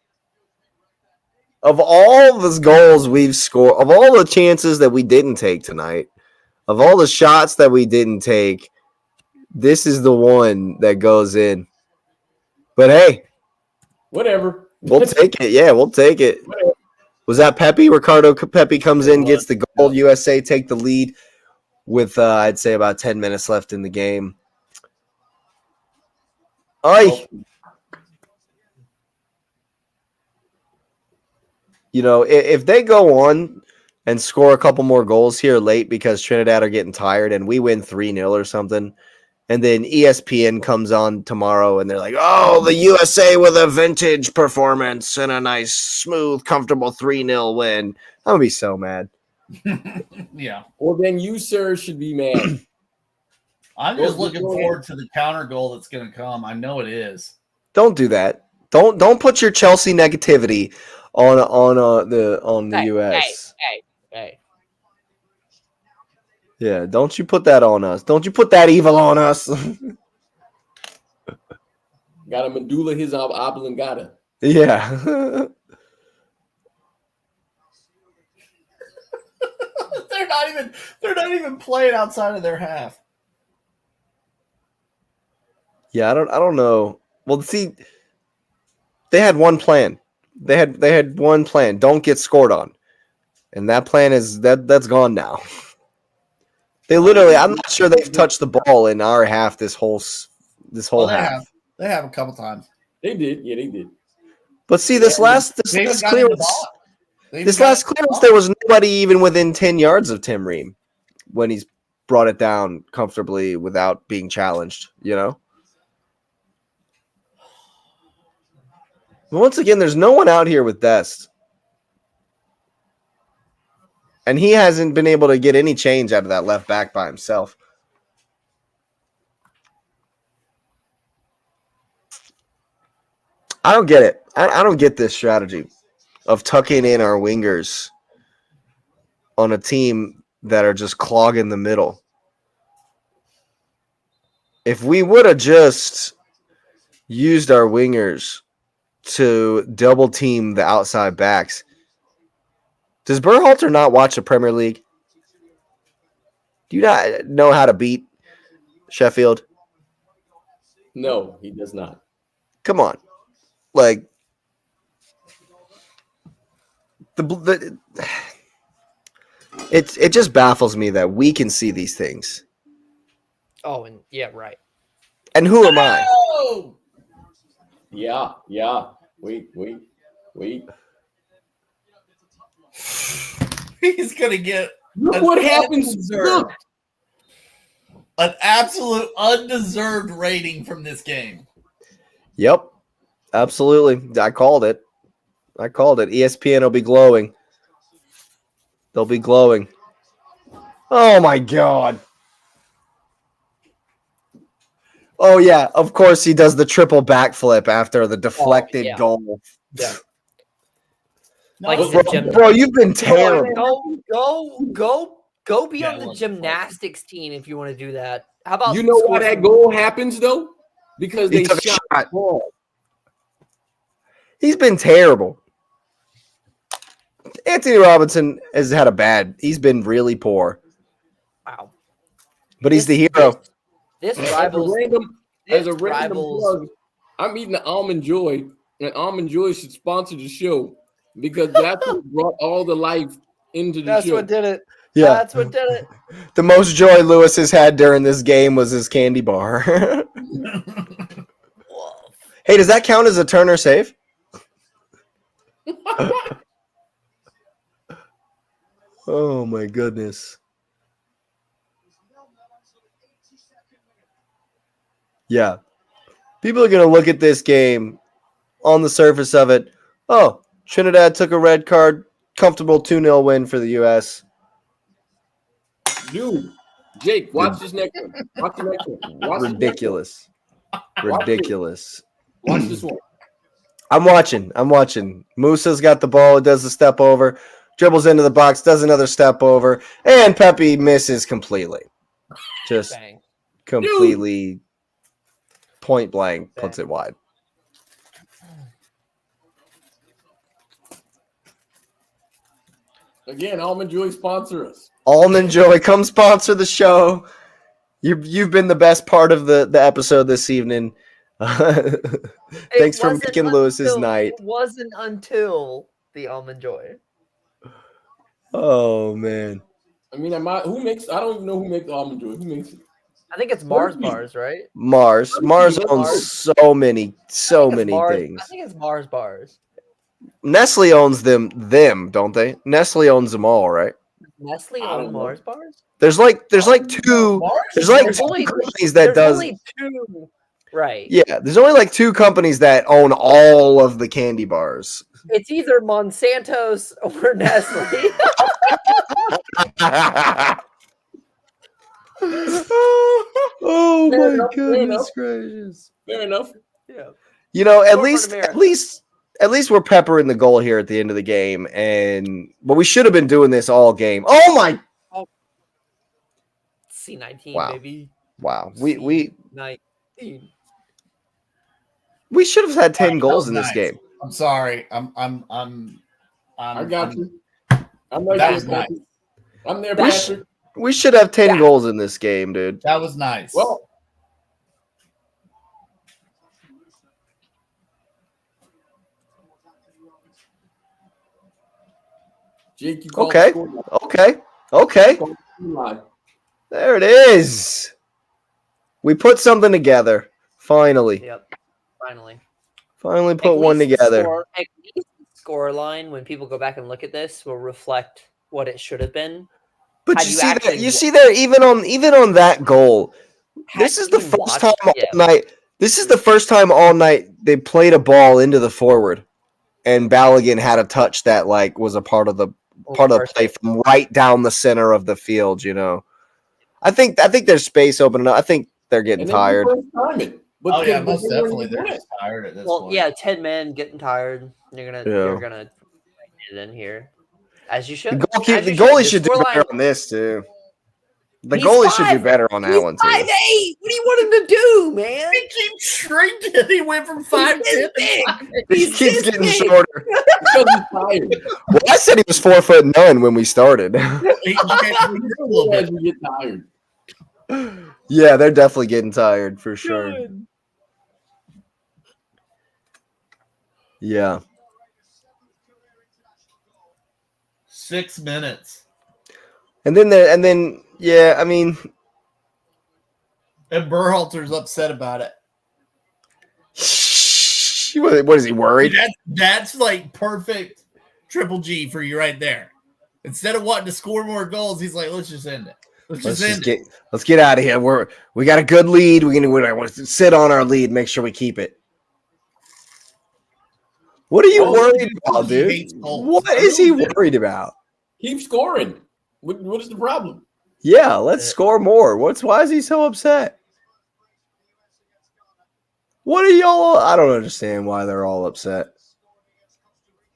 Of all the goals we've scored, of all the chances that we didn't take tonight, of all the shots that we didn't take, this is the one that goes in. But hey, whatever. We'll take it. Yeah, we'll take it. Whatever. Was that Pepe? Ricardo Pepe comes in, gets the goal. USA take the lead with, I'd say, about 10 minutes left in the game. If they go on and score a couple more goals here late because Trinidad are getting tired and we win 3-0 or something, and then ESPN comes on tomorrow and they're like, oh, the USA with a vintage performance and a nice, smooth, comfortable 3-0 win. I'm going to be so mad. Yeah. Well, then you, sir, should be mad. I'm just looking forward to the counter goal that's going to come. I know it is. Don't do that. Don't put your Chelsea negativity on the US. Hey. Yeah, don't you put that on us. Don't you put that evil on us. Got a medulla his oblongata. Yeah. They're not even playing outside of their half. Yeah, I don't know. Well, see, They had one plan. They had one plan. Don't get scored on. And that plan is that's gone now. They literally, I'm not sure they've touched the ball in our half this whole half. They have a couple times. They did. Yeah, they did. But see, this last clearance, there was nobody even within 10 yards of Tim Ream when he's brought it down comfortably without being challenged, you know? But once again, there's no one out here with Dest. And he hasn't been able to get any change out of that left back by himself. I don't get it. I don't get this strategy of tucking in our wingers on a team that are just clogging the middle. If we would have just used our wingers to double team the outside backs, does Berhalter not watch the Premier League? Do you not know how to beat Sheffield? No, he does not. Come on. Like, it just baffles me that we can see these things. Oh, and yeah, right. And who am I? Yeah. Wait. He's gonna get Look what happens. Look. An absolute undeserved rating from this game. Yep. Absolutely. I called it. ESPN will be glowing. They'll be glowing. Oh, my God. Oh, yeah. Of course, he does the triple backflip after the deflected goal. Yeah. Bro, you've been terrible. Go be on the gymnastics team if you want to do that. How about you know why that goal happens though? Because they shot the ball. He's been terrible. Anthony Robinson has had he's been really poor. Wow. But he's the hero. This rivals as a random plug, I'm eating the Almond Joy, and Almond Joy should sponsor the show because that's what brought all the life into the show. That's what did it. Yeah. That's what did it. The most joy Lewis has had during this game was his candy bar. Hey, does that count as a Turner save? Oh, my goodness. Yeah. People are going to look at this game on the surface of it. Oh, Trinidad took a red card. Comfortable 2-0 win for the U.S. Dude, Jake, watch this next one. Watch the next one. Ridiculous. Ridiculous. Watch this one. I'm watching. Musa's got the ball, does the step over, dribbles into the box, does another step over, and Pepe misses completely. Just completely point blank puts it wide. Again, Almond Joy sponsor us. Almond Joy, come sponsor the show. You've been the best part of the episode this evening. Thanks for making Lewis's night. It wasn't until the Almond Joy. Oh man. I mean, who makes? I don't even know who makes Almond Joy. Who makes it? I think it's Mars Bars, right? Mars owns so many things. I think it's Mars Bars. Nestle owns them, don't they? Nestle owns them all, right? Nestle owns Mars Bars? There's like two companies that does only two, right? Yeah, there's only like two companies that own all of the candy bars. It's either Monsanto's or Nestle. Oh my goodness gracious! Fair enough. Yeah. You know, at least we're peppering the goal here at the end of the game, but we should have been doing this all game. Oh my! C19, wow. baby. Wow, we should have had 10 goals in this game. I'm sorry. I got you. I'm right there, nice. I'm there, Patrick. We should have 10 goals in this game, dude. That was nice. Well, Jake, you called Okay. the score line. Okay. Call the score line. There it is. We put something together. Finally. Yep. Finally. Put one together. At least the score line, when people go back and look at this, will reflect what it should have been. But Had you you see that actually you see there even on that goal. This is the even first watched- time all yeah. night. This is the first time all night they played a ball into the forward, and Balogun had a touch that like was a part of the play from right down the center of the field. You know, I think there's space opening up. I think they're getting And tired. then you first time it. But Oh yeah, but most they weren't definitely. even They're doing just tired at this Well, point. yeah, 10 men getting tired. You're gonna get it in here, as you should. The The goalie should do better on this too. The goalie should do better on that one too. 5'8". What do you want him to do, man? He keeps shrinking. He went from 5'10 to He keeps getting shorter. because he's tired. Well, I said he was 4'9" when we started. He grew a little As bit. we get tired. Yeah, they're definitely getting tired for sure. Yeah. 6 minutes. And then yeah, I mean, And Berhalter's upset about it. what is he worried? That's like perfect triple G for you right there. Instead of wanting to score more goals, he's like, let's just end it. Let's get out of here. We got a good lead. We want to sit on our lead, make sure we keep it. What are you worried about, dude? What is he worried about? Keep scoring. What is the problem? Yeah, let's score more. Why is he so upset? What are y'all? I don't understand why they're all upset.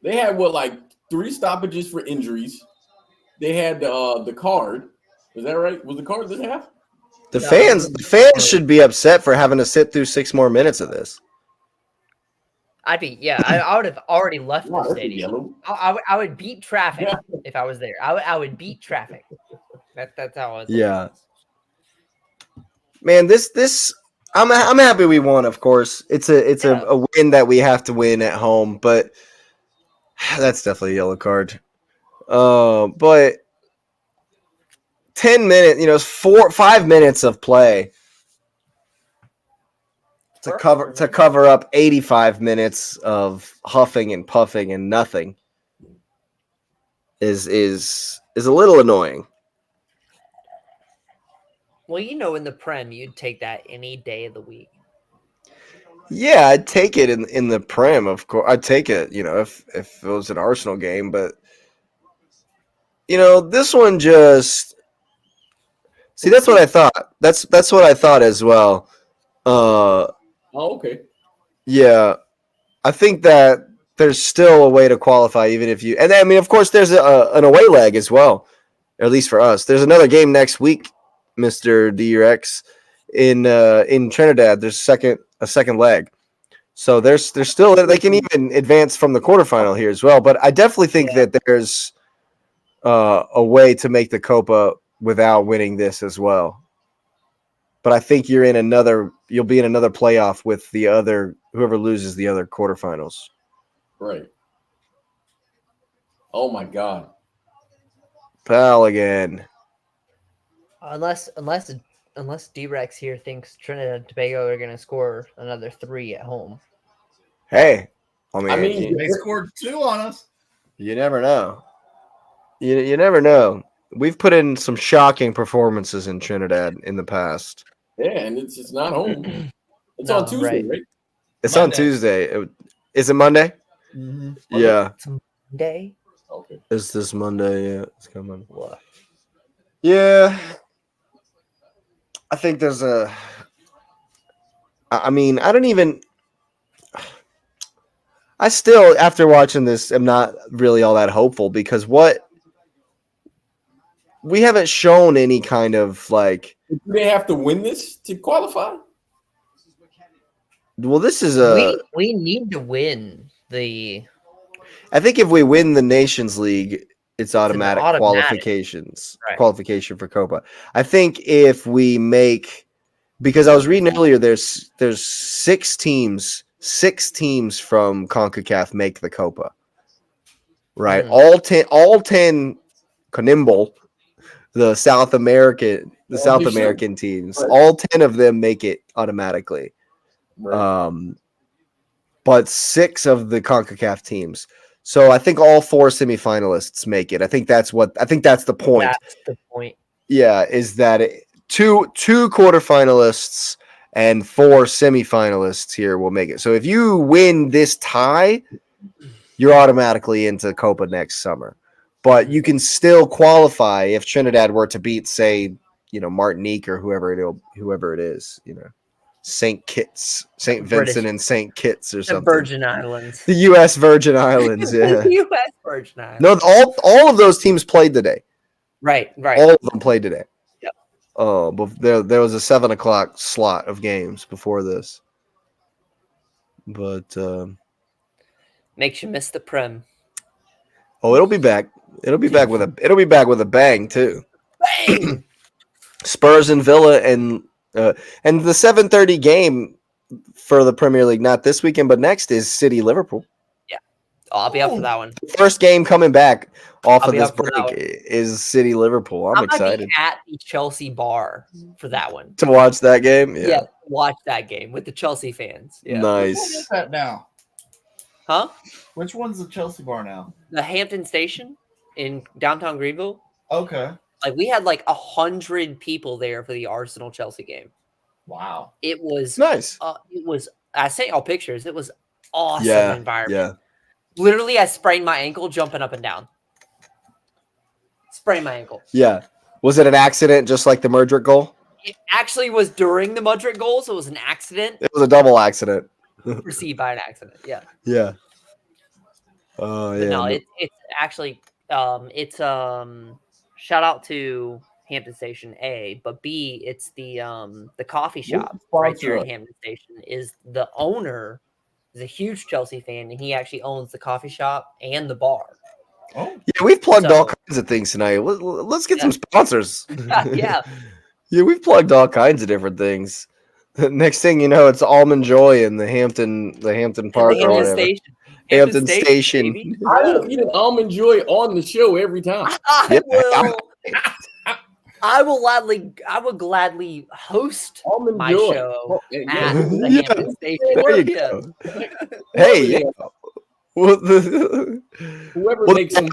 They had like 3 stoppages for injuries. They had the card. Is that right? Was the card this half? The fans should be upset for having to sit through 6 more minutes of this. I would have already left Wow, the that's stadium. yellow. I would beat traffic if I was there. I would beat traffic. That's how I was. Yeah. Man, this I'm happy we won, of course. It's a win that we have to win at home, but that's definitely a yellow card. But 10 minutes, 5 minutes of play to cover up 85 minutes of huffing and puffing and nothing is a little annoying. Well, in the Prem, you'd take that any day of the week. Yeah, I'd take it in the Prem, of course. I'd take it, if it was an Arsenal game, but this one just see. That's what I thought. That's what I thought as well. Okay. Yeah, I think that there's still a way to qualify, even if you. And I mean, of course, there's an away leg as well, at least for us. There's another game next week, Mr. DRX, in Trinidad. There's a second leg, so there's still they can even advance from the quarterfinal here as well. But I definitely think that there's a way to make the Copa without winning this as well. But I think you'll be in another playoff with whoever loses the other quarterfinals. Right. Oh my God. Pal again. Unless D-Rex here thinks Trinidad and Tobago are going to score another 3 at home. Hey, I mean they scored 2 on us. You never know. You never know. We've put in some shocking performances in Trinidad in the past. Yeah, and it's not home. It's on Tuesday, right? It's Monday. On Tuesday. Is it Monday? Mm-hmm. Yeah. It's Monday. Okay. Is this Monday? Yeah, it's coming. What? Yeah. I think there's I still, after watching this, am not really all that hopeful because we haven't shown any kind of like. Do they have to win this to qualify? Well, this is we need to win the. I think if we win the Nations League, it's automatic qualification for Copa. I think if we make, because I was reading earlier, there's 6 teams from CONCACAF make the Copa. right? Mhm. All 10 Conimbal, the South American teams, Right. all 10 of them make it automatically. Right. But 6 of the CONCACAF teams. So I think all 4 semifinalists make it. I think that's the point. That's the point. Yeah, is that two quarterfinalists and 4 semifinalists here will make it. So if you win this tie, you're automatically into Copa next summer. But you can still qualify if Trinidad were to beat, say, Martinique or whoever it is, St. Kitts, St. Vincent British, and St. Kitts or the something. Virgin Islands. The U.S. Virgin Islands, yeah. The U.S. Virgin No, Islands. all of those teams played today. Right. All of them played today. Yep. Oh, but there was a 7:00 slot of games before this. But Makes you miss the Prem. it'll be back. It'll be back with a bang too. Bang! Spurs and Villa and the 7:30 game for the Premier League, not this weekend but next, is City Liverpool. Yeah. I'll be up for that one. First game coming back off I'll of be this up for that break one. is City Liverpool. I'm I might excited be at the Chelsea bar for that one. to watch that game. Yeah. Watch that game with the Chelsea fans. Yeah. What Nice. is that now? Huh? Which one's the Chelsea bar now? The Hampton Station in downtown Greenville. Okay. Like we had like 100 people there for the Arsenal Chelsea game. Wow. It was Nice. I sent y'all pictures. It was awesome Yeah. environment. Yeah. Literally, I sprained my ankle jumping up and down. Sprained my ankle. Yeah. Was it an accident just like the Mudryk goal? It actually was during the Mudryk goal, so it was an accident. It was a double accident. Received by an accident. Yeah. Yeah. Oh, yeah. No, it's actually shout out to Hampton Station A, but B, it's the coffee shop right there in Hampton Station. Is the owner is a huge Chelsea fan, and he actually owns the coffee shop and the bar. Oh, Yeah, we've plugged all kinds of things tonight. Let's get some sponsors. Yeah. Yeah, we've plugged all kinds of different things. Next thing you know, it's Almond Joy in the Hampton Park or whatever. Station. Hampton Station. Baby. I will eat an almond joy on the show every time. I will gladly host Almond my joy. show Yeah. at the Hampton Station. There you go. Hey, yeah. Whoever Well, makes them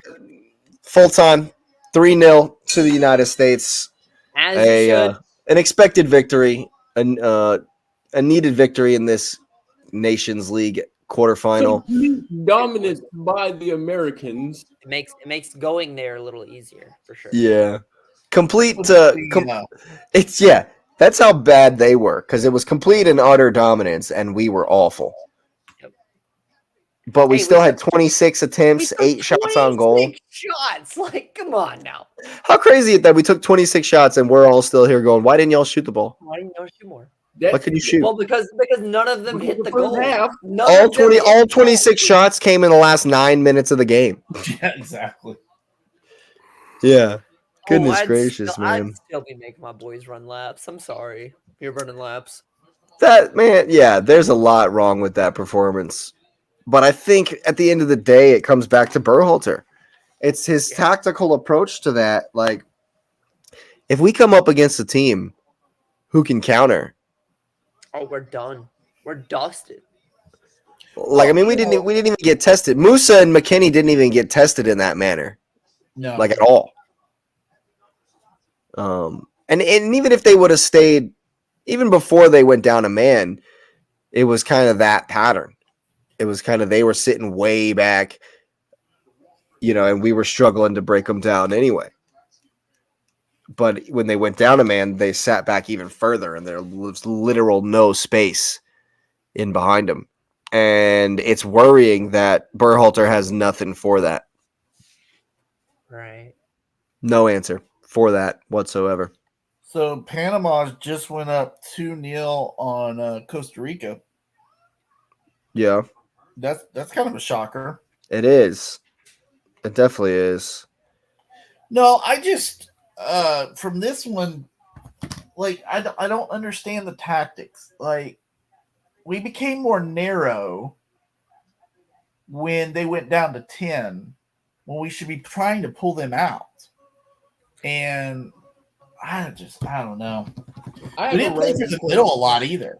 full time, 3-0 to the United States. As you should. An expected victory, a needed victory in this Nations League quarterfinal. dominant by the Americans. It makes going there a little easier for sure. Yeah, it's that's how bad they were, because it was complete and utter dominance, and we were awful. Yep. But we still had 26 attempts, 8 shots on goal. Shots, like, come on now. How crazy is it that we took 26 shots and we're all still here going, why didn't y'all shoot the ball? Why didn't y'all shoot more? What can you shoot? Well, because none of them hit the goal. All 26 shots came in the last 9 minutes of the game. Yeah, exactly. Yeah. Goodness gracious, man. I'd still be making my boys run laps. I'm sorry. You're running laps. That, man, yeah, there's a lot wrong with that performance. But I think at the end of the day, it comes back to Berhalter. It's his tactical approach to that. Like, if we come up against a team who can counter, oh, we're done. We're dusted. Like, I mean, we didn't even get tested. Musa and McKinney didn't even get tested in that manner. No, like at all. And even if they would have stayed, even before they went down a man, it was kind of that pattern. It was kind of, they were sitting way back, and we were struggling to break them down anyway. But when they went down a man, they sat back even further, and there was literal no space in behind them. And it's worrying that Berhalter has nothing for that. Right. No answer for that whatsoever. So Panama just went up 2-0 on Costa Rica. Yeah. That's kind of a shocker. It is. It definitely is. No, I just from this one, like I don't understand the tactics. Like, we became more narrow when they went down to 10, when we should be trying to pull them out. And I don't know. We didn't play through the middle a lot either.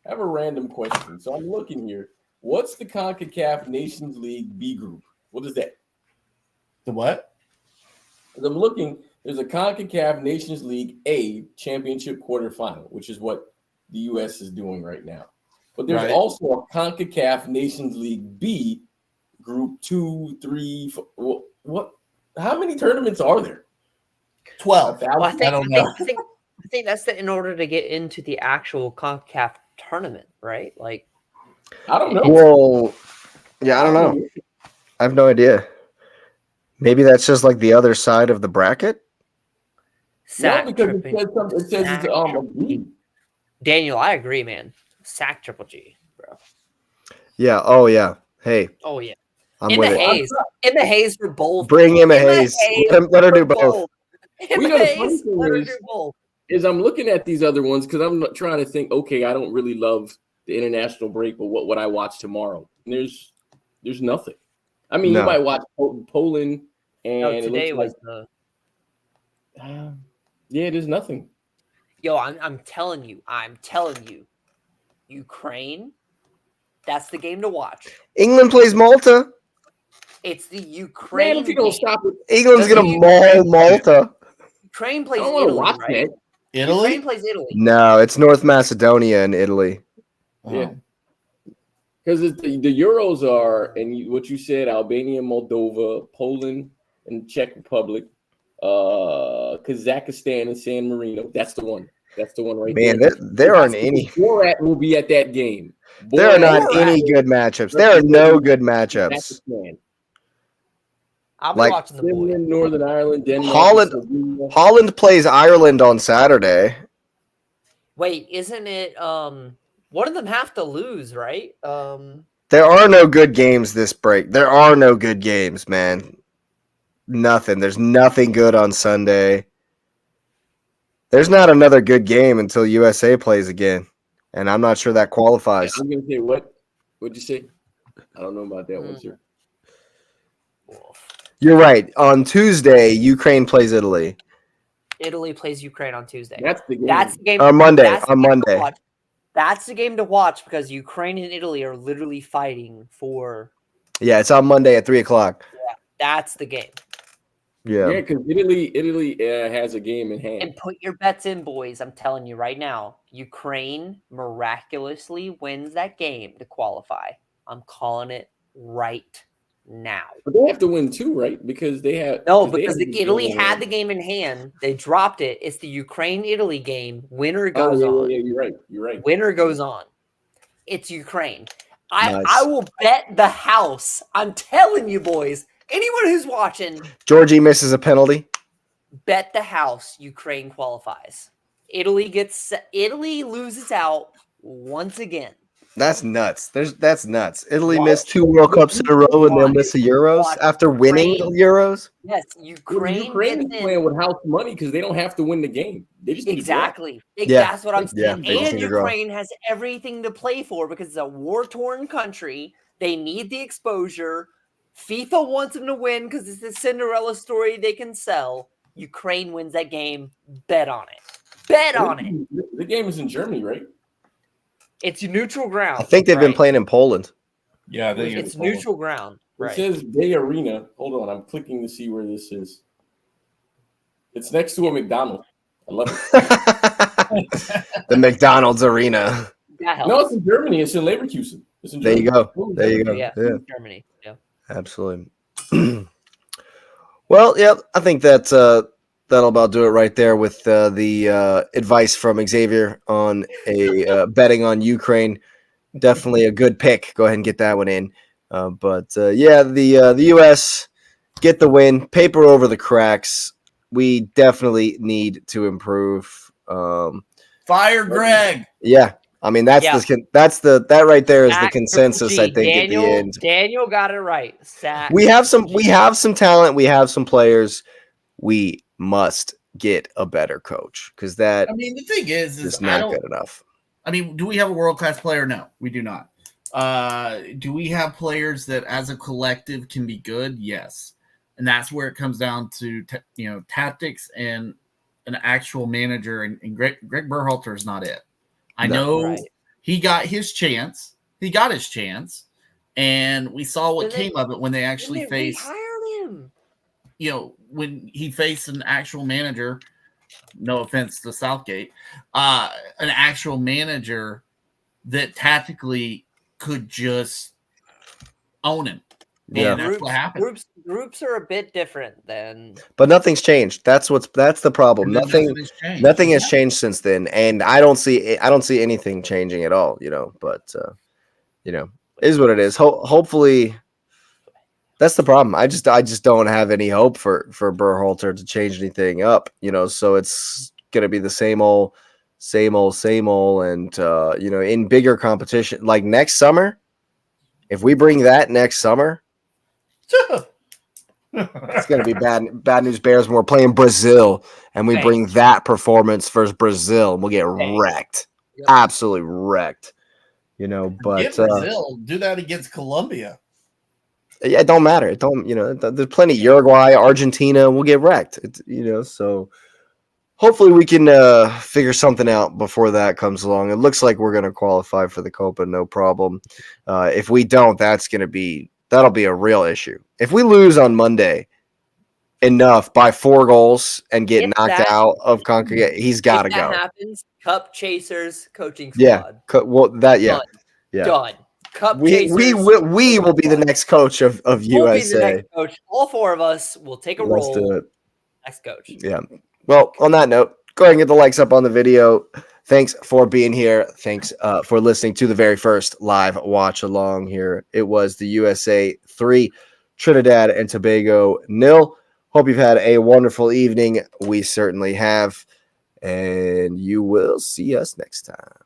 I have a random question. So I'm looking here. What's the CONCACAF Nations League B group? What is that? The what? As I'm looking, there's a CONCACAF Nations League A championship quarterfinal, which is what the U.S. is doing right now. But there's also a CONCACAF Nations League B group 2, 3, 4. What? How many tournaments are there? 12. Well, I don't know. I think that's in order to get into the actual CONCACAF tournament, right? Like, I don't know. Well, yeah, I don't know. I have no idea. Maybe that's just like the other side of the bracket. No, because it says it's a B. Daniel, I agree, man. Sack Triple G, bro. Yeah. Oh yeah. Hey. Oh yeah. I'm in with the it. Hayes. In the Hayes for both. Bring him a Hayes. Let her do both. We know the funny thing is I'm looking at these other ones because I'm not trying to think, okay, I don't really love the international break, but what would I watch tomorrow? And there's nothing. I mean, you might watch Poland and today was the yeah, there's nothing. Yo, I'm telling you, Ukraine, that's the game to watch. England plays Malta. It's the Ukraine. Man, if you don't stop it, England's gonna maul Malta. Ukraine plays Italy, right? Italy? Ukraine plays Italy. No, it's North Macedonia and Italy. Yeah. Because the Euros are, and what you said, Albania, Moldova, Poland, and Czech Republic, Kazakhstan, and San Marino. That's the one. That's the one right there. Man, there aren't any. Borat will be at that game. There are not any good matchups. There are no good matchups. I'll be watching the boys. Northern Ireland, Denmark. Holland plays Ireland on Saturday. Wait, isn't it? One of them have to lose, right? There are no good games this break. There are no good games, man. Nothing. There's nothing good on Sunday. There's not another good game until USA plays again, and I'm not sure that qualifies. I'm gonna say what? What'd you say? I don't know about that one, sir. You're right. On Tuesday, Ukraine plays Italy. Italy plays Ukraine on Tuesday. That's the game. That's the game. On Monday. That's the game to watch because Ukraine and Italy are literally fighting for. Yeah, it's on Monday at 3:00. Yeah, that's the game. Yeah, because Italy has a game in hand. And put your bets in, boys. I'm telling you right now, Ukraine miraculously wins that game to qualify. I'm calling it right now. But they have to win too, right? Because they have because Italy had the game in hand. They dropped it. It's the Ukraine-Italy game. Winner goes on. Yeah, you're right. You're right. Winner goes on. It's Ukraine. Nice. I will bet the house. I'm telling you, boys. Anyone who's watching, Georgie misses a penalty. Bet the house. Ukraine qualifies. Italy loses out once again. That's nuts. That's nuts. Italy missed 2 World Cups in a row and they'll miss the Euros after winning the Euros. Yes, Ukraine is playing with house money because they don't have to win the game. They just exactly. That's what I'm saying. And Ukraine has everything to play for because it's a war-torn country. They need the exposure. FIFA wants them to win because it's a Cinderella story they can sell. Ukraine wins that game. Bet on it. Bet on it. The game is in Germany, right? It's neutral ground. I think they've been playing in Poland. Yeah, it's neutral ground. It says Bay Arena. Hold on, I'm clicking to see where this is. It's next to a McDonald's. I love it. The McDonald's Arena. No, it's in Germany. It's in Leverkusen. It's in Germany. There you go. There you go. Yeah, Germany. Yeah, absolutely. Well, yeah, I think that's that'll about do it right there with the advice from Xavier on a betting on Ukraine. Definitely a good pick. Go ahead and get that one in. But the U.S. get the win, paper over the cracks. We definitely need to improve. Fire Greg. Yeah, I mean that right there is the consensus. I think at the end, Daniel got it right. We have some talent. We have some players. We must get a better coach because that. I mean, the thing is not good enough. I mean, do we have a world-class player? No, we do not. Do we have players that as a collective can be good? Yes. And that's where it comes down to, tactics and an actual manager. And Greg Berhalter is not it. I know he got his chance. And we saw what came of it when they actually faced. Rehired him. When he faced an actual manager. No offense to Southgate, an actual manager that tactically could just own him. Yeah, that's what happened. Groups are a bit different than, but nothing's changed. That's the problem. Nothing has changed since then, and I don't see anything changing at all. But is what it is. Hopefully, that's the problem. I just don't have any hope for Berhalter to change anything up. So it's gonna be the same old, and in bigger competition like next summer. If we bring that next summer, it's gonna be bad news bears when we're playing Brazil and we bring that performance versus Brazil, and we'll get wrecked, absolutely wrecked. But Brazil do that against Colombia. Yeah, it don't matter. It don't, there's plenty. Uruguay, Argentina will get wrecked. So hopefully we can figure something out before that comes along. It looks like we're going to qualify for the Copa, no problem. If we don't, that'll be a real issue. If we lose on Monday enough by 4 goals and get knocked out of CONCACAF, he's got to go. If that happens, Cup Chasers coaching squad. Done. Cup we will be the next coach of USA. We'll be the next coach. All 4 of us will take a role. Let's do it. Next coach. Yeah. Well, on that note, go ahead and get the likes up on the video. Thanks for being here. Thanks for listening to the very first live watch along here. It was the USA 3, Trinidad and Tobago 0. Hope you've had a wonderful evening. We certainly have. And you will see us next time.